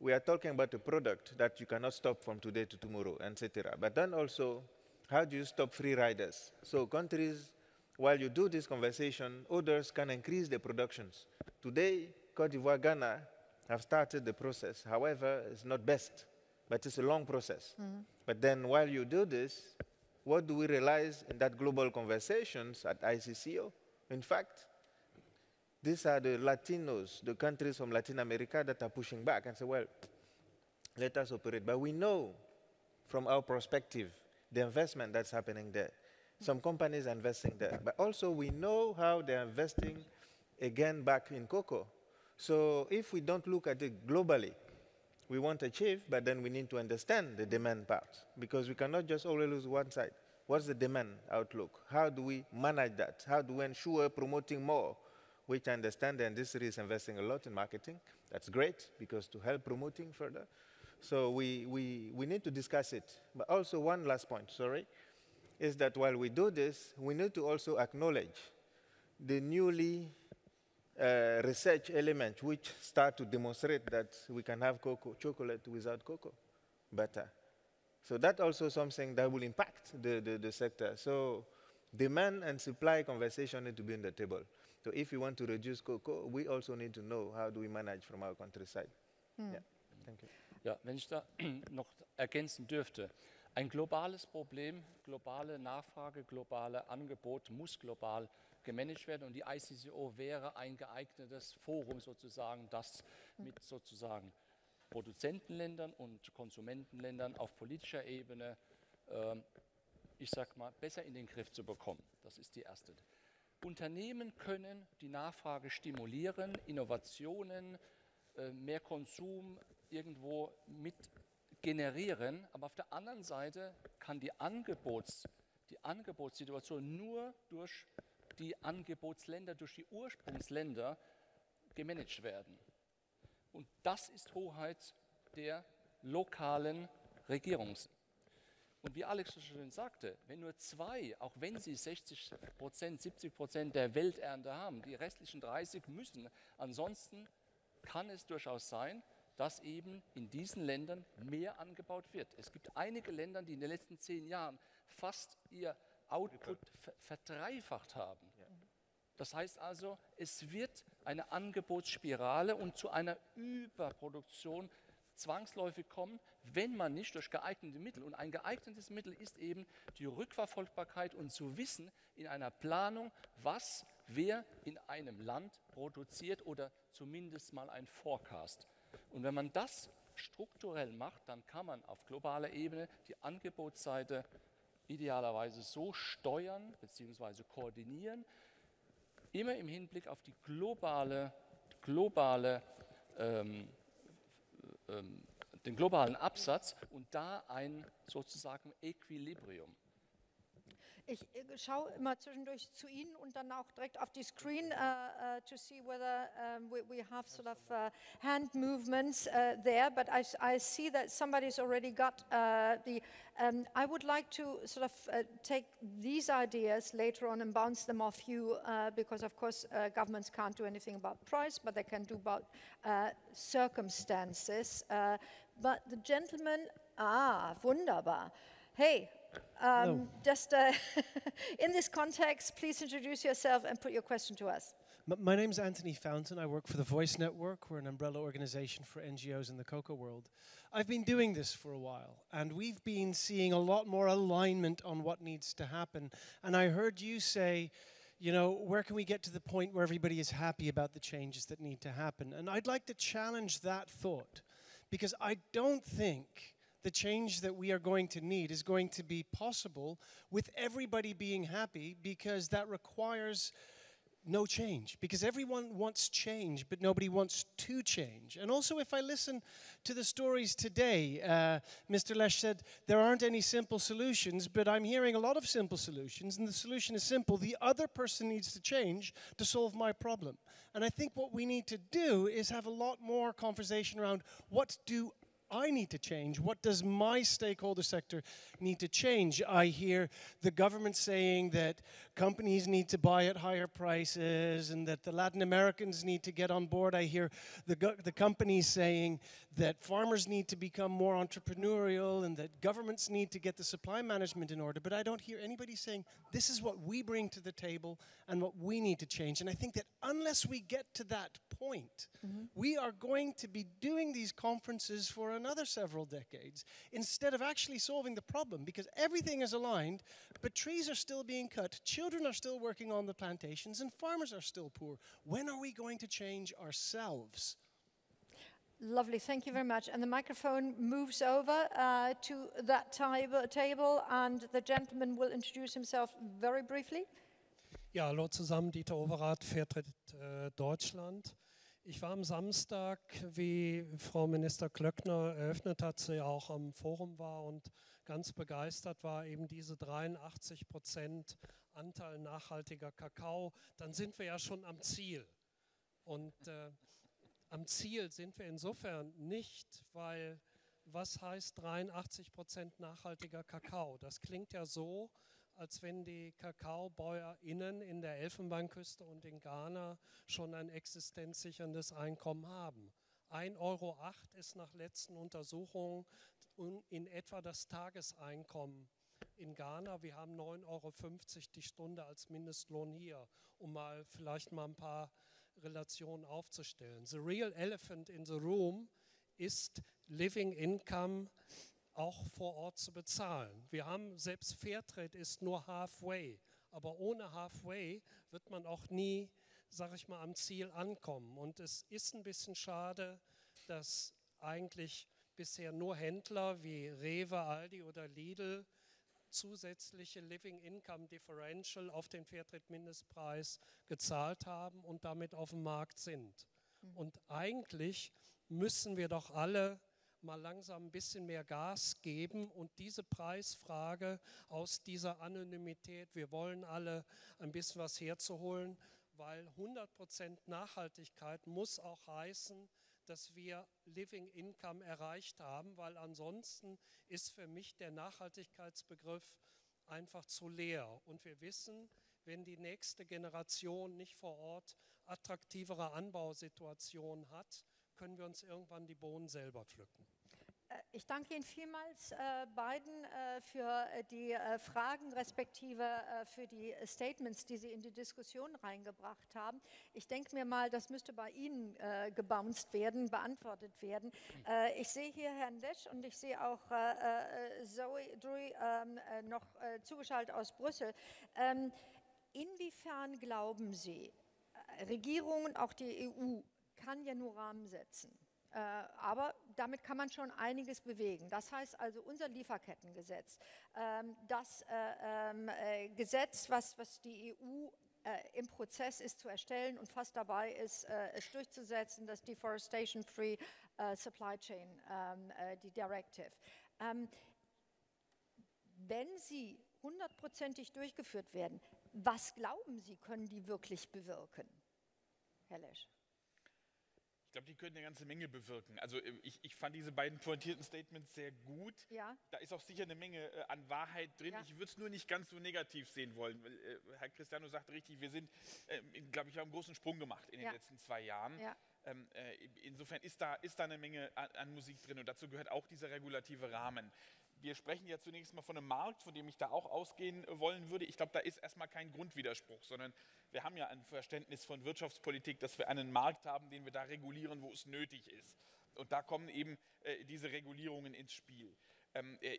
E: we are talking about a product that you cannot stop from today to tomorrow, etc. But then also, how do you stop free riders? So countries, while you do this conversation, others can increase their productions. Today, Cote d'Ivoire, Ghana have started the process. However, it's not best, but it's a long process. Mm-hmm. But then while you do this, what do we realize in that global conversations at ICCO? In fact, these are the Latinos, the countries from Latin America that are pushing back and say, well, let us operate. But we know from our perspective the investment that's happening there. Some companies are investing there. But also we know how they're investing again back in cocoa. So if we don't look at it globally, we won't achieve, but then we need to understand the demand part, because we cannot just always lose one side. What's the demand outlook? How do we manage that? How do we ensure promoting more? Which I understand the industry is investing a lot in marketing. That's great, because to help promoting further. So we need to discuss it. But also one last point, is that while we do this, we need to also acknowledge the newly research element which start to demonstrate that we can have chocolate without cocoa butter. So that's also something that will impact the sector. So demand and supply conversation need to be on the table. So if we want to reduce cocoa, we also need to know how do we manage from our countryside. Yeah. Thank you.
K: Ja, wenn ich da noch ergänzen dürfte. Ein globales Problem, globale Nachfrage, globale Angebot muss global gemanagt werden, und die ICCO wäre ein geeignetes Forum sozusagen, das mit sozusagen Produzentenländern und Konsumentenländern auf politischer Ebene, ich sag mal, besser in den Griff zu bekommen. Das ist die erste. Unternehmen können die Nachfrage stimulieren, Innovationen, mehr Konsum irgendwo mit generieren, aber auf der anderen Seite kann die Angebotssituation nur durch die Angebotsländer durch die Ursprungsländer gemanagt werden. Und das ist Hoheit der lokalen Regierung. Und wie Alex so schön sagte, wenn nur 2, auch wenn sie 60%, 70% der Welternte haben, die restlichen 30 müssen, ansonsten kann es durchaus sein, dass eben in diesen Ländern mehr angebaut wird. Es gibt einige Länder, die in den letzten 10 Jahren fast ihr Output verdreifacht haben. Das heißt also, es wird eine Angebotsspirale und zu einer Überproduktion zwangsläufig kommen, wenn man nicht durch geeignete Mittel, und ein geeignetes Mittel ist eben die Rückverfolgbarkeit und zu wissen in einer Planung, was wer in einem Land produziert oder zumindest mal ein Forecast. Und wenn man das strukturell macht, dann kann man auf globaler Ebene die Angebotsseite idealerweise so steuern bzw. koordinieren, immer im Hinblick auf die den globalen Absatz und da ein sozusagen Equilibrium.
A: Ich schaue immer zwischendurch zu Ihnen und dann auch direkt auf die Screen to see whether we have sort of hand movements there, but I see that somebody's already got the, I would like to sort of take these ideas later on and bounce them off you because of course governments can't do anything about price, but they can do about circumstances. But the gentleman, wunderbar. Hey, just in this context, please introduce yourself and put your question to us.
M: My name's Anthony Fountain. I work for the Voice Network. We're an umbrella organization for NGOs in the cocoa world. I've been doing this for a while, and we've been seeing a lot more alignment on what needs to happen. And I heard you say, you know, where can we get to the point where everybody is happy about the changes that need to happen? And I'd like to challenge that thought, because I don't think the change that we are going to need is going to be possible with everybody being happy, because that requires no change, because everyone wants change, but nobody wants to change. And also, if I listen to the stories today, Mr. Lesch said there aren't any simple solutions, but I'm hearing a lot of simple solutions, and the solution is simple. The other person needs to change to solve my problem. And I think what we need to do is have a lot more conversation around what do I need to change? What does my stakeholder sector need to change? I hear the government saying that companies need to buy at higher prices and that the Latin Americans need to get on board. I hear the companies saying that farmers need to become more entrepreneurial and that governments need to get the supply management in order. But I don't hear anybody saying this is what we bring to the table and what we need to change. And I think that unless we get to that point, we are going to be doing these conferences for another several decades instead of actually solving the problem, because everything is aligned, but trees are still being cut, children are still working on the plantations, and farmers are still poor. When are we going to change ourselves?
A: Lovely, thank you very much. And the microphone moves over to that table, and the gentleman will introduce himself very briefly.
N: Ja, hallo zusammen, Dieter Overath, Fairtrade Deutschland. Ich war am Samstag, wie Frau Minister Klöckner eröffnet hat, sie auch am Forum war und ganz begeistert war, eben diese 83% Anteil nachhaltiger Kakao. Dann sind wir ja schon am Ziel. Und am Ziel sind wir insofern nicht, weil was heißt 83% nachhaltiger Kakao? Das klingt ja so, als wenn die KakaobäuerInnen in der Elfenbeinküste und in Ghana schon ein existenzsicherndes Einkommen haben. 1,08 € ist nach letzten Untersuchungen in etwa das Tageseinkommen in Ghana. Wir haben 9,50 € die Stunde als Mindestlohn hier, um vielleicht mal ein paar Relationen aufzustellen. The real elephant in the room ist Living Income auch vor Ort zu bezahlen. Wir haben, selbst Fairtrade ist nur halfway, aber ohne halfway wird man auch nie, sage ich mal, am Ziel ankommen. Und es ist ein bisschen schade, dass eigentlich bisher nur Händler wie Rewe, Aldi oder Lidl zusätzliche Living Income Differential auf den Fairtrade-Mindestpreis gezahlt haben und damit auf dem Markt sind. Und eigentlich müssen wir doch alle mal langsam ein bisschen mehr Gas geben und diese Preisfrage aus dieser Anonymität, wir wollen alle ein bisschen was herzuholen, weil 100% Nachhaltigkeit muss auch heißen, dass wir Living Income erreicht haben, weil ansonsten ist für mich der Nachhaltigkeitsbegriff einfach zu leer. Und wir wissen, wenn die nächste Generation nicht vor Ort attraktivere Anbausituationen hat, können wir uns irgendwann die Bohnen selber pflücken.
A: Ich danke Ihnen vielmals beiden für die Fragen respektive für die Statements, die Sie in die Diskussion reingebracht haben. Ich denke mir mal, das müsste bei Ihnen gebounced werden, beantwortet werden. Ich sehe hier Herrn Lesch und ich sehe auch Zoe Drui noch zugeschaltet aus Brüssel. Inwiefern glauben Sie, Regierungen, auch die EU, kann ja nur Rahmen setzen? Aber damit kann man schon einiges bewegen. Das heißt also, unser Lieferkettengesetz, das Gesetz, was die EU im Prozess ist zu erstellen und fast dabei ist, es durchzusetzen, das Deforestation-Free Supply Chain, die Directive. Wenn sie 100%ig durchgeführt werden, was glauben Sie, können die wirklich bewirken, Herr Lesch?
J: Ich glaube, die können eine ganze Menge bewirken. Also ich fand diese beiden pointierten Statements sehr gut.
A: Ja.
J: Da ist auch sicher eine Menge an Wahrheit drin. Ja. Ich würde es nur nicht ganz so negativ sehen wollen. Weil, Herr Cristiano sagt richtig, wir sind, glaube ich, haben einen großen Sprung gemacht in den letzten 2 Jahren. Ja. Insofern ist da eine Menge an Musik drin und dazu gehört auch dieser regulative Rahmen. Wir sprechen ja zunächst mal von einem Markt, von dem ich da auch ausgehen wollen würde. Ich glaube, da ist erstmal kein Grundwiderspruch, sondern wir haben ja ein Verständnis von Wirtschaftspolitik, dass wir einen Markt haben, den wir da regulieren, wo es nötig ist. Und da kommen eben diese Regulierungen ins Spiel.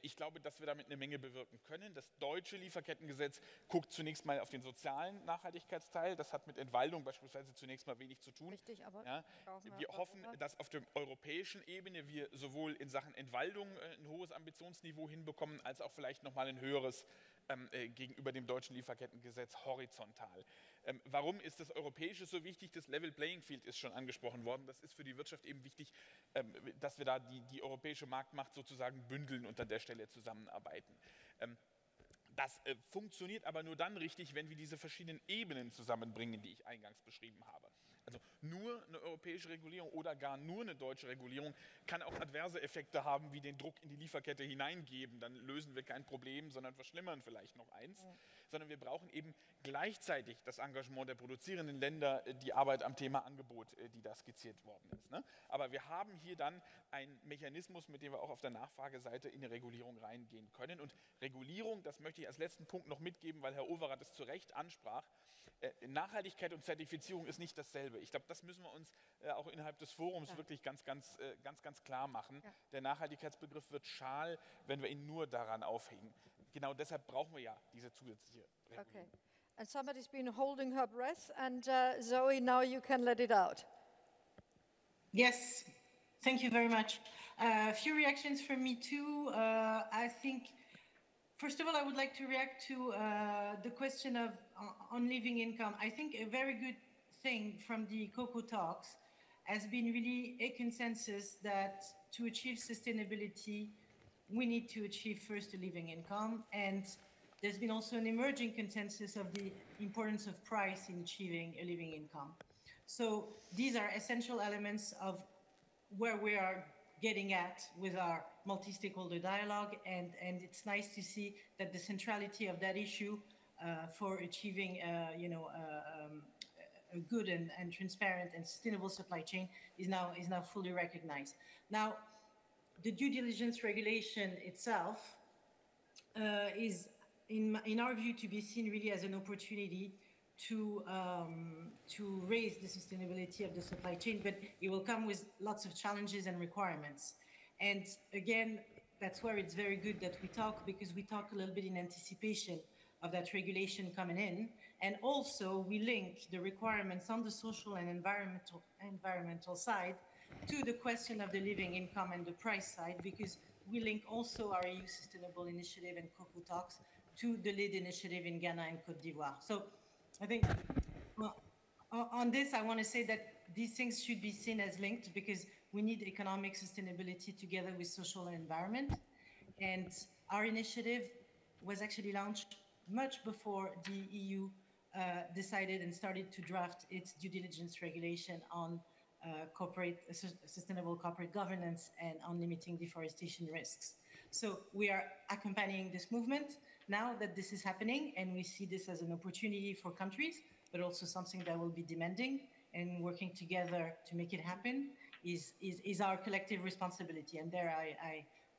J: Ich glaube, dass wir damit eine Menge bewirken können. Das deutsche Lieferkettengesetz guckt zunächst mal auf den sozialen Nachhaltigkeitsteil. Das hat mit Entwaldung beispielsweise zunächst mal wenig zu tun.
A: Richtig, aber
J: ja, wir hoffen, dass auf der europäischen Ebene wir sowohl in Sachen Entwaldung ein hohes Ambitionsniveau hinbekommen, als auch vielleicht nochmal ein höheres gegenüber dem deutschen Lieferkettengesetz horizontal. Warum ist das Europäische so wichtig? Das Level Playing Field ist schon angesprochen worden. Das ist für die Wirtschaft eben wichtig, dass wir da die europäische Marktmacht sozusagen bündeln und an der Stelle zusammenarbeiten. Das funktioniert aber nur dann richtig, wenn wir diese verschiedenen Ebenen zusammenbringen, die ich eingangs beschrieben habe. Also nur eine europäische Regulierung oder gar nur eine deutsche Regulierung kann auch adverse Effekte haben, wie den Druck in die Lieferkette hineingeben. Dann lösen wir kein Problem, sondern verschlimmern vielleicht noch eins. Ja. Sondern wir brauchen eben gleichzeitig das Engagement der produzierenden Länder, die Arbeit am Thema Angebot, die da skizziert worden ist. Ne? Aber wir haben hier dann einen Mechanismus, mit dem wir auch auf der Nachfrageseite in die Regulierung reingehen können. Und Regulierung, das möchte ich als letzten Punkt noch mitgeben, weil Herr Overath es zu Recht ansprach, Nachhaltigkeit und Zertifizierung ist nicht dasselbe. Ich glaube, das müssen wir uns auch innerhalb des Forums wirklich ganz klar machen. Ja. Der Nachhaltigkeitsbegriff wird schal, wenn wir ihn nur daran aufhängen. Genau deshalb brauchen wir ja diese zusätzliche Regulierung.
A: Okay. And somebody's been holding her breath and Zoe, now you can let it out.
D: Yes, thank you very much. A few reactions from me too. I think first of all, I would like to react to the question of on living income. I think a very good thing from the Cocoa talks has been really a consensus that to achieve sustainability, we need to achieve first a living income. And there's been also an emerging consensus of the importance of price in achieving a living income. So these are essential elements of where we are getting at with our multi-stakeholder dialogue, and it's nice to see that the centrality of that issue for achieving a good and transparent and sustainable supply chain is now fully recognized. Now, the due diligence regulation itself is, in our view, to be seen really as an opportunity to raise the sustainability of the supply chain, but it will come with lots of challenges and requirements. And again, that's where it's very good that we talk, because we talk a little bit in anticipation of that regulation coming in, and also we link the requirements on the social and environmental side to the question of the living income and the price side, because we link also our EU Sustainable Initiative and Cocoa Talks to the LEAD initiative in Ghana and Cote d'Ivoire. So I think on this, I want to say that these things should be seen as linked, because we need economic sustainability together with social and environment. And our initiative was actually launched much before the EU decided and started to draft its due diligence regulation on sustainable corporate governance and on limiting deforestation risks. So we are accompanying this movement now that this is happening, and we see this as an opportunity for countries, but also something that will be demanding, and working together to make it happen is our collective responsibility. And there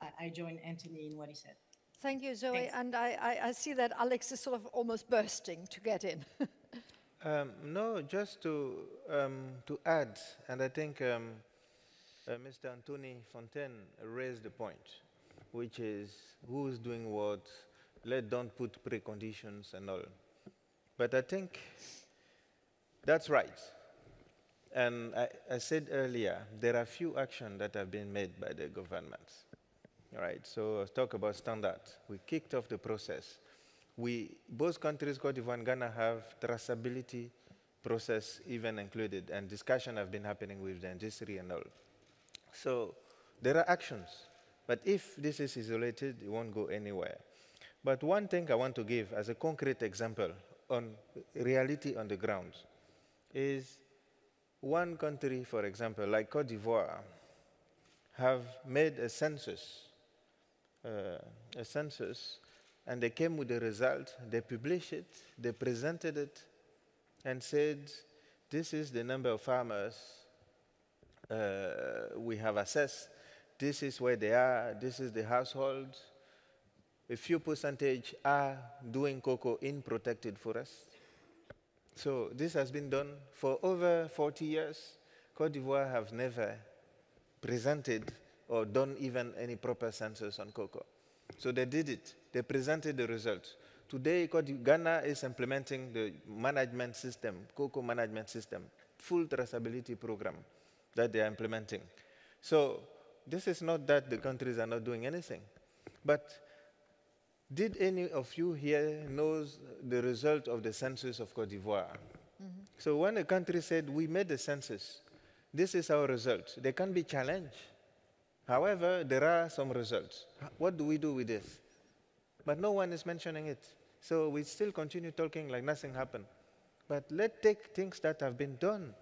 D: I join Anthony in what he said.
A: Thank you, Zoe.
D: Thanks.
A: And I see that Alex is sort of almost bursting to get in.
E: No, just to add, and I think Mr. Anthony Fontaine raised the point, which is who is doing what, don't put preconditions and all. But I think that's right. And I said earlier, there are few actions that have been made by the governments. All right, so let's talk about standards. We kicked off the process. Both countries, Cote d'Ivoire and Ghana, have traceability process even included, and discussion have been happening with the industry and all. So there are actions, but if this is isolated, it won't go anywhere. But one thing I want to give as a concrete example on reality on the ground is one country, for example, like Cote d'Ivoire, have made a census, and they came with the result, they published it, they presented it, and said, this is the number of farmers we have assessed, this is where they are, this is the household. A few percentage are doing cocoa in protected forests. So this has been done for over 40 years. Cote d'Ivoire have never presented or done even any proper census on cocoa. So they did it. They presented the results. Today, Ghana is implementing the management system, cocoa management system, full traceability program that they are implementing. So this is not that the countries are not doing anything. But did any of you here knows the result of the census of Cote d'Ivoire? Mm-hmm. So when a country said, we made the census, this is our result, they can be challenged. However, there are some results. What do we do with this? But no one is mentioning it. So we still continue talking like nothing happened. But let's take things that have been done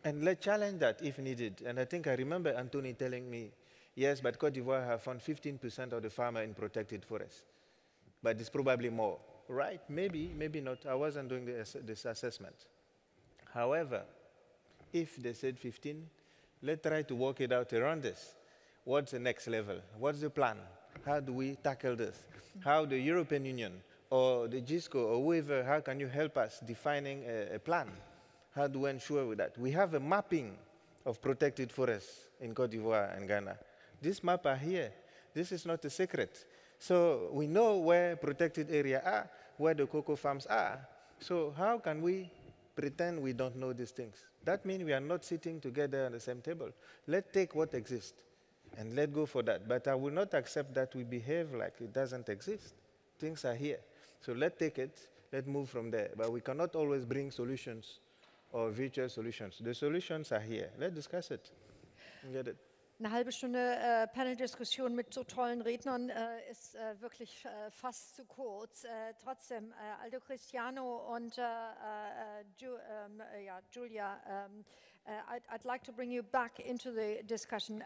E: and let's challenge that if needed. And I think I remember Anthony telling me, yes, but Cote d'Ivoire have found 15% of the farmer in protected forests. But it's probably more, right? Maybe, maybe not. I wasn't doing this assessment. However, if they said 15, let's try to work it out around this. What's the next level? What's the plan? How do we tackle this? How the European Union or the GISCO or whoever, how can you help us defining a plan? How do we ensure with that? We have a mapping of protected forests in Cote d'Ivoire and Ghana. These maps are here. This is not a secret. So we know where protected areas are, where the cocoa farms are. So how can we pretend we don't know these things? That means we are not sitting together on the same table. Let's take what exists and let's go for that. But I will not accept that we behave like it doesn't exist. Things are here. So let's take it, let's move from there. But we cannot always bring solutions or virtual solutions. The solutions are here. Let's discuss it and get it.
A: Eine halbe Stunde Panel-Diskussion mit so tollen Rednern ist wirklich fast zu kurz. Trotzdem, Aldo Cristiano und Julia, I'd like to bring you back into the discussion.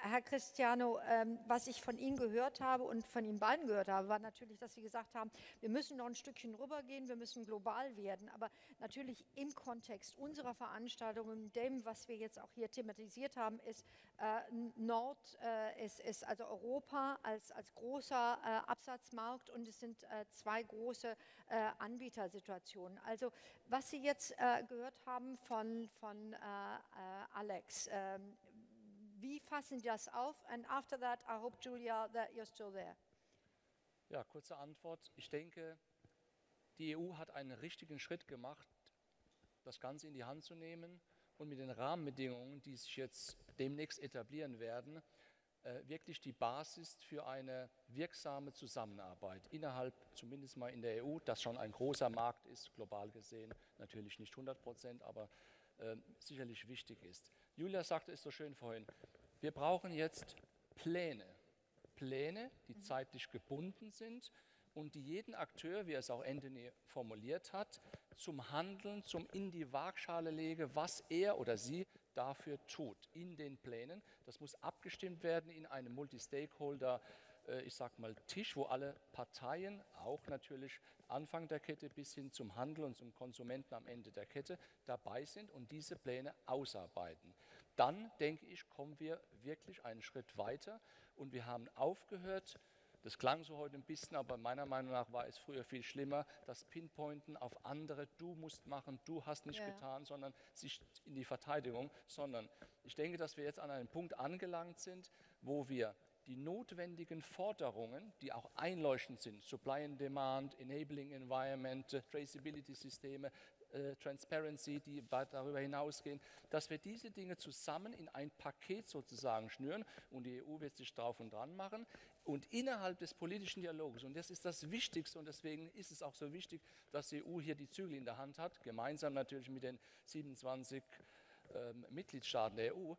A: Herr Cristiano, was ich von Ihnen gehört habe und von Ihnen beiden gehört habe, war natürlich, dass Sie gesagt haben, wir müssen noch ein Stückchen rübergehen, wir müssen global werden, aber natürlich im Kontext unserer Veranstaltung, in dem, was wir jetzt auch hier thematisiert haben, ist ist also Europa als großer Absatzmarkt und es sind zwei große Anbietersituationen. Also was Sie jetzt gehört haben von Alex, wie fassen Sie das auf? And after that, I hope, Julia, that you're still there.
K: Ja, kurze Antwort. Ich denke, die EU hat einen richtigen Schritt gemacht, das Ganze in die Hand zu nehmen und mit den Rahmenbedingungen, die sich jetzt demnächst etablieren werden, wirklich die Basis für eine wirksame Zusammenarbeit innerhalb, zumindest mal in der EU, das schon ein großer Markt ist, global gesehen, natürlich nicht 100%, aber sicherlich wichtig ist. Julia sagte es so schön vorhin, wir brauchen jetzt Pläne, die zeitlich gebunden sind und die jeden Akteur, wie es auch Anthony formuliert hat, zum Handeln, zum in die Waagschale lege, was er oder sie dafür tut, in den Plänen. Das muss abgestimmt werden in einem Multi-Stakeholder, ich sag mal, Tisch, wo alle Parteien, auch natürlich Anfang der Kette bis hin zum Handel und zum Konsumenten am Ende der Kette dabei sind und diese Pläne ausarbeiten. Dann, denke ich, kommen wir wirklich einen Schritt weiter und wir haben aufgehört, das klang so heute ein bisschen, aber meiner Meinung nach war es früher viel schlimmer, das Pinpointen auf andere, du musst machen, du hast nicht getan, sondern sich in die Verteidigung, sondern ich denke, dass wir jetzt an einem Punkt angelangt sind, wo wir die notwendigen Forderungen, die auch einleuchtend sind, Supply and Demand, Enabling Environment, Traceability-Systeme, Transparency, die darüber hinausgehen, dass wir diese Dinge zusammen in ein Paket sozusagen schnüren und die EU wird sich drauf und dran machen und innerhalb des politischen Dialogs, und das ist das Wichtigste und deswegen ist es auch so wichtig, dass die EU hier die Zügel in der Hand hat, gemeinsam natürlich mit den 27 Mitgliedstaaten der EU,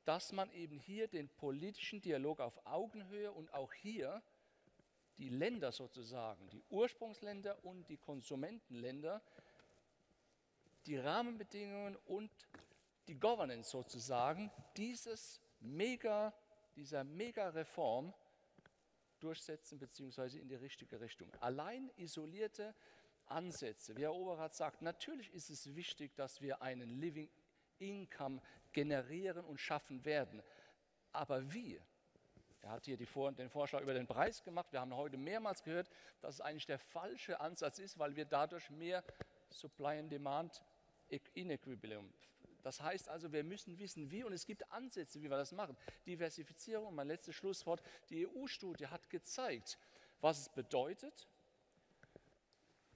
K: dass man eben hier den politischen Dialog auf Augenhöhe und auch hier die Länder sozusagen, die Ursprungsländer und die Konsumentenländer, die Rahmenbedingungen und die Governance sozusagen dieser Mega-Reform durchsetzen bzw. in die richtige Richtung. Allein isolierte Ansätze, wie Herr Oberrat sagt, natürlich ist es wichtig, dass wir einen Living Income generieren und schaffen werden. Aber wie? Er hat hier den Vorschlag über den Preis gemacht. Wir haben heute mehrmals gehört, dass es eigentlich der falsche Ansatz ist, weil wir dadurch mehr Supply and Demand Inequilibrium. Das heißt also, wir müssen wissen, wie, und es gibt Ansätze, wie wir das machen. Diversifizierung, mein letztes Schlusswort, die EU-Studie hat gezeigt, was es bedeutet,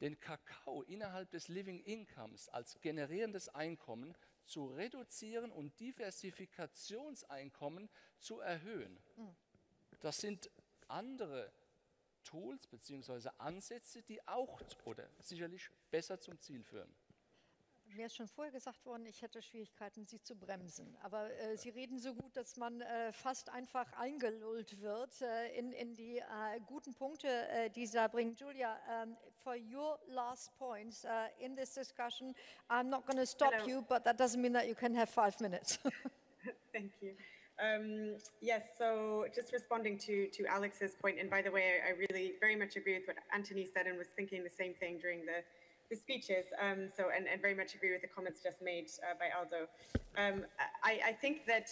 K: den Kakao innerhalb des Living Incomes als generierendes Einkommen zu reduzieren und Diversifikationseinkommen zu erhöhen. Das sind andere Tools bzw. Ansätze, die auch oder sicherlich besser zum Ziel führen.
A: Mir ist schon vorher gesagt worden, ich hätte Schwierigkeiten, Sie zu bremsen. Aber Sie reden so gut, dass man fast einfach eingelullt wird in die guten Punkte, die Sie da bringen. Julia, for your last points in this discussion, I'm not going to stop you, but that doesn't mean that you can have 5 minutes.
L: Thank you. Yes, so just responding to Alex's point, and by the way, I really very much agree with what Anthony said and was thinking the same thing during the speeches, and very much agree with the comments just made by Aldo. I think that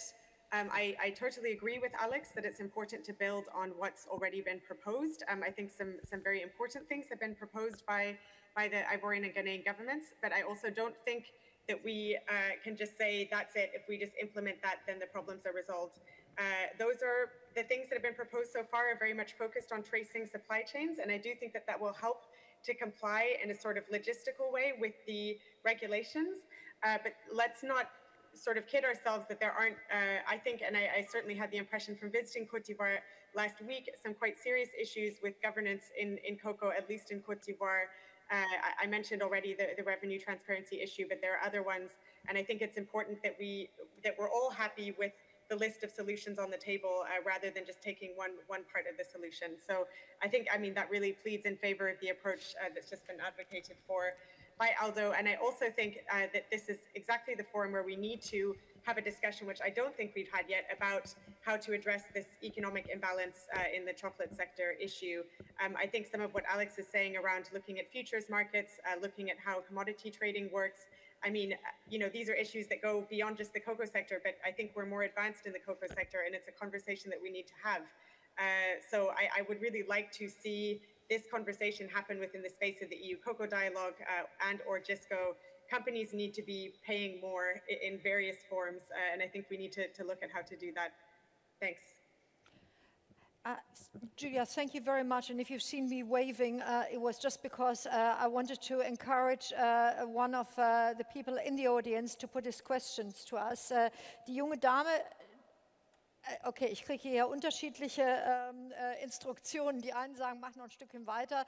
L: I totally agree with Alex that it's important to build on what's already been proposed. I think some very important things have been proposed by the Ivorian and Ghanaian governments, but I also don't think that we can just say that's it. If we just implement that, then the problems are resolved. Those are the things that have been proposed so far are very much focused on tracing supply chains, and I do think that that will help to comply in a sort of logistical way with the regulations. But let's not sort of kid ourselves that there aren't, I think, and I certainly had the impression from visiting Cote d'Ivoire last week, some quite serious issues with governance in cocoa, at least in Cote d'Ivoire. I mentioned already the revenue transparency issue, but there are other ones. And I think it's important that we're all happy with the list of solutions on the table rather than just taking one part of the solution. So I think, that really pleads in favor of the approach that's just been advocated for by Aldo. And I also think that this is exactly the forum where we need to have a discussion, which I don't think we've had yet, about how to address this economic imbalance in the chocolate sector issue. I think some of what Alex is saying around looking at futures markets, looking at how commodity trading works, these are issues that go beyond just the cocoa sector, but I think we're more advanced in the cocoa sector, and it's a conversation that we need to have. So I would really like to see this conversation happen within the space of the EU Cocoa Dialogue and or GISCO. Companies need to be paying more in various forms, and I think we need to look at how to do that. Thanks.
A: Julia, thank you very much. And if you've seen me waving, it was just because I wanted to encourage one of the people in the audience to put his questions to us. Die junge Dame, okay, ich kriege hier unterschiedliche Instruktionen. Die einen sagen, mach noch ein Stückchen weiter.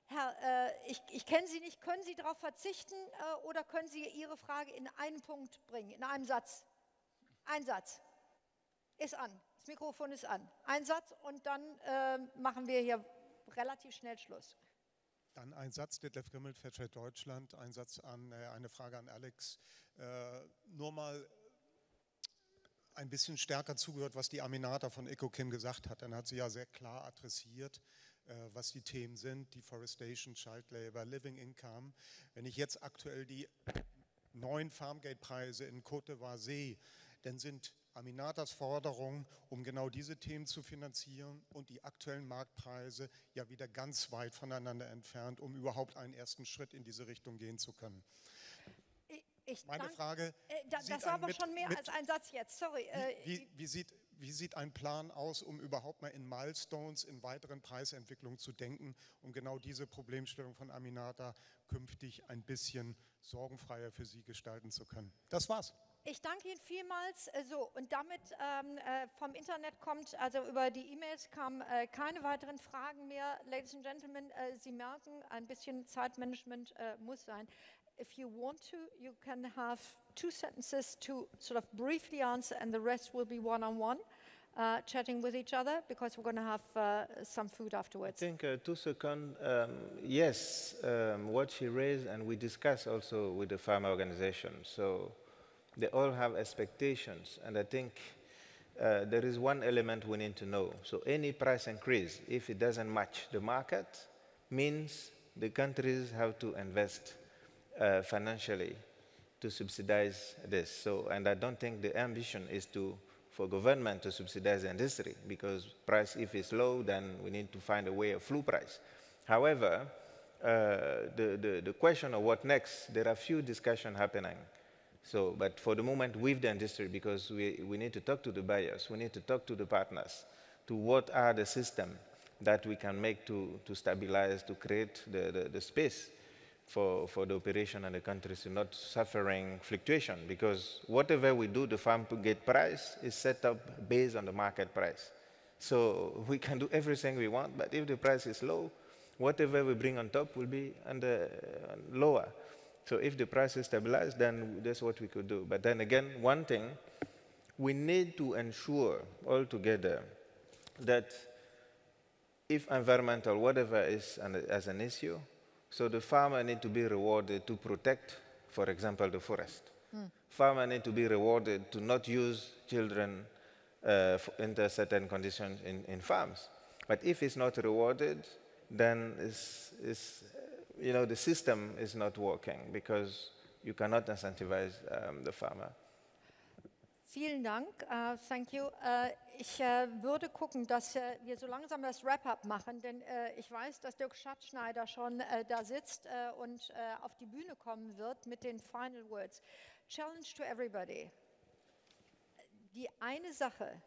A: Herr, ich kenne Sie nicht. Können Sie darauf verzichten oder können Sie Ihre Frage in einen Punkt bringen, in einem Satz? Ein Satz. Ist an. Das Mikrofon ist an. Ein Satz und dann machen wir hier relativ schnell Schluss.
O: Dann ein Satz, Detlef Grimmelt, Fairtrade Deutschland. Ein Satz an, eine Frage an Alex. Nur mal ein bisschen stärker zugehört, was die Aminata von EcoChem gesagt hat. Dann hat sie ja sehr klar adressiert, was die Themen sind, Deforestation, Child Labor, Living Income. Wenn ich jetzt aktuell die neuen Farmgate-Preise in Cote d'ivoire sehe, dann sind Aminatas Forderungen, um genau diese Themen zu finanzieren und die aktuellen Marktpreise ja wieder ganz weit voneinander entfernt, um überhaupt einen ersten Schritt in diese Richtung gehen zu können. Meine Frage,
A: das war aber schon mehr als ein Satz jetzt, sorry.
O: Wie sieht ein Plan aus, um überhaupt mal in Milestones, in weiteren Preisentwicklungen zu denken, um genau diese Problemstellung von Aminata künftig ein bisschen sorgenfreier für Sie gestalten zu können? Das war's.
A: Ich danke Ihnen vielmals. So, und damit vom Internet kommt, also über die E-Mails kamen keine weiteren Fragen mehr. Ladies and Gentlemen, Sie merken, ein bisschen Zeitmanagement muss sein. If you want to, you can have 2 sentences to sort of briefly answer, and the rest will be one-on-one, chatting with each other, because we're going to have some food afterwards.
E: I think 2 seconds, yes, what she raised, and we discussed also with the farmer organization. So they all have expectations, and I think there is one element we need to know. So any price increase, if it doesn't match the market, means the countries have to invest financially to subsidize this. So, and I don't think the ambition is for government to subsidize the industry, because price, if it's low, then we need to find a way of floor price. However, the question of what next, there are few discussions happening. So, but for the moment with the industry, because we need to talk to the buyers, we need to talk to the partners, to what are the systems that we can make to stabilize, to create the space for the operation and the countries to not suffering fluctuation, because whatever we do, the farm to get price is set up based on the market price. So we can do everything we want, but if the price is low, whatever we bring on top will be lower. So if the price is stabilized, then that's what we could do. But then again, one thing, we need to ensure altogether that if environmental, whatever is as an issue, so the farmer need to be rewarded to protect, for example, the forest. Farmer need to be rewarded to not use children under certain conditions in farms. But if it's not rewarded, then the system is not working, because you cannot incentivize the farmer.
A: Vielen Dank, thank you. Ich würde gucken, dass wir so langsam das Wrap-up machen, denn ich weiß, dass Dirk Schatzschneider schon da sitzt und auf die Bühne kommen wird mit den Final Words. Challenge to everybody. Die eine Sache,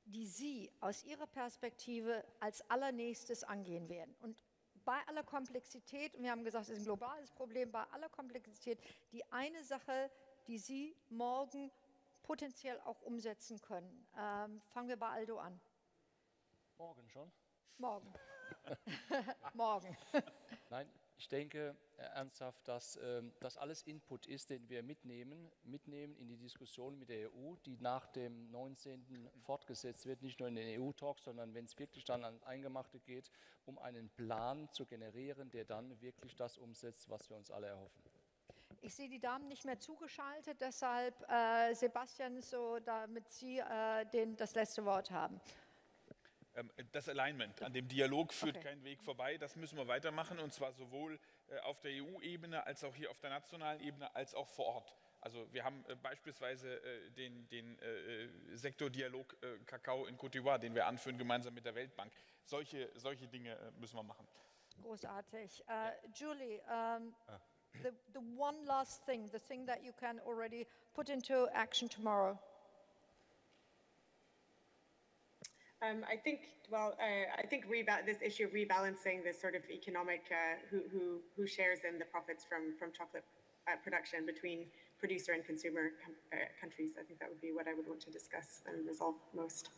A: die Sie aus Ihrer Perspektive als allernächstes angehen werden, und bei aller Komplexität, und wir haben gesagt, es ist ein globales Problem, bei aller Komplexität, die eine Sache, die Sie morgen potenziell auch umsetzen können. Fangen wir bei Aldo an.
K: Morgen schon?
A: Morgen. Morgen.
K: Nein, ich denke ernsthaft, dass das alles Input ist, den wir mitnehmen in die Diskussion mit der EU, die nach dem 19. fortgesetzt wird, nicht nur in den EU-Talks, sondern wenn es wirklich dann ans Eingemachte geht, um einen Plan zu generieren, der dann wirklich das umsetzt, was wir uns alle erhoffen.
A: Ich sehe die Damen nicht mehr zugeschaltet, deshalb Sebastian, so damit Sie das letzte Wort haben.
J: Das Alignment, an dem Dialog führt kein Weg vorbei, das müssen wir weitermachen, und zwar sowohl auf der EU-Ebene als auch hier auf der nationalen Ebene als auch vor Ort. Also wir haben beispielsweise den Sektordialog Kakao in Cote d'Ivoire, den wir anführen gemeinsam mit der Weltbank. Solche Dinge müssen wir machen.
A: Großartig. Julie, the one last thing, the thing that you can already put into action tomorrow.
L: I think this issue of rebalancing this sort of economic who shares in the profits from chocolate production between producer and consumer countries. I think that would be what I would want to discuss and resolve most.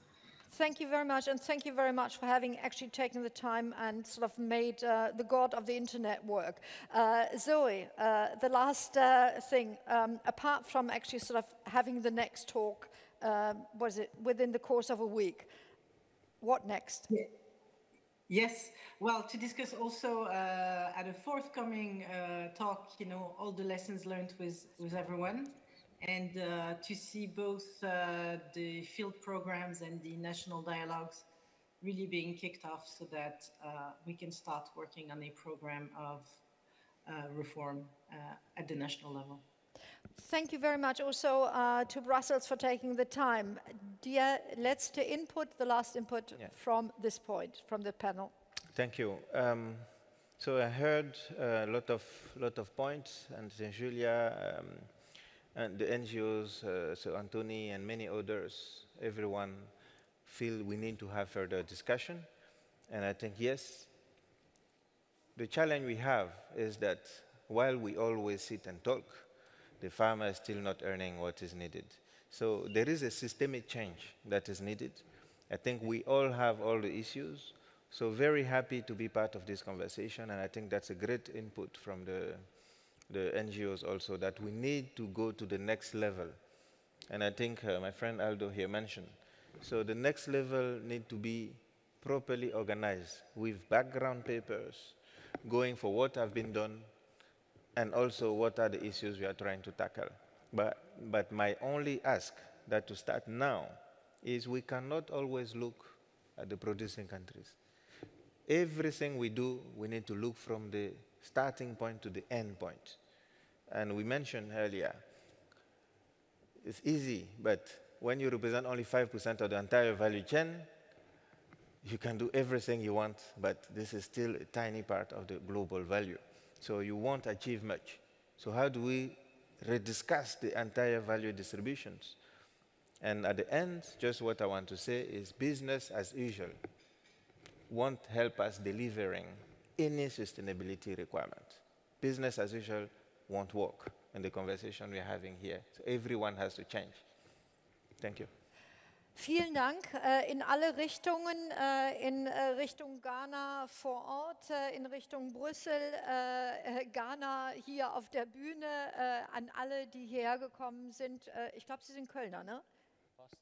A: Thank you very much, and thank you very much for having actually taken the time and sort of made the god of the internet work. Zoe, the last thing, apart from actually sort of having the next talk, was it within the course of a week? What next?
D: Yeah. Yes, well, to discuss also at a forthcoming talk, you know, all the lessons learned with everyone, and to see both the field programs and the national dialogues really being kicked off so that we can start working on a program of reform at the national level.
A: Thank you very much also to Brussels for taking the time. Dear, let's to input, the last input from this point, from the panel.
E: Thank you. So I heard a lot of points, and Julia, and the NGOs, so Anthony and many others, everyone feel we need to have further discussion. And I think, yes, the challenge we have is that while we always sit and talk, the farmer is still not earning what is needed. So there is a systemic change that is needed. I think we all have all the issues. So very happy to be part of this conversation, and I think that's a great input from the NGOs also, that we need to go to the next level. And I think my friend Aldo here mentioned. So the next level need to be properly organized with background papers, going for what have been done, and also what are the issues we are trying to tackle. But my only ask that to start now is we cannot always look at the producing countries. Everything we do, we need to look from the starting point to the end point. And we mentioned earlier, it's easy, but when you represent only 5% of the entire value chain, you can do everything you want, but this is still a tiny part of the global value. So you won't achieve much. So how do we rediscuss the entire value distributions? And at the end, just what I want to say is business as usual won't help us delivering any sustainability requirement. Business as usual won't work in the conversation we're having here. So everyone has to change. Thank you.
A: Vielen Dank in alle Richtungen, in Richtung Ghana vor Ort, in Richtung Brüssel, Ghana hier auf der Bühne, an alle, die hierher gekommen sind. Ich glaube, Sie sind Kölner, ne?
K: Fast,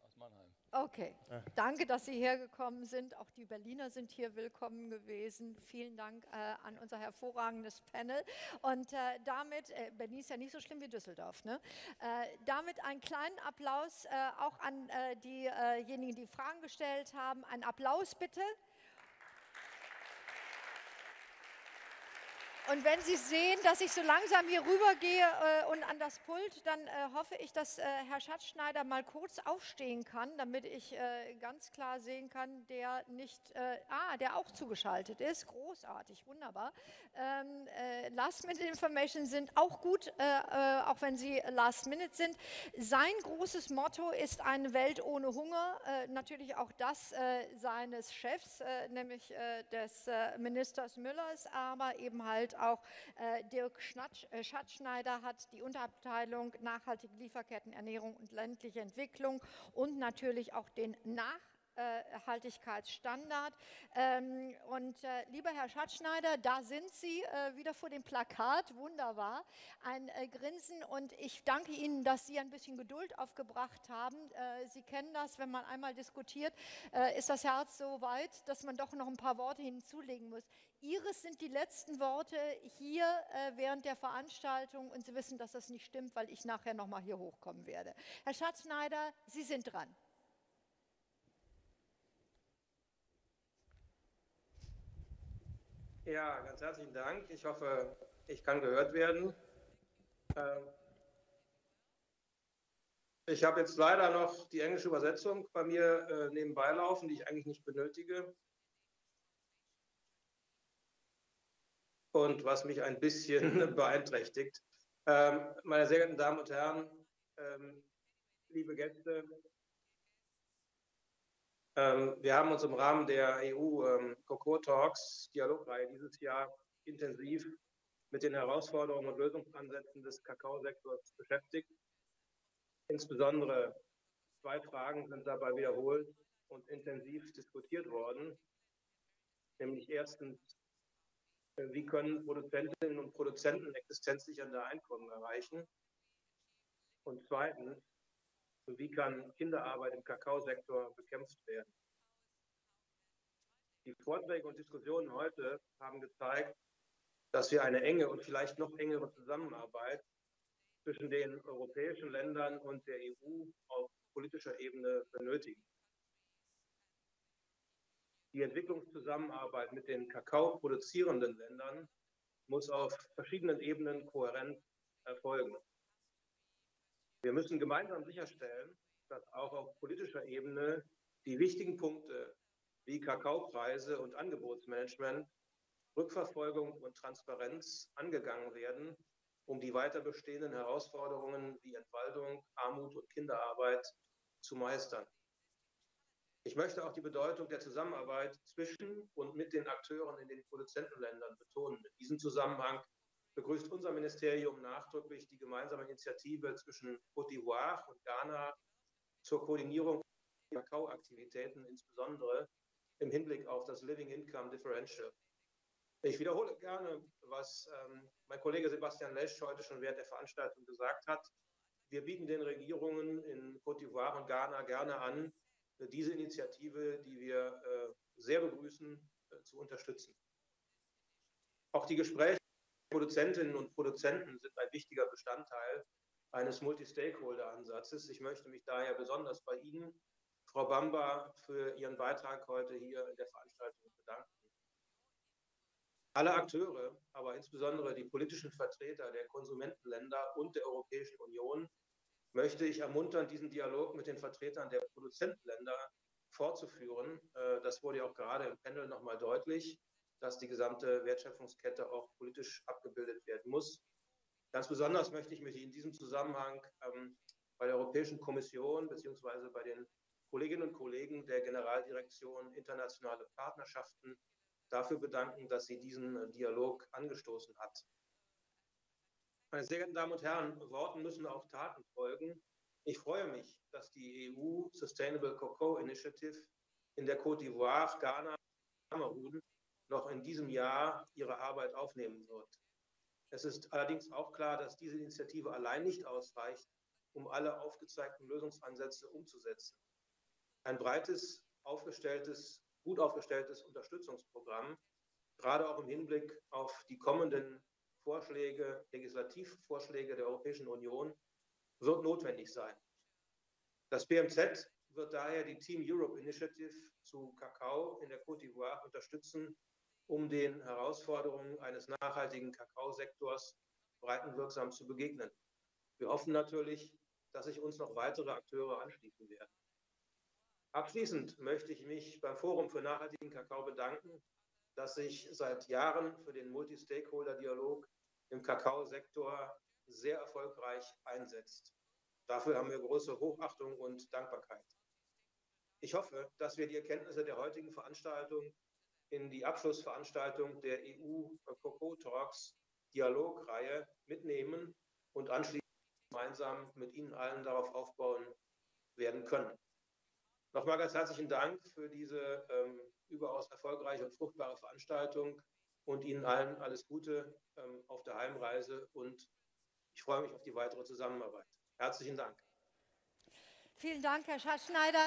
K: aus Mannheim.
A: Okay, danke, dass Sie hergekommen sind. Auch die Berliner sind hier willkommen gewesen. Vielen Dank an unser hervorragendes Panel. Und damit, Berlin ist ja nicht so schlimm wie Düsseldorf, ne? Damit einen kleinen Applaus auch an diejenigen, die Fragen gestellt haben. Ein Applaus bitte. Und wenn Sie sehen, dass ich so langsam hier rübergehe und an das Pult, dann hoffe ich, dass Herr Schatzschneider mal kurz aufstehen kann, damit ich ganz klar sehen kann, der auch zugeschaltet ist. Großartig, wunderbar. Last-Minute-Information sind auch gut, auch wenn sie Last-Minute sind. Sein großes Motto ist eine Welt ohne Hunger, natürlich auch das seines Chefs, nämlich des Ministers Müllers, aber eben halt auch Dirk Schatzschneider hat die Unterabteilung Nachhaltige Lieferketten, Ernährung und ländliche Entwicklung und natürlich auch den Nachhaltigkeitsstandard. Lieber Herr Schatzschneider, da sind Sie wieder vor dem Plakat, wunderbar, ein Grinsen, und ich danke Ihnen, dass Sie ein bisschen Geduld aufgebracht haben. Sie kennen das, wenn man einmal diskutiert, ist das Herz so weit, dass man doch noch ein paar Worte hinzulegen muss. Ihres sind die letzten Worte hier während der Veranstaltung, und Sie wissen, dass das nicht stimmt, weil ich nachher noch mal hier hochkommen werde. Herr Schatzschneider, Sie sind dran.
P: Ja, ganz herzlichen Dank. Ich hoffe, ich kann gehört werden. Ich habe jetzt leider noch die englische Übersetzung bei mir nebenbei laufen, die ich eigentlich nicht benötige. Und was mich ein bisschen beeinträchtigt. Meine sehr geehrten Damen und Herren, liebe Gäste, wir haben uns im Rahmen der EU Cote Talks Dialogreihe dieses Jahr intensiv mit den Herausforderungen und Lösungsansätzen des Kakaosektors beschäftigt. Insbesondere zwei Fragen sind dabei wiederholt. und intensiv diskutiert worden. Nämlich erstens, wie können Produzentinnen und Produzenten existenzsichernde Einkommen erreichen? Und zweitens, wie kann Kinderarbeit im Kakaosektor bekämpft werden? Die Vorträge und Diskussionen heute haben gezeigt, dass wir eine enge und vielleicht noch engere Zusammenarbeit zwischen den europäischen Ländern und der EU auf politischer Ebene benötigen. Die Entwicklungszusammenarbeit mit den Kakao-produzierenden Ländern muss auf verschiedenen Ebenen kohärent erfolgen. Wir müssen gemeinsam sicherstellen, dass auch auf politischer Ebene die wichtigen Punkte wie Kakaopreise und Angebotsmanagement, Rückverfolgung und Transparenz angegangen werden, um die weiter bestehenden Herausforderungen wie Entwaldung, Armut und Kinderarbeit zu meistern. Ich möchte auch die Bedeutung der Zusammenarbeit zwischen und mit den Akteuren in den Produzentenländern betonen. In diesem Zusammenhang begrüßt unser Ministerium nachdrücklich die gemeinsame Initiative zwischen Cote d'Ivoire und Ghana zur Koordinierung der Kakaoaktivitäten, insbesondere im Hinblick auf das Living Income Differential. Ich wiederhole gerne, was mein Kollege Sebastian Lesch heute schon während der Veranstaltung gesagt hat. Wir bieten den Regierungen in Cote d'Ivoire und Ghana gerne an, diese Initiative, die wir sehr begrüßen, zu unterstützen. Auch die Gespräche mit Produzentinnen und Produzenten sind ein wichtiger Bestandteil eines Multi-Stakeholder-Ansatzes. Ich möchte mich daher besonders bei Ihnen, Frau Bamba, für Ihren Beitrag heute hier in der Veranstaltung bedanken. Alle Akteure, aber insbesondere die politischen Vertreter der Konsumentenländer und der Europäischen Union, möchte ich ermuntern, diesen Dialog mit den Vertretern der Produzentenländer fortzuführen. Das wurde ja auch gerade im Panel nochmal deutlich, dass die gesamte Wertschöpfungskette auch politisch abgebildet werden muss. Ganz besonders möchte ich mich in diesem Zusammenhang bei der Europäischen Kommission bzw. bei den Kolleginnen und Kollegen der Generaldirektion Internationale Partnerschaften dafür bedanken, dass sie diesen Dialog angestoßen hat. Meine sehr geehrten Damen und Herren, Worten müssen auch Taten folgen. Ich freue mich, dass die EU Sustainable Cocoa Initiative in der Cote d'Ivoire, Ghana und Kamerun noch in diesem Jahr ihre Arbeit aufnehmen wird. Es ist allerdings auch klar, dass diese Initiative allein nicht ausreicht, um alle aufgezeigten Lösungsansätze umzusetzen. Ein breites, gut aufgestelltes Unterstützungsprogramm, gerade auch im Hinblick auf die kommenden Legislativvorschläge der Europäischen Union, wird notwendig sein. Das BMZ wird daher die Team Europe Initiative zu Kakao in der Cote d'Ivoire unterstützen, um den Herausforderungen eines nachhaltigen Kakaosektors breitenwirksam zu begegnen. Wir hoffen natürlich, dass sich uns noch weitere Akteure anschließen werden. Abschließend möchte ich mich beim Forum für nachhaltigen Kakao bedanken, das sich seit Jahren für den Multi-Stakeholder-Dialog im Kakaosektor sehr erfolgreich einsetzt. Dafür haben wir große Hochachtung und Dankbarkeit. Ich hoffe, dass wir die Erkenntnisse der heutigen Veranstaltung in die Abschlussveranstaltung der EU-Cocoa Talks Dialogreihe mitnehmen und anschließend gemeinsam mit Ihnen allen darauf aufbauen werden können. Nochmal ganz herzlichen Dank für diese überaus erfolgreiche und fruchtbare Veranstaltung und Ihnen allen alles Gute auf der Heimreise und ich freue mich auf die weitere Zusammenarbeit. Herzlichen Dank.
A: Vielen Dank, Herr Schatzschneider.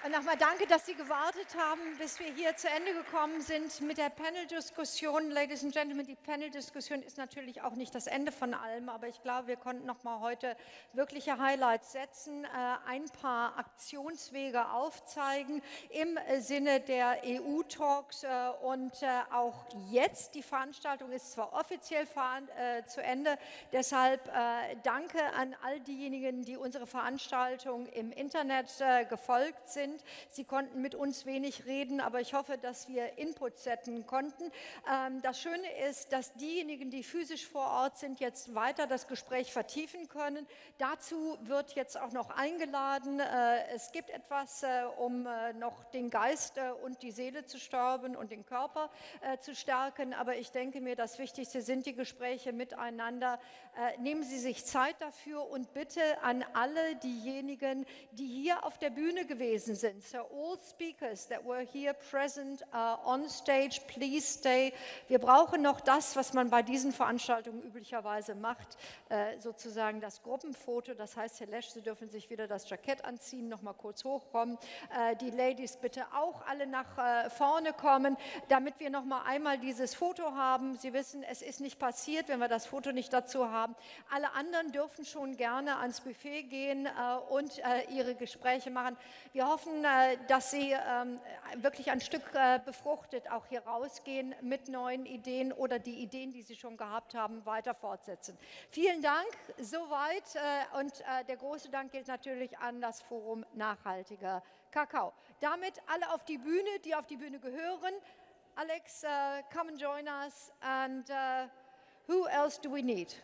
A: Und nochmal danke, dass Sie gewartet haben, bis wir hier zu Ende gekommen sind mit der Panel-Diskussion. Ladies and Gentlemen, die Panel-Diskussion ist natürlich auch nicht das Ende von allem, aber ich glaube, wir konnten nochmal heute wirkliche Highlights setzen, ein paar Aktionswege aufzeigen im Sinne der EU-Talks und auch jetzt, die Veranstaltung ist zwar offiziell zu Ende, deshalb danke an all diejenigen, die unsere Veranstaltung im Internet gefolgt sind. sind. Sie konnten mit uns wenig reden, aber ich hoffe, dass wir Input setzen konnten. Das Schöne ist, dass diejenigen, die physisch vor Ort sind, jetzt weiter das Gespräch vertiefen können. Dazu wird jetzt auch noch eingeladen. Es gibt etwas, um noch den Geist und die Seele zu stärken und den Körper zu stärken. Aber ich denke mir, das Wichtigste sind die Gespräche miteinander. Nehmen Sie sich Zeit dafür und bitte an alle diejenigen, die hier auf der Bühne gewesen sind. So all speakers that were here present on stage, please stay. Wir brauchen noch das, was man bei diesen Veranstaltungen üblicherweise macht, sozusagen das Gruppenfoto. Das heißt, Herr Lesch, Sie dürfen sich wieder das Jackett anziehen, noch mal kurz hochkommen. Die Ladies bitte auch alle nach vorne kommen, damit wir noch mal einmal dieses Foto haben. Sie wissen, es ist nicht passiert, wenn wir das Foto nicht dazu haben. Alle anderen dürfen schon gerne ans Buffet gehen und ihre Gespräche machen. Wir hoffen, dass Sie wirklich ein Stück befruchtet auch hier rausgehen mit neuen Ideen oder die Ideen, die Sie schon gehabt haben, weiter fortsetzen. Vielen Dank soweit und der große Dank gilt natürlich an das Forum Nachhaltiger Kakao. Damit alle auf die Bühne, die auf die Bühne gehören. Alex, come and join us. And who else do we need?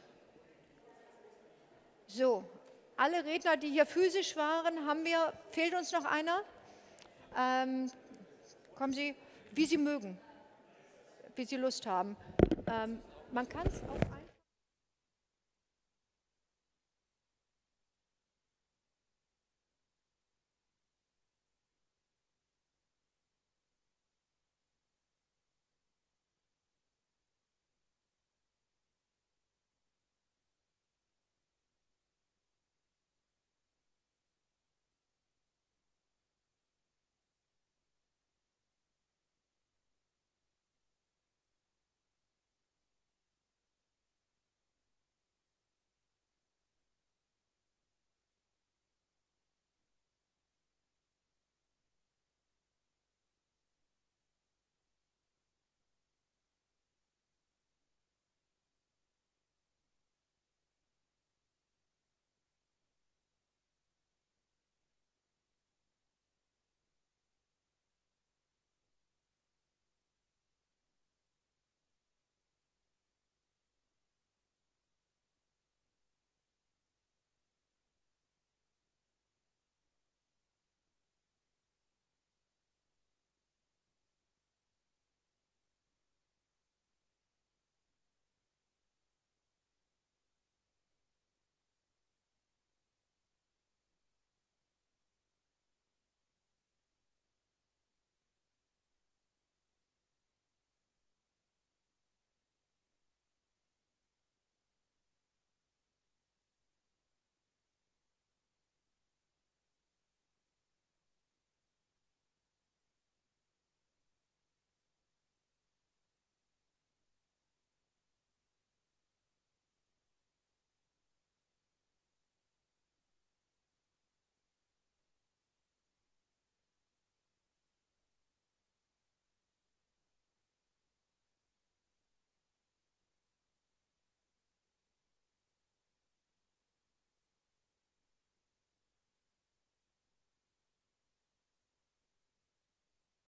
A: So, alle Redner, die hier physisch waren, haben wir. Fehlt uns noch einer? Kommen Sie, wie Sie mögen, wie Sie Lust haben. Man kann es auch